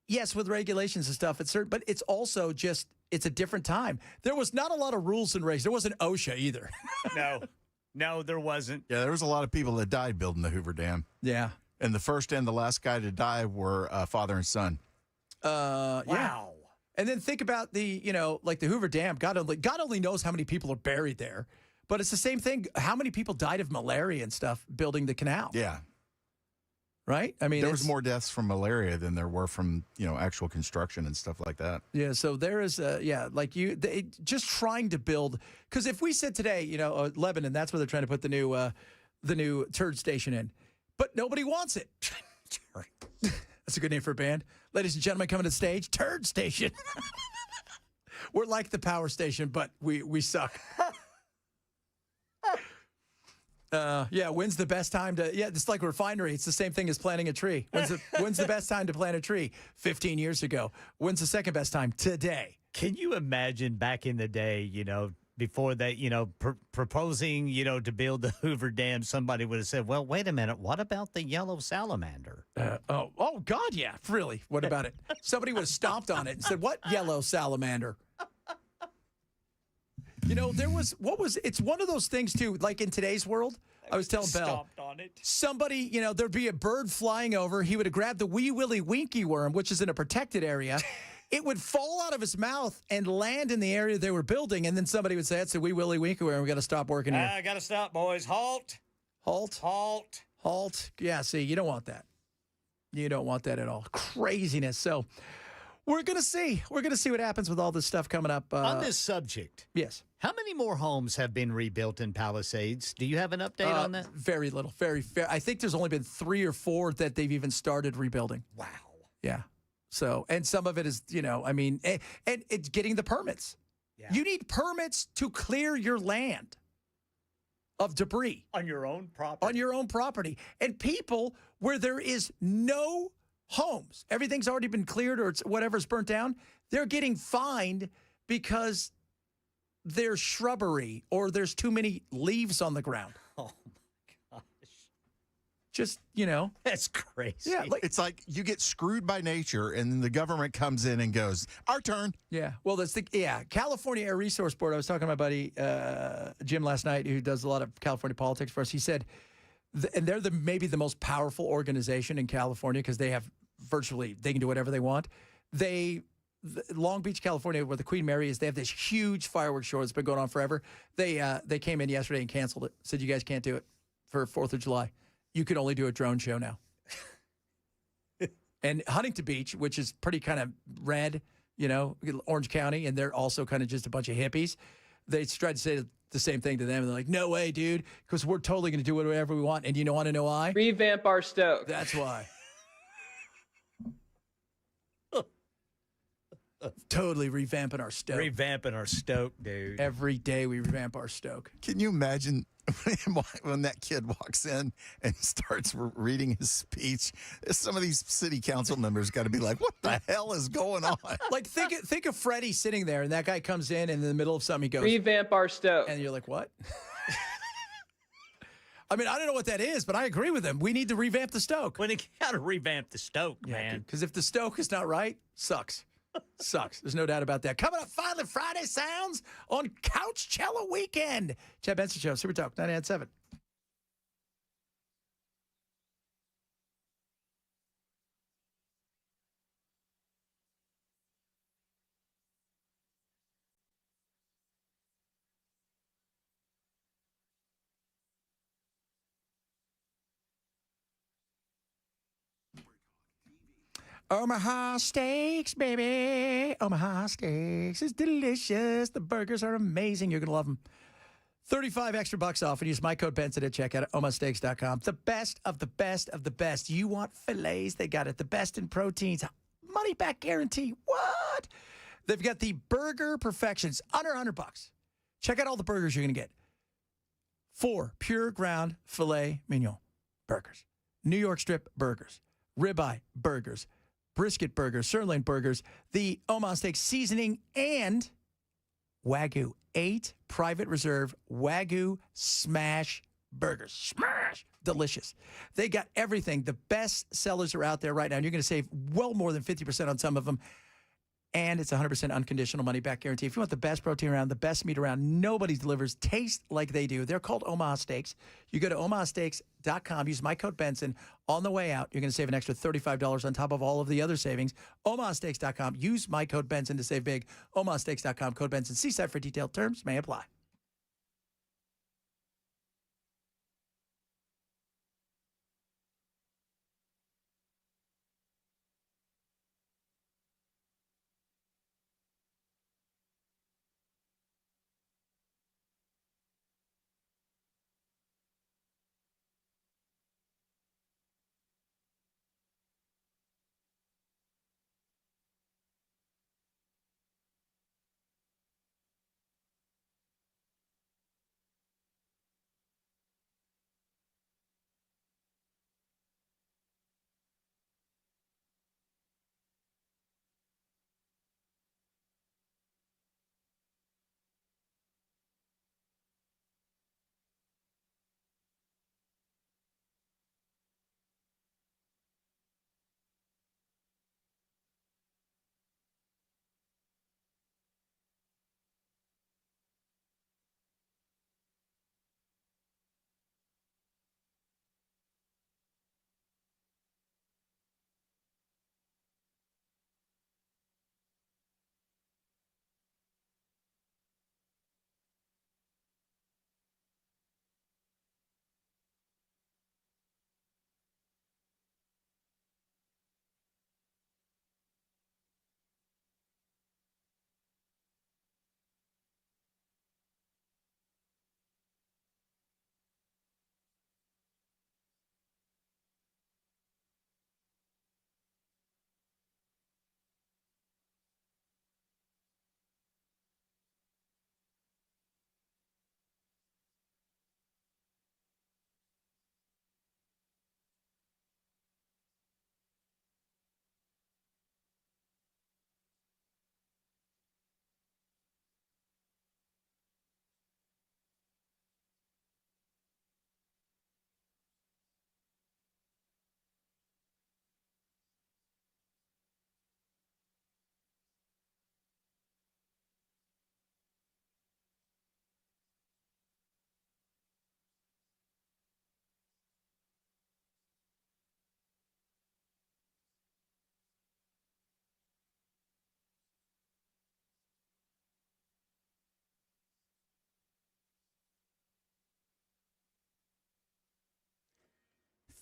Yes, with regulations and stuff, it's certain, but it's also just, it's a different time. There was not a lot of rules and regs. There wasn't OSHA either. No, there wasn't. Yeah, there was a lot of people that died building the Hoover Dam. Yeah. And the first and the last guy to die were father and son. Wow. Yeah. And then think about like the Hoover Dam. God only knows how many people are buried there. But it's the same thing. How many people died of malaria and stuff building the canal? Yeah. Right? I mean, there was more deaths from malaria than there were from, actual construction and stuff like that. Yeah. So there is, just trying to build. Because if we said today, Lebanon, that's where they're trying to put the new turd station in. But nobody wants it. That's a good name for a band. Ladies and gentlemen, coming to the stage, Turd Station. We're like the power station, but we suck. When's the best time to... Yeah, it's like a refinery. It's the same thing as planting a tree. When's the best time to plant a tree? 15 years ago. When's the second best time? Today. Can you imagine back in the day, before that, proposing, to build the Hoover Dam, somebody would have said, well, wait a minute, what about the yellow salamander? Oh, God, yeah, really. What about it? Somebody would have stomped on it and said, what yellow salamander? It's one of those things, too, like in today's world, I was telling Bell. Stomped on it. Somebody, there'd be a bird flying over. He would have grabbed the wee willy winky worm, which is in a protected area. It would fall out of his mouth and land in the area they were building, and then somebody would say, that's a wee willy winky worm. We got to stop working here. I got to stop, boys. Halt. Halt. Halt. Halt. Yeah, see, you don't want that. You don't want that at all. Craziness. So we're going to see. We're going to see what happens with all this stuff coming up. On this subject. Yes. How many more homes have been rebuilt in Palisades? Do you have an update on that? Very little. Very fair. I think there's only been 3 or 4 that they've even started rebuilding. Wow. Yeah. So, and some of it is, and it's getting the permits. Yeah. You need permits to clear your land of debris. On your own property. On your own property. And people where there is no homes, everything's already been cleared or it's whatever's burnt down, they're getting fined because there's shrubbery or there's too many leaves on the ground. Oh, my gosh. Just, That's crazy. Yeah, it's like you get screwed by nature and then the government comes in and goes, our turn. Yeah. Well, California Air Resource Board. I was talking to my buddy Jim last night, who does a lot of California politics for us. He said, and they're maybe the most powerful organization in California because they have they can do whatever they want. Long Beach, California, where the Queen Mary is, they have this huge fireworks show that's been going on forever. They came in yesterday and canceled it. Said, you guys can't do it for 4th of July. You can only do a drone show now. And Huntington Beach, which is pretty kind of red, Orange County, and they're also kind of just a bunch of hippies. they tried to say the same thing to them. And they're like, no way, dude, because we're totally going to do whatever we want. And you want to know why? Revamp our stoke. That's why. Totally revamping our stoke. Revamping our stoke, dude. Every day we revamp our stoke. Can you imagine when that kid walks in and starts reading his speech? Some of these city council members got to be like, what the hell is going on? Like, think of Freddie sitting there, and that guy comes in, and in the middle of something, he goes, revamp our stoke. And you're like, what? I mean, I don't know what that is, but I agree with him. We need to revamp the stoke. When you got to revamp the stoke, man. Because if the stoke is not right, sucks. Sucks. There's no doubt about that. Coming up, finally, Friday Sounds on Couch Cello Weekend. Chad Benson Show, Super Talk, 99.7. Omaha Steaks, baby. Omaha Steaks is delicious. The burgers are amazing. You're going to love them. 35 extra bucks off and use my code Benson at checkout at omahasteaks.com. The best of the best of the best. You want fillets? They got it. The best in proteins. Money back guarantee. What? They've got the burger perfections under $100. Check out all the burgers you're going to get. 4 pure ground filet mignon burgers. New York strip burgers. Ribeye burgers. Brisket burgers, sirloin burgers, the Omaha Steaks seasoning, and Wagyu. 8 private reserve Wagyu smash burgers. Smash! Delicious. They got everything. The best sellers are out there right now, and you're going to save well more than 50% on some of them. And it's 100% unconditional money-back guarantee. If you want the best protein around, the best meat around, nobody delivers taste like they do. They're called Omaha Steaks. You go to omahasteaks.com, use my code Benson. On the way out, you're going to save an extra $35 on top of all of the other savings. omahasteaks.com, use my code Benson to save big. omahasteaks.com, code Benson. See site for detailed terms. May apply.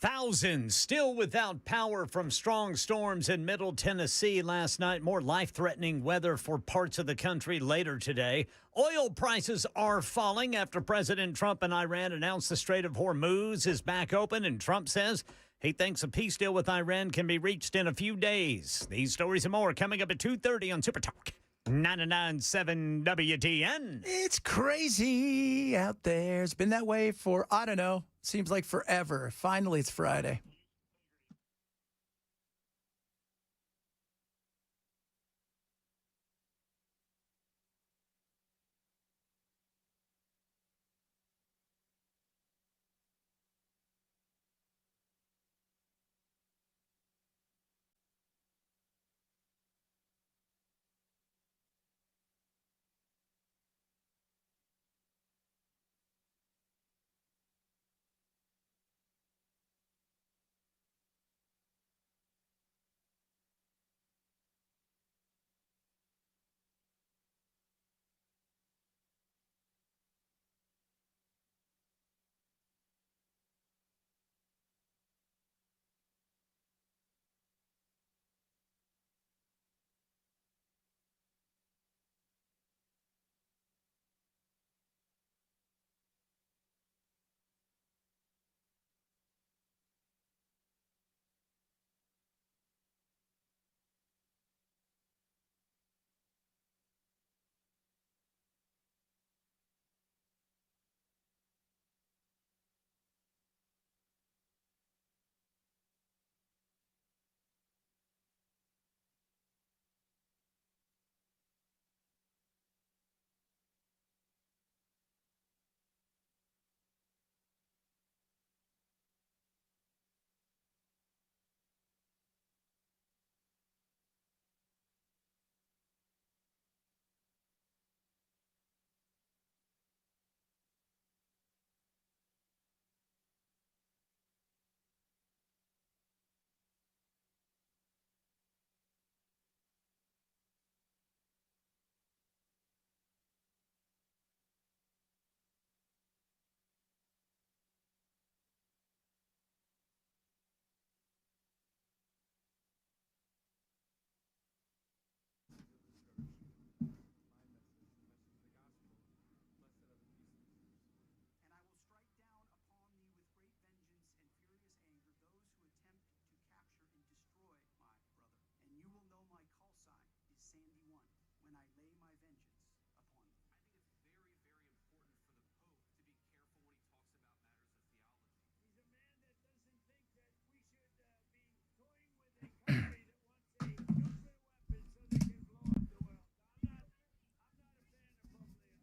Thousands still without power from strong storms in Middle Tennessee last night. More life-threatening weather for parts of the country later today. Oil prices are falling after President Trump and Iran announced the Strait of Hormuz is back open, and Trump says he thinks a peace deal with Iran can be reached in a few days. These stories and more coming up at 2:30 on Super Talk 99.7 WTN. It's crazy out there. It's been that way for, I don't know, seems like forever. Finally, it's Friday.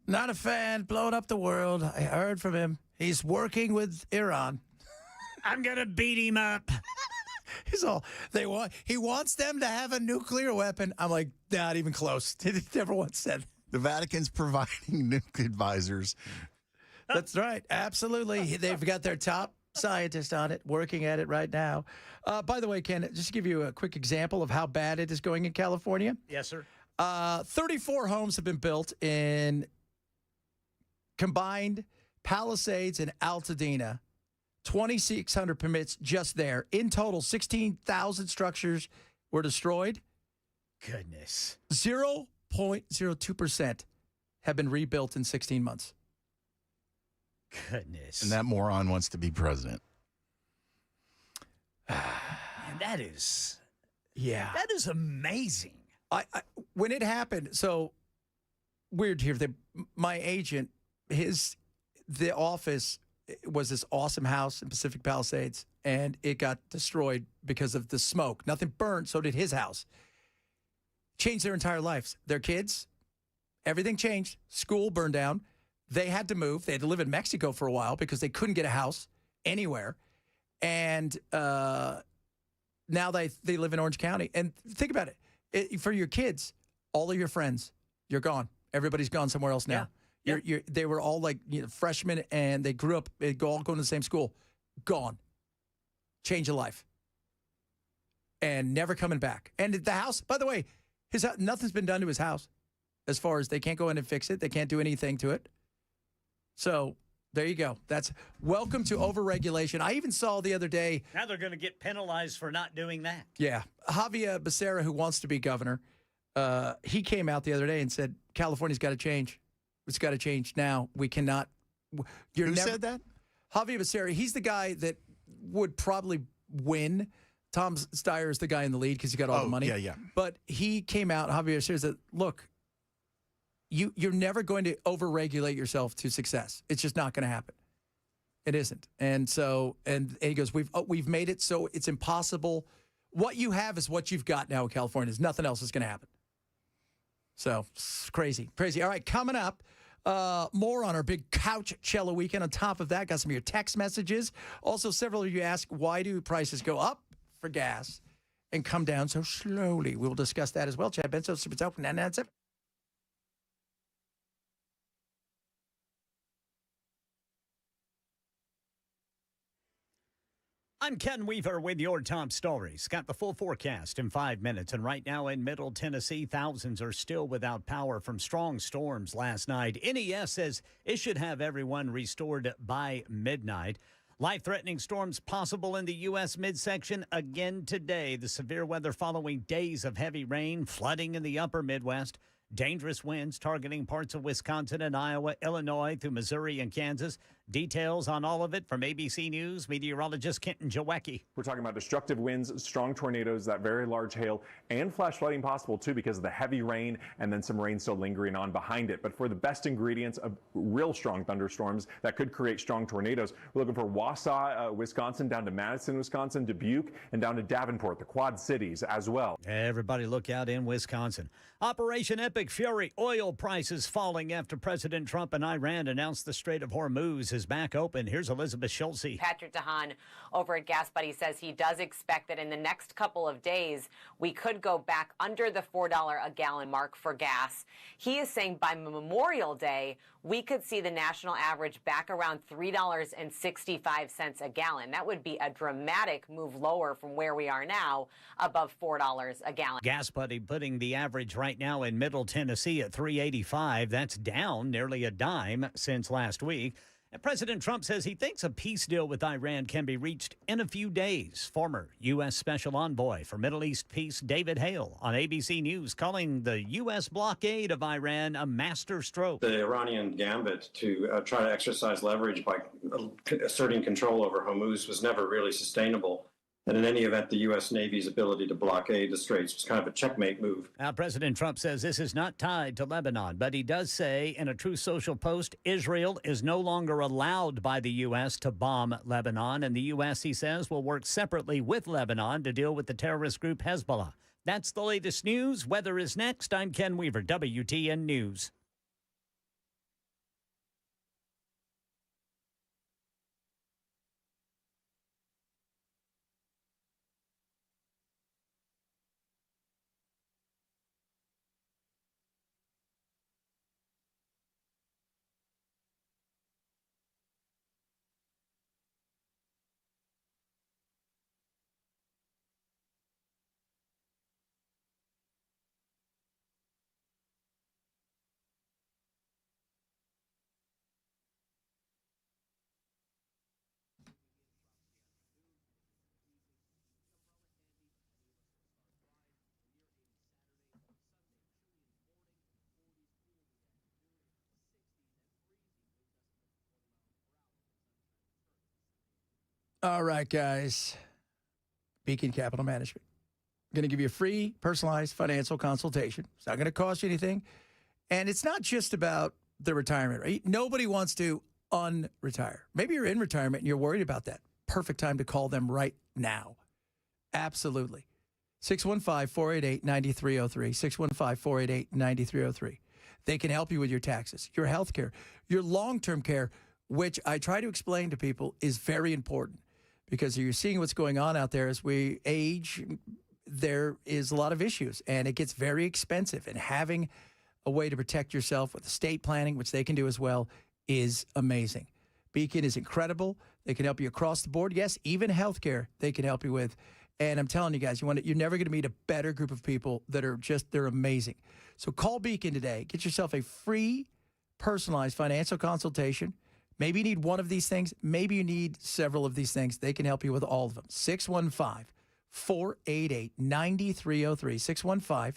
Not a fan, blowing up the world. I heard from him. He's working with Iran. I'm going to beat him up. He's all, he wants them to have a nuclear weapon. I'm like, not even close. He never once said. The Vatican's providing nuke advisors. That's right. Absolutely. They've got their top scientist on it, working at it right now. By the way, Ken, just to give you a quick example of how bad it is going in California. Yes, sir. 34 homes have been built in combined Palisades and Altadena. 2,600 permits just there. In total, 16,000 structures were destroyed. Goodness. 0.02% have been rebuilt in 16 months. Goodness. And that moron wants to be president. Man, that is... Yeah. That is amazing. When it happened, so weird here. My agent, the office was this awesome house in Pacific Palisades, and it got destroyed because of the smoke. Nothing burned, so did his house. Changed their entire lives. Their kids, everything changed. School burned down. They had to move. They had to live in Mexico for a while because they couldn't get a house anywhere. And now they live in Orange County. And think about it. For your kids, all of your friends, you're gone. Everybody's gone somewhere else now. Yeah. They were all like freshmen, and they grew up, all going to the same school. Gone. Change of life. And never coming back. And the house, by the way, nothing's been done to his house as far as they can't go in and fix it. They can't do anything to it. So There you go. That's welcome to overregulation. I even saw the other day. Now they're going to get penalized for not doing that. Yeah. Javier Becerra, who wants to be governor, he came out the other day and said, California's got to change. It's got to change now. We cannot. Who said that? Javier Becerra. He's the guy that would probably win. Tom Steyer is the guy in the lead because he got all the money. Yeah. But he came out, Javier Becerra said, look, you're never going to overregulate yourself to success. It's just not going to happen. It isn't. And so, and he goes, we've made it so it's impossible. What you have is what you've got now in California. There's nothing else that's going to happen. So, it's crazy. All right, coming up, more on our big couch cello weekend. On top of that, got some of your text messages. Also, several of you ask, why do prices go up for gas and come down so slowly? We'll discuss that as well. Chad Benson, Super Open, and that's it. I'm Ken Weaver with your top stories. Got the full forecast in 5 minutes. And right now in Middle Tennessee, thousands are still without power from strong storms last night. NES says it should have everyone restored by midnight. Life-threatening storms possible in the U.S. midsection again today. The severe weather following days of heavy rain, flooding in the upper Midwest. Dangerous winds targeting parts of Wisconsin and Iowa, Illinois through Missouri and Kansas. Details on all of it from ABC News meteorologist Kenton Jawecki. We're talking about destructive winds, strong tornadoes, that very large hail, and flash flooding possible too because of the heavy rain and then some rain still lingering on behind it. But for the best ingredients of real strong thunderstorms that could create strong tornadoes, we're looking for Wausau, Wisconsin, down to Madison, Wisconsin, Dubuque, and down to Davenport, the Quad Cities as well. Everybody look out in Wisconsin. Operation Epic Fury, oil prices falling after President Trump and Iran announced the Strait of Hormuz is back open. Here's Elizabeth Schulze. Patrick DeHaan over at Gas Buddy says he does expect that in the next couple of days, we could go back under the $4 a gallon mark for gas. He is saying by Memorial Day, we could see the national average back around $3.65 a gallon. That would be a dramatic move lower from where we are now, above $4 a gallon. Gas Buddy putting the average right now in Middle Tennessee at $3.85. That's down nearly a dime since last week. And President Trump says he thinks a peace deal with Iran can be reached in a few days. Former U.S. Special Envoy for Middle East Peace, David Hale, on ABC News, calling the U.S. blockade of Iran a masterstroke. The Iranian gambit to try to exercise leverage by asserting control over Hormuz was never really sustainable. And in any event, the U.S. Navy's ability to blockade the straits was kind of a checkmate move. Now, President Trump says this is not tied to Lebanon, but he does say in a Truth Social post, Israel is no longer allowed by the U.S. to bomb Lebanon. And the U.S., he says, will work separately with Lebanon to deal with the terrorist group Hezbollah. That's the latest news. Weather is next. I'm Ken Weaver, WTN News. All right, guys. Beacon Capital Management. I'm going to give you a free, personalized financial consultation. It's not going to cost you anything. And it's not just about the retirement, right? Nobody wants to unretire. Maybe you're in retirement and you're worried about that. Perfect time to call them right now. Absolutely. 615-488-9303. 615-488-9303. They can help you with your taxes, your health care, your long-term care, which I try to explain to people is very important. Because you're seeing what's going on out there as we age, there is a lot of issues, and it gets very expensive. And having a way to protect yourself with estate planning, which they can do as well, is amazing. Beacon is incredible. They can help you across the board. Yes, even healthcare they can help you with. And I'm telling you guys, you're never going to meet a better group of people that are they're amazing. So call Beacon today. Get yourself a free, personalized financial consultation. Maybe you need one of these things. Maybe you need several of these things. They can help you with all of them. 615-488-9303.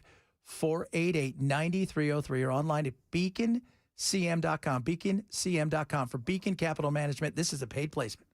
615-488-9303 or online at beaconcm.com. Beaconcm.com. For Beacon Capital Management, this is a paid placement.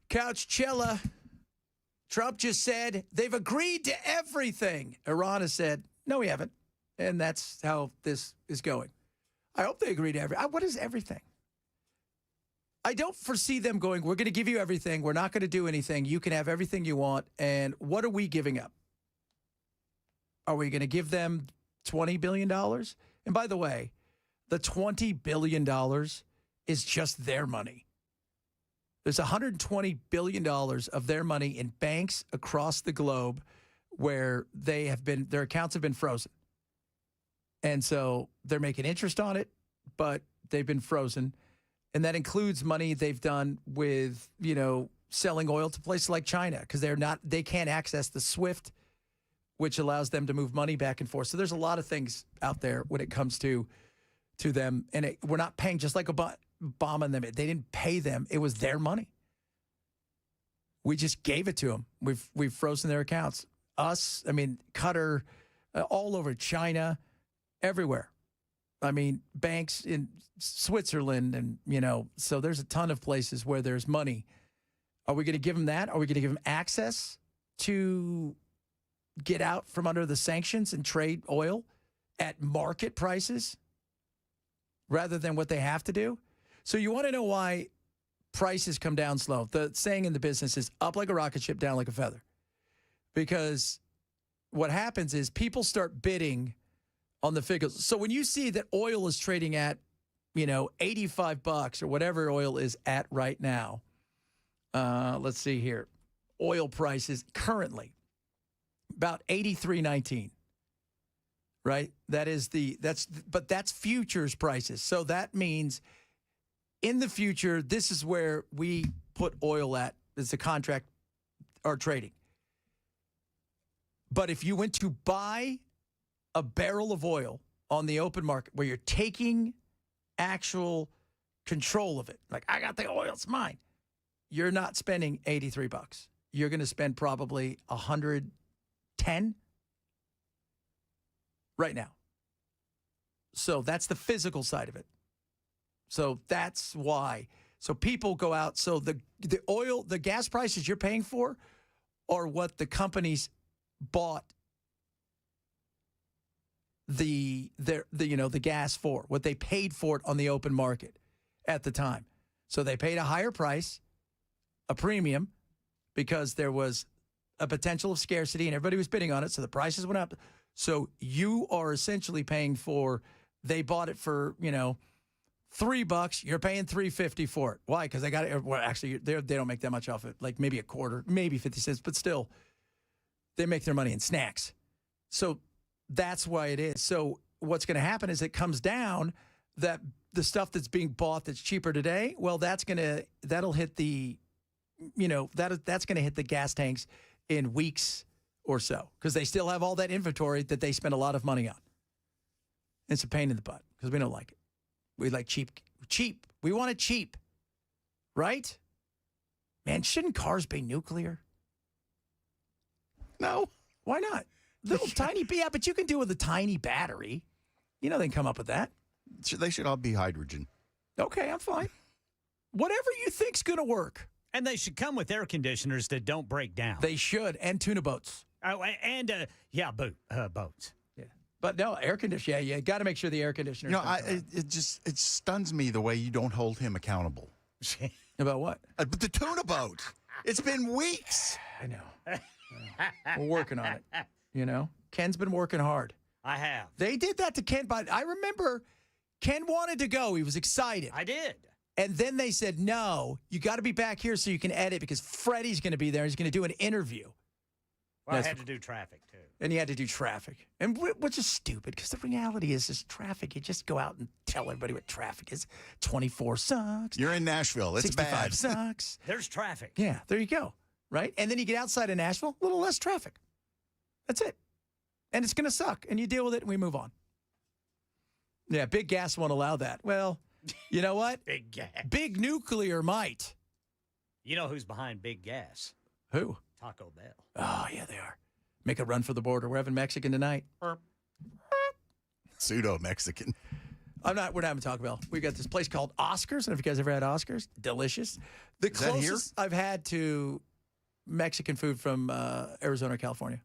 Couchcella. Trump just said they've agreed to everything. Iran has said, no, we haven't. And that's how this is going. I hope they agree to everything. What is everything? I don't foresee them going, we're going to give you everything. We're not going to do anything. You can have everything you want. And what are we giving up? Are we going to give them $20 billion? And by the way, the $20 billion is just their money. There's $120 billion of their money in banks across the globe where their accounts have been frozen. And so they're making interest on it, but they've been frozen. And that includes money they've done with, selling oil to places like China because they can't access the SWIFT, which allows them to move money back and forth. So there's a lot of things out there when it comes to them. And we're not paying, just like bombing them. They didn't pay them. It was their money. We just gave it to them. We've frozen their accounts. Qatar, all over China, everywhere. Banks in Switzerland and, so there's a ton of places where there's money. Are we going to give them that? Are we going to give them access to get out from under the sanctions and trade oil at market prices rather than what they have to do? So you want to know why prices come down slow. The saying in the business is up like a rocket ship, down like a feather. Because what happens is people start bidding on the figures. So when you see that oil is trading at, $85 or whatever oil is at right now, let's see here. Oil prices currently about $83.19. Right? That's futures prices. So that means in the future, this is where we put oil at as a contract or trading. But if you went to buy a barrel of oil on the open market where you're taking actual control of it, like I got the oil, it's mine, you're not spending $83. You're going to spend probably $110 right now. So that's the physical side of it. So that's why. So people go out. So the gas prices you're paying for are what the companies bought the gas for, what they paid for it on the open market at the time. So they paid a higher price, a premium, because there was a potential of scarcity and everybody was bidding on it. So the prices went up. So you are essentially paying for, they bought it for, $3, you're paying $3.50 for it. Why? Because they got it. Well, actually, they don't make that much off it, like maybe a quarter, maybe 50 cents, but still, they make their money in snacks. So that's why it is. So what's going to happen is it comes down, that the stuff that's being bought that's cheaper today, well, that'll hit the, that's going to hit the gas tanks in weeks or so, because they still have all that inventory that they spend a lot of money on. It's a pain in the butt because we don't like it. We like cheap. We want it cheap, right? Man, shouldn't cars be nuclear? No. Why not? Little tiny, yeah, but you can do it with a tiny battery. They can come up with that. They should all be hydrogen. Okay, I'm fine. Whatever you think's going to work. And they should come with air conditioners that don't break down. They should, and tuna boats. Oh, and boats. Yeah, but no, air conditioner. Yeah, you got to make sure the air conditioner. It stuns me the way you don't hold him accountable. About what? But the tuna boat. It's been weeks. I know. We're working on it. Ken's been working hard. I have. They did that to Ken, but I remember Ken wanted to go. He was excited. I did. And then they said, no, you got to be back here so you can edit because Freddie's going to be there. He's going to do an interview. Well, I had to do traffic, too. And you had to do traffic. And which is stupid because the reality is traffic. You just go out and tell everybody what traffic is. 24 sucks. You're in Nashville. It's 65 bad. sucks. There's traffic. Yeah, there you go. Right? And then you get outside of Nashville, a little less traffic. That's it. And it's going to suck. And you deal with it and we move on. Yeah, big gas won't allow that. Well, you know what? Big gas. Big nuclear might. You know who's behind big gas? Who? Taco Bell. Oh, yeah, they are. Make a run for the border. We're having Mexican tonight. Pseudo-Mexican. We're not having Taco Bell. We got this place called Oscars. And if you guys ever had Oscars, delicious. The closest I've had to Mexican food from Arizona, California.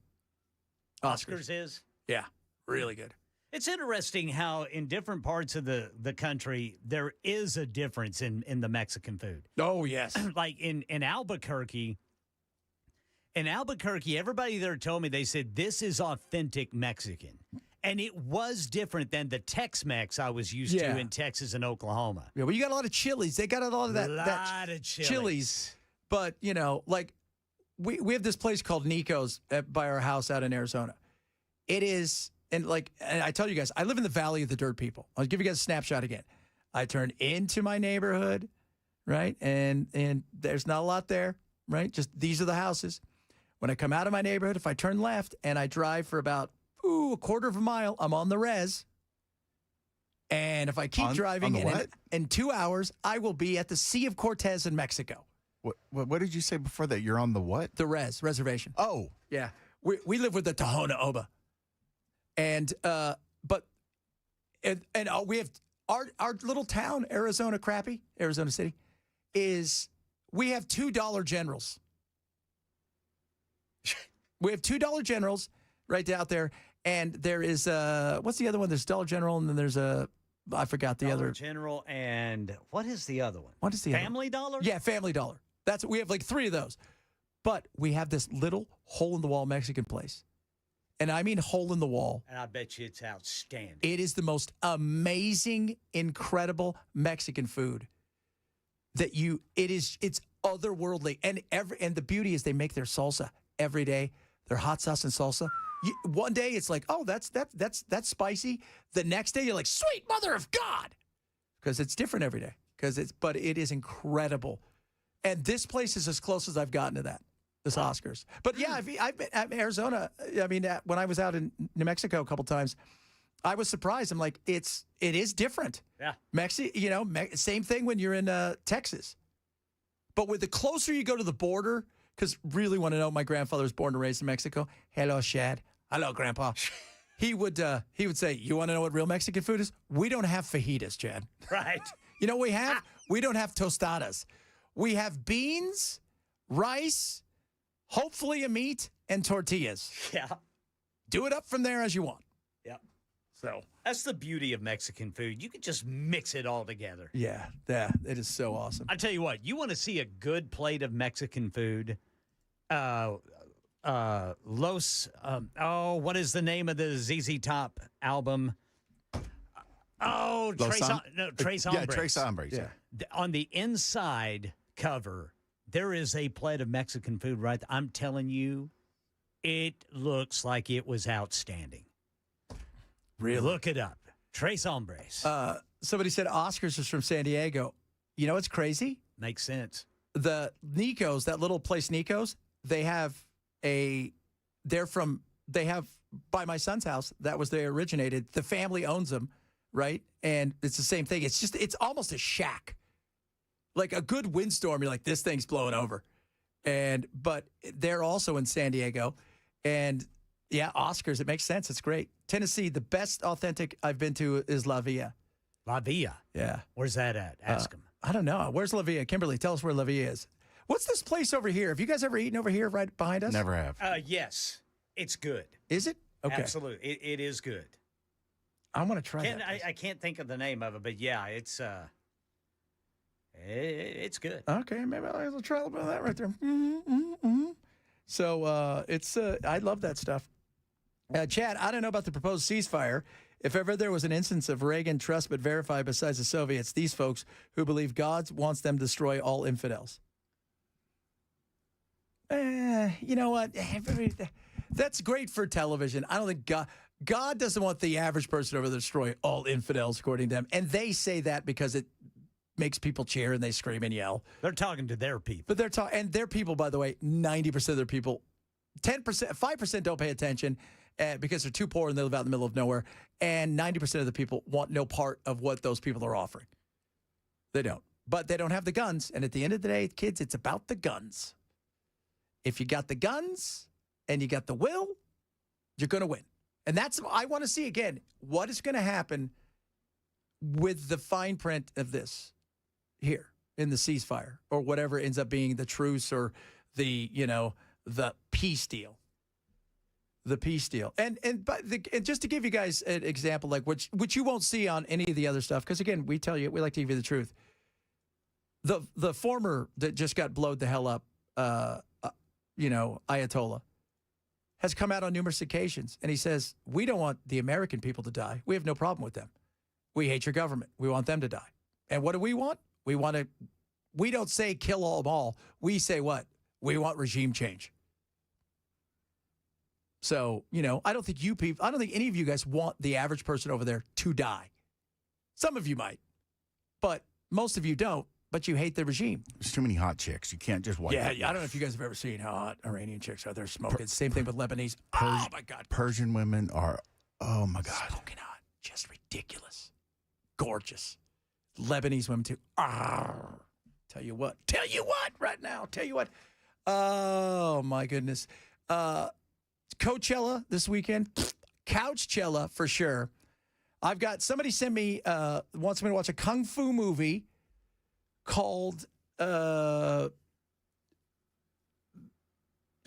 Oscars is? Yeah, really good. It's interesting how in different parts of the country, there is a difference in the Mexican food. Oh, yes. Like in Albuquerque, everybody there told me, they said, this is authentic Mexican. And it was different than the Tex-Mex I was used to in Texas and Oklahoma. Yeah, well, you got a lot of chilies. They got a lot of that. Of chilies. But, like we have this place called Nico's by our house out in Arizona. It is, and I tell you guys, I live in the Valley of the Dirt People. I'll give you guys a snapshot again. I turn into my neighborhood, right? And there's not a lot there, right? Just these are the houses. When I come out of my neighborhood, if I turn left and I drive for about a quarter of a mile, I'm on the res. And if I keep driving in 2 hours, I will be at the Sea of Cortez in Mexico. What did you say before that? You're on the what? The reservation. Oh. Yeah. We live with the Tohono Oba. And we have our little town, Arizona City, we have $2 generals. We have $2 generals right out there. And there is, what's the other one? There's Dollar General, and then there's I forgot the other. Dollar General, and what is the other one? What is the Family Dollar? Yeah, Family Dollar. We have like 3 of those. But we have this little hole-in-the-wall Mexican place. And I mean hole in the wall. And I bet you it's outstanding. It is the most amazing, incredible Mexican food it's otherworldly. And the beauty is they make their salsa every day. Their hot sauce and salsa. One day it's like, oh, that's spicy. The next day you're like, sweet mother of God. Because it's different every day. But it is incredible. And this place is as close as I've gotten to that. This Oscars. But yeah, I've been at Arizona. I mean, when I was out in New Mexico a couple times, I was surprised. I'm like, it is different. Yeah. Same thing when you're in Texas. But with the closer you go to the border, because really want to know, my grandfather was born and raised in Mexico. Hello, Shad. Hello, Grandpa. He would say, you want to know what real Mexican food is? We don't have fajitas, Chad. Right. You know what we have? We don't have tostadas. We have beans, rice, hopefully a meat, and tortillas. Yeah. Do it up from there as you want. Yep. So that's the beauty of Mexican food. You can just mix it all together. Yeah, it is so awesome. I tell you what, you want to see a good plate of Mexican food? What is the name of the ZZ Top album? Tres Hombres. Yeah, Tres Hombres. Yeah. On the inside cover, there is a plate of Mexican food, right? I'm telling you, it looks like it was outstanding. Really? Look it up. Tres Hombres. Somebody said Oscars is from San Diego. You know what's crazy? Makes sense. The Nico's, that little place Nico's, they have by my son's house, that was they originated. The family owns them, right? And it's the same thing. It's almost a shack. Like a good windstorm, you're like, this thing's blowing over. But they're also in San Diego. And yeah, Oscars, it makes sense. It's great. Tennessee, the best authentic I've been to is La Villa. La Villa? Yeah. Where's that at? Ask him. I don't know. Where's La Villa? Kimberly, tell us where La Villa is. What's this place over here? Have you guys ever eaten over here right behind us? Never have. Yes. It's good. Is it? Okay. Absolutely. It is good. I want to try that. I can't think of the name of it, but yeah, it's good. Okay, maybe I'll try a little bit of that right there. So I love that stuff. Chad, I don't know about the proposed ceasefire. If ever there was an instance of Reagan trust but verify besides the Soviets, these folks who believe God wants them to destroy all infidels. You know what? That's great for television. I don't think God doesn't want the average person over there to destroy all infidels, according to them. And they say that because it makes people cheer and they scream and yell. They're talking to their people. But and their people, by the way, 90% of their people, 10%, 5% don't pay attention because they're too poor and they live out in the middle of nowhere. And 90% of the people want no part of what those people are offering. They don't. But they don't have the guns. And at the end of the day, kids, it's about the guns. If you got the guns and you got the will, you're going to win. And that's, I want to see again, what is going to happen with the fine print of this here in the ceasefire or whatever ends up being the truce or the peace deal. The peace deal. And just to give you guys an example, like which you won't see on any of the other stuff, because again, we like to give you the truth. The former that just got blowed the hell up, Ayatollah, has come out on numerous occasions, and he says, we don't want the American people to die. We have no problem with them. We hate your government. We want them to die. And what do we want? We don't say kill all. We say what? We want regime change. So, I don't think any of you guys want the average person over there to die. Some of you might, but most of you don't. But you hate the regime. There's too many hot chicks. You can't just wipe Yeah, it. I don't know if you guys have ever seen how hot Iranian chicks are. They're smoking. Same thing with Lebanese. Oh, my God. Persian women are, oh, my God. Smoking hot. Just ridiculous. Gorgeous. Lebanese women, too. Tell you what right now. Tell you what. Oh, my goodness. Coachella this weekend. Couchella for sure. I've got somebody sent me, wants me to watch a kung fu movie called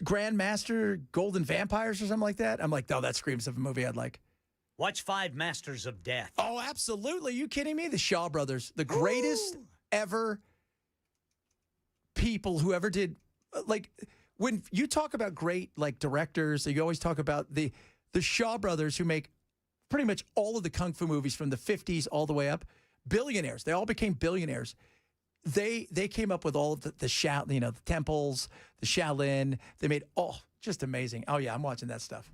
Grandmaster Golden Vampires or something like that. I'm like, oh, that screams of a movie I'd like. Watch 5 Masters of Death. Oh, absolutely. Are you kidding me? The Shaw Brothers, the greatest ever people who ever did. Like, when you talk about great, like, directors, you always talk about the Shaw Brothers who make pretty much all of the kung fu movies from the 50s all the way up. Billionaires. They all became billionaires. They came up with all of the the temples, the Shaolin. They made just amazing. Oh yeah, I'm watching that stuff.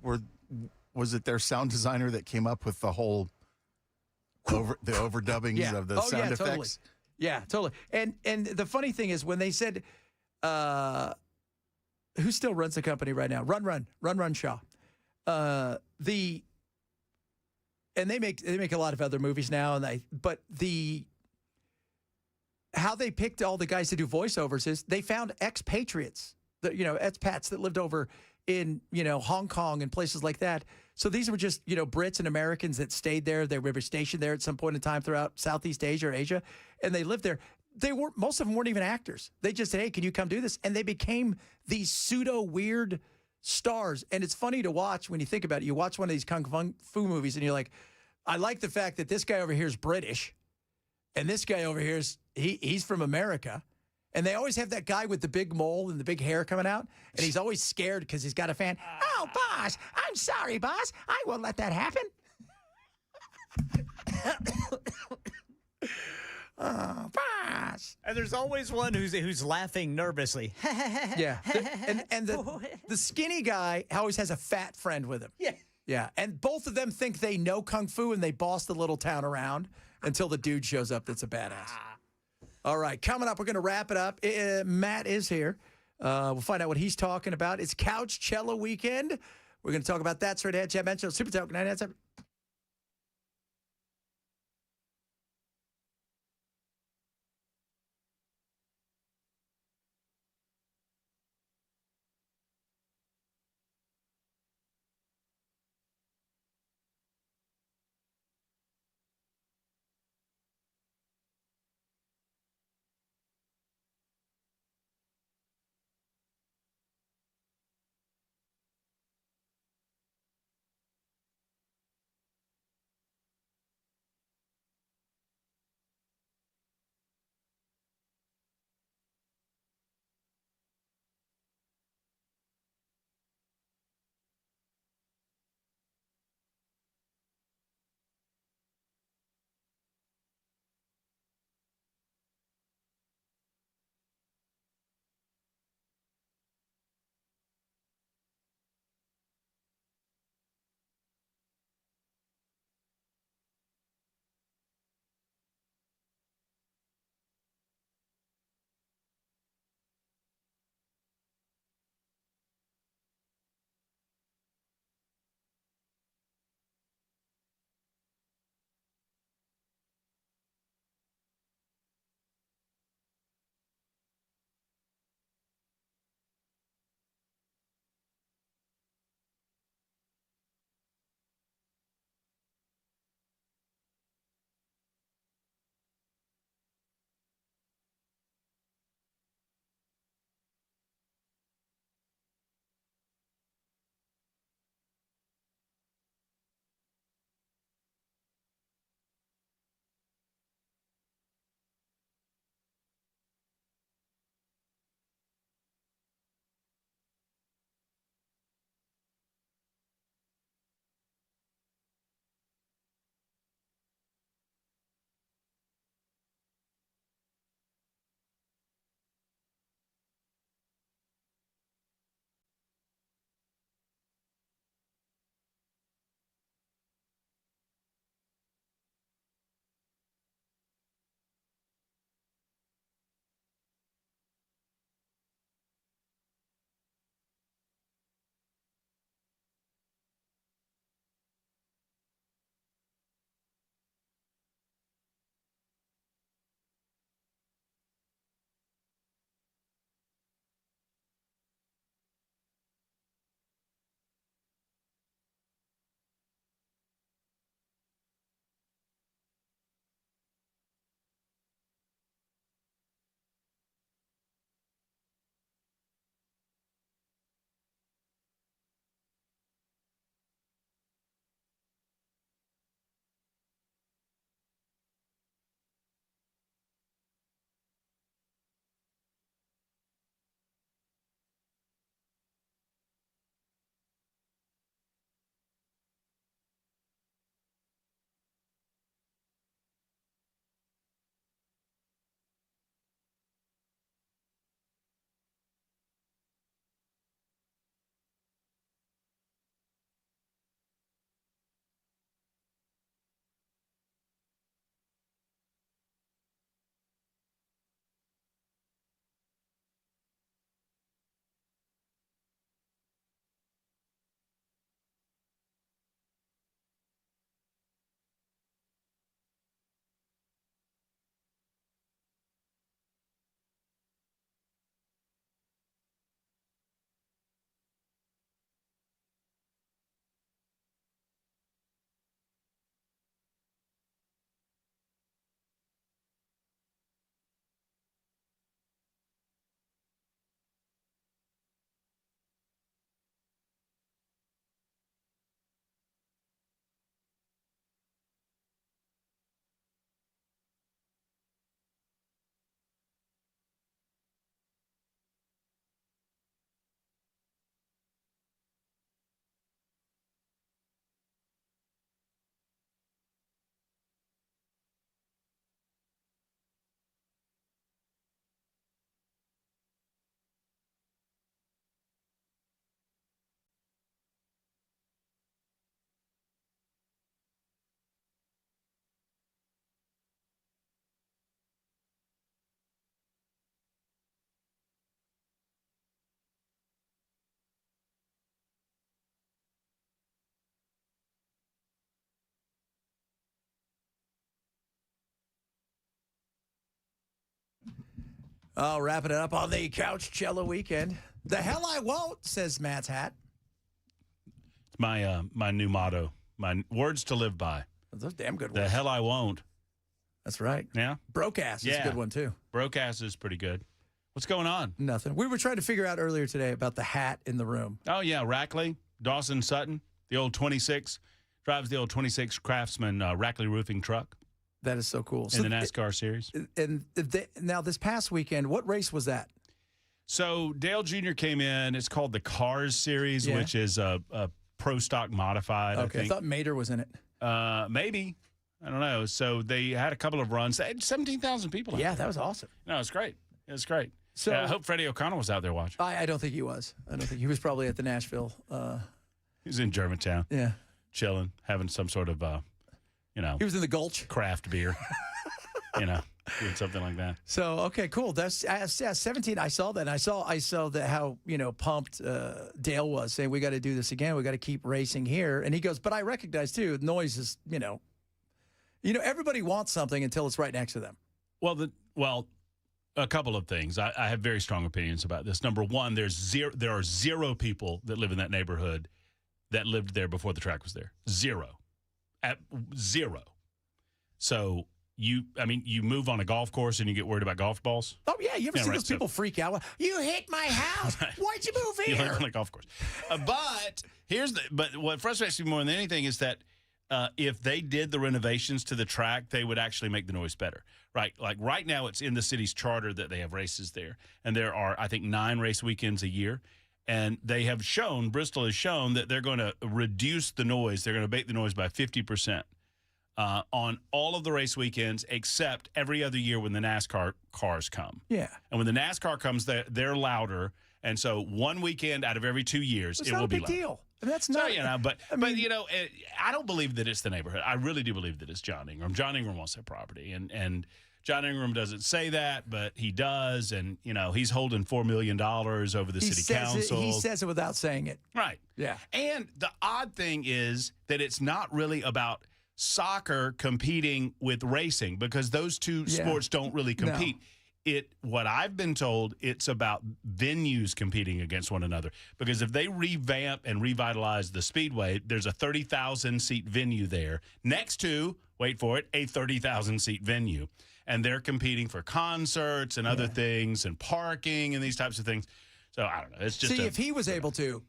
Was it their sound designer that came up with the whole overdubbings of the sound effects? Totally. Yeah, totally. And the funny thing is when they said, who still runs the company right now? Run Shaw. And they make a lot of other movies now, how they picked all the guys to do voiceovers is they found expatriates, expats that lived over in, Hong Kong and places like that. So these were just, Brits and Americans that stayed there. They were stationed there at some point in time throughout Southeast Asia or Asia, and they lived there. most of them weren't even actors. They just said, hey, can you come do this? And they became these pseudo weird stars. And it's funny to watch when you think about it. You watch one of these kung fu movies and you're like, I like the fact that this guy over here is British and this guy over here is he's from America. And they always have that guy with the big mole and the big hair coming out. And he's always scared because he's got a fan. Oh, boss, I'm sorry, boss. I won't let that happen. Oh, boss. And there's always one who's laughing nervously. Yeah. And the skinny guy always has a fat friend with him. Yeah. Yeah. And both of them think they know Kung Fu and they boss the little town around until the dude shows up that's a badass. All right. Coming up, we're going to wrap it up. Matt is here. We'll find out what he's talking about. It's Couch Cello Weekend. We're going to talk about that straight ahead. Chad Bench, Super Talk 997. Oh, wrapping it up on the Couch Cello weekend. The hell I won't, says Matt's hat. It's my new motto, my words to live by. Those damn good The words. hell I won't. That's right. Yeah. Broke ass is a good one, too. Broke ass is pretty good. What's going on? Nothing. We were trying to figure out earlier today about the hat in the room. Oh, yeah. Rackley, Dawson Sutton, the old 26, drives the old 26 Craftsman Rackley roofing truck. That is so cool. In the NASCAR series. And now this past weekend, what race was that? So Dale Jr. came in. It's called the Cars series, which is a pro stock modified. Okay, I thought Mater was in it. Maybe. I don't know. So they had a couple of runs. They had 17,000 people. Yeah, that was awesome. No, it's great. It's great. So I hope Freddie O'Connell was out there watching. I don't think he was. I don't think he was probably at the Nashville. He was in Germantown. Yeah. Chilling, having some sort of, He was in the Gulch. Craft beer. Doing something like that. So, okay, cool. That's 17. I saw that. And I saw that how, pumped Dale was, saying we got to do this again. We got to keep racing here. And he goes, but I recognize too, noise is, everybody wants something until it's right next to them. Well, a couple of things. I have very strong opinions about this. Number one, there are zero people that live in that neighborhood that lived there before the track was there. Zero. At zero. So you move on a golf course and you get worried about golf balls. Oh yeah, you ever see those people freak out? You hit my house. Why'd you move here? You live on a golf course. But what frustrates me more than anything is that if they did the renovations to the track, they would actually make the noise better. Right? Like right now, it's in the city's charter that they have races there, and there are, I think, 9 race weekends a year. And they have shown, Bristol has shown that they're going to reduce the noise. They're going to abate the noise by 50% on all of the race weekends, except every other year when the NASCAR cars come. Yeah. And when the NASCAR comes, they're louder. And so one weekend out of every 2 years, it will be louder. It's not a big deal. And that's not. So, I don't believe that it's the neighborhood. I really do believe that it's John Ingram. John Ingram wants that property. And John Ingram doesn't say that, but he does. And, he's holding $4 million over the city council. He says it without saying it. Right. Yeah. And the odd thing is that it's not really about soccer competing with racing, because those two sports don't really compete. No. What I've been told, it's about venues competing against one another. Because if they revamp and revitalize the Speedway, there's a 30,000-seat venue there next to, wait for it, a 30,000-seat venue. And they're competing for concerts and other things and parking and these types of things. So, I don't know. It's just if he was able to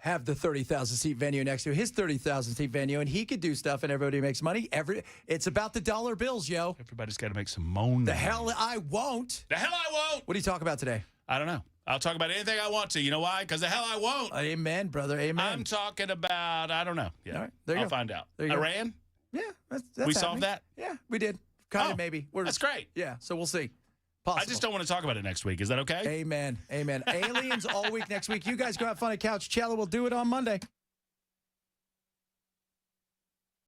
have the 30,000-seat venue next to his 30,000-seat venue, and he could do stuff and everybody makes money, it's about the dollar bills, yo. Everybody's got to make some money. The hell I won't. The hell I won't. What do you talk about today? I don't know. I'll talk about anything I want to. You know why? Because the hell I won't. Amen, brother. Amen. I'm talking about, I don't know. Yeah. All right, there you I'll go. find out. There you Iran? Go. Yeah. That's we solved that? Yeah, we did. Kind of, maybe. That's great. Yeah, so we'll see. Possible. I just don't want to talk about it next week. Is that okay? Amen. Amen. Aliens all week next week. You guys go have fun at Couch Cello. We'll do it on Monday.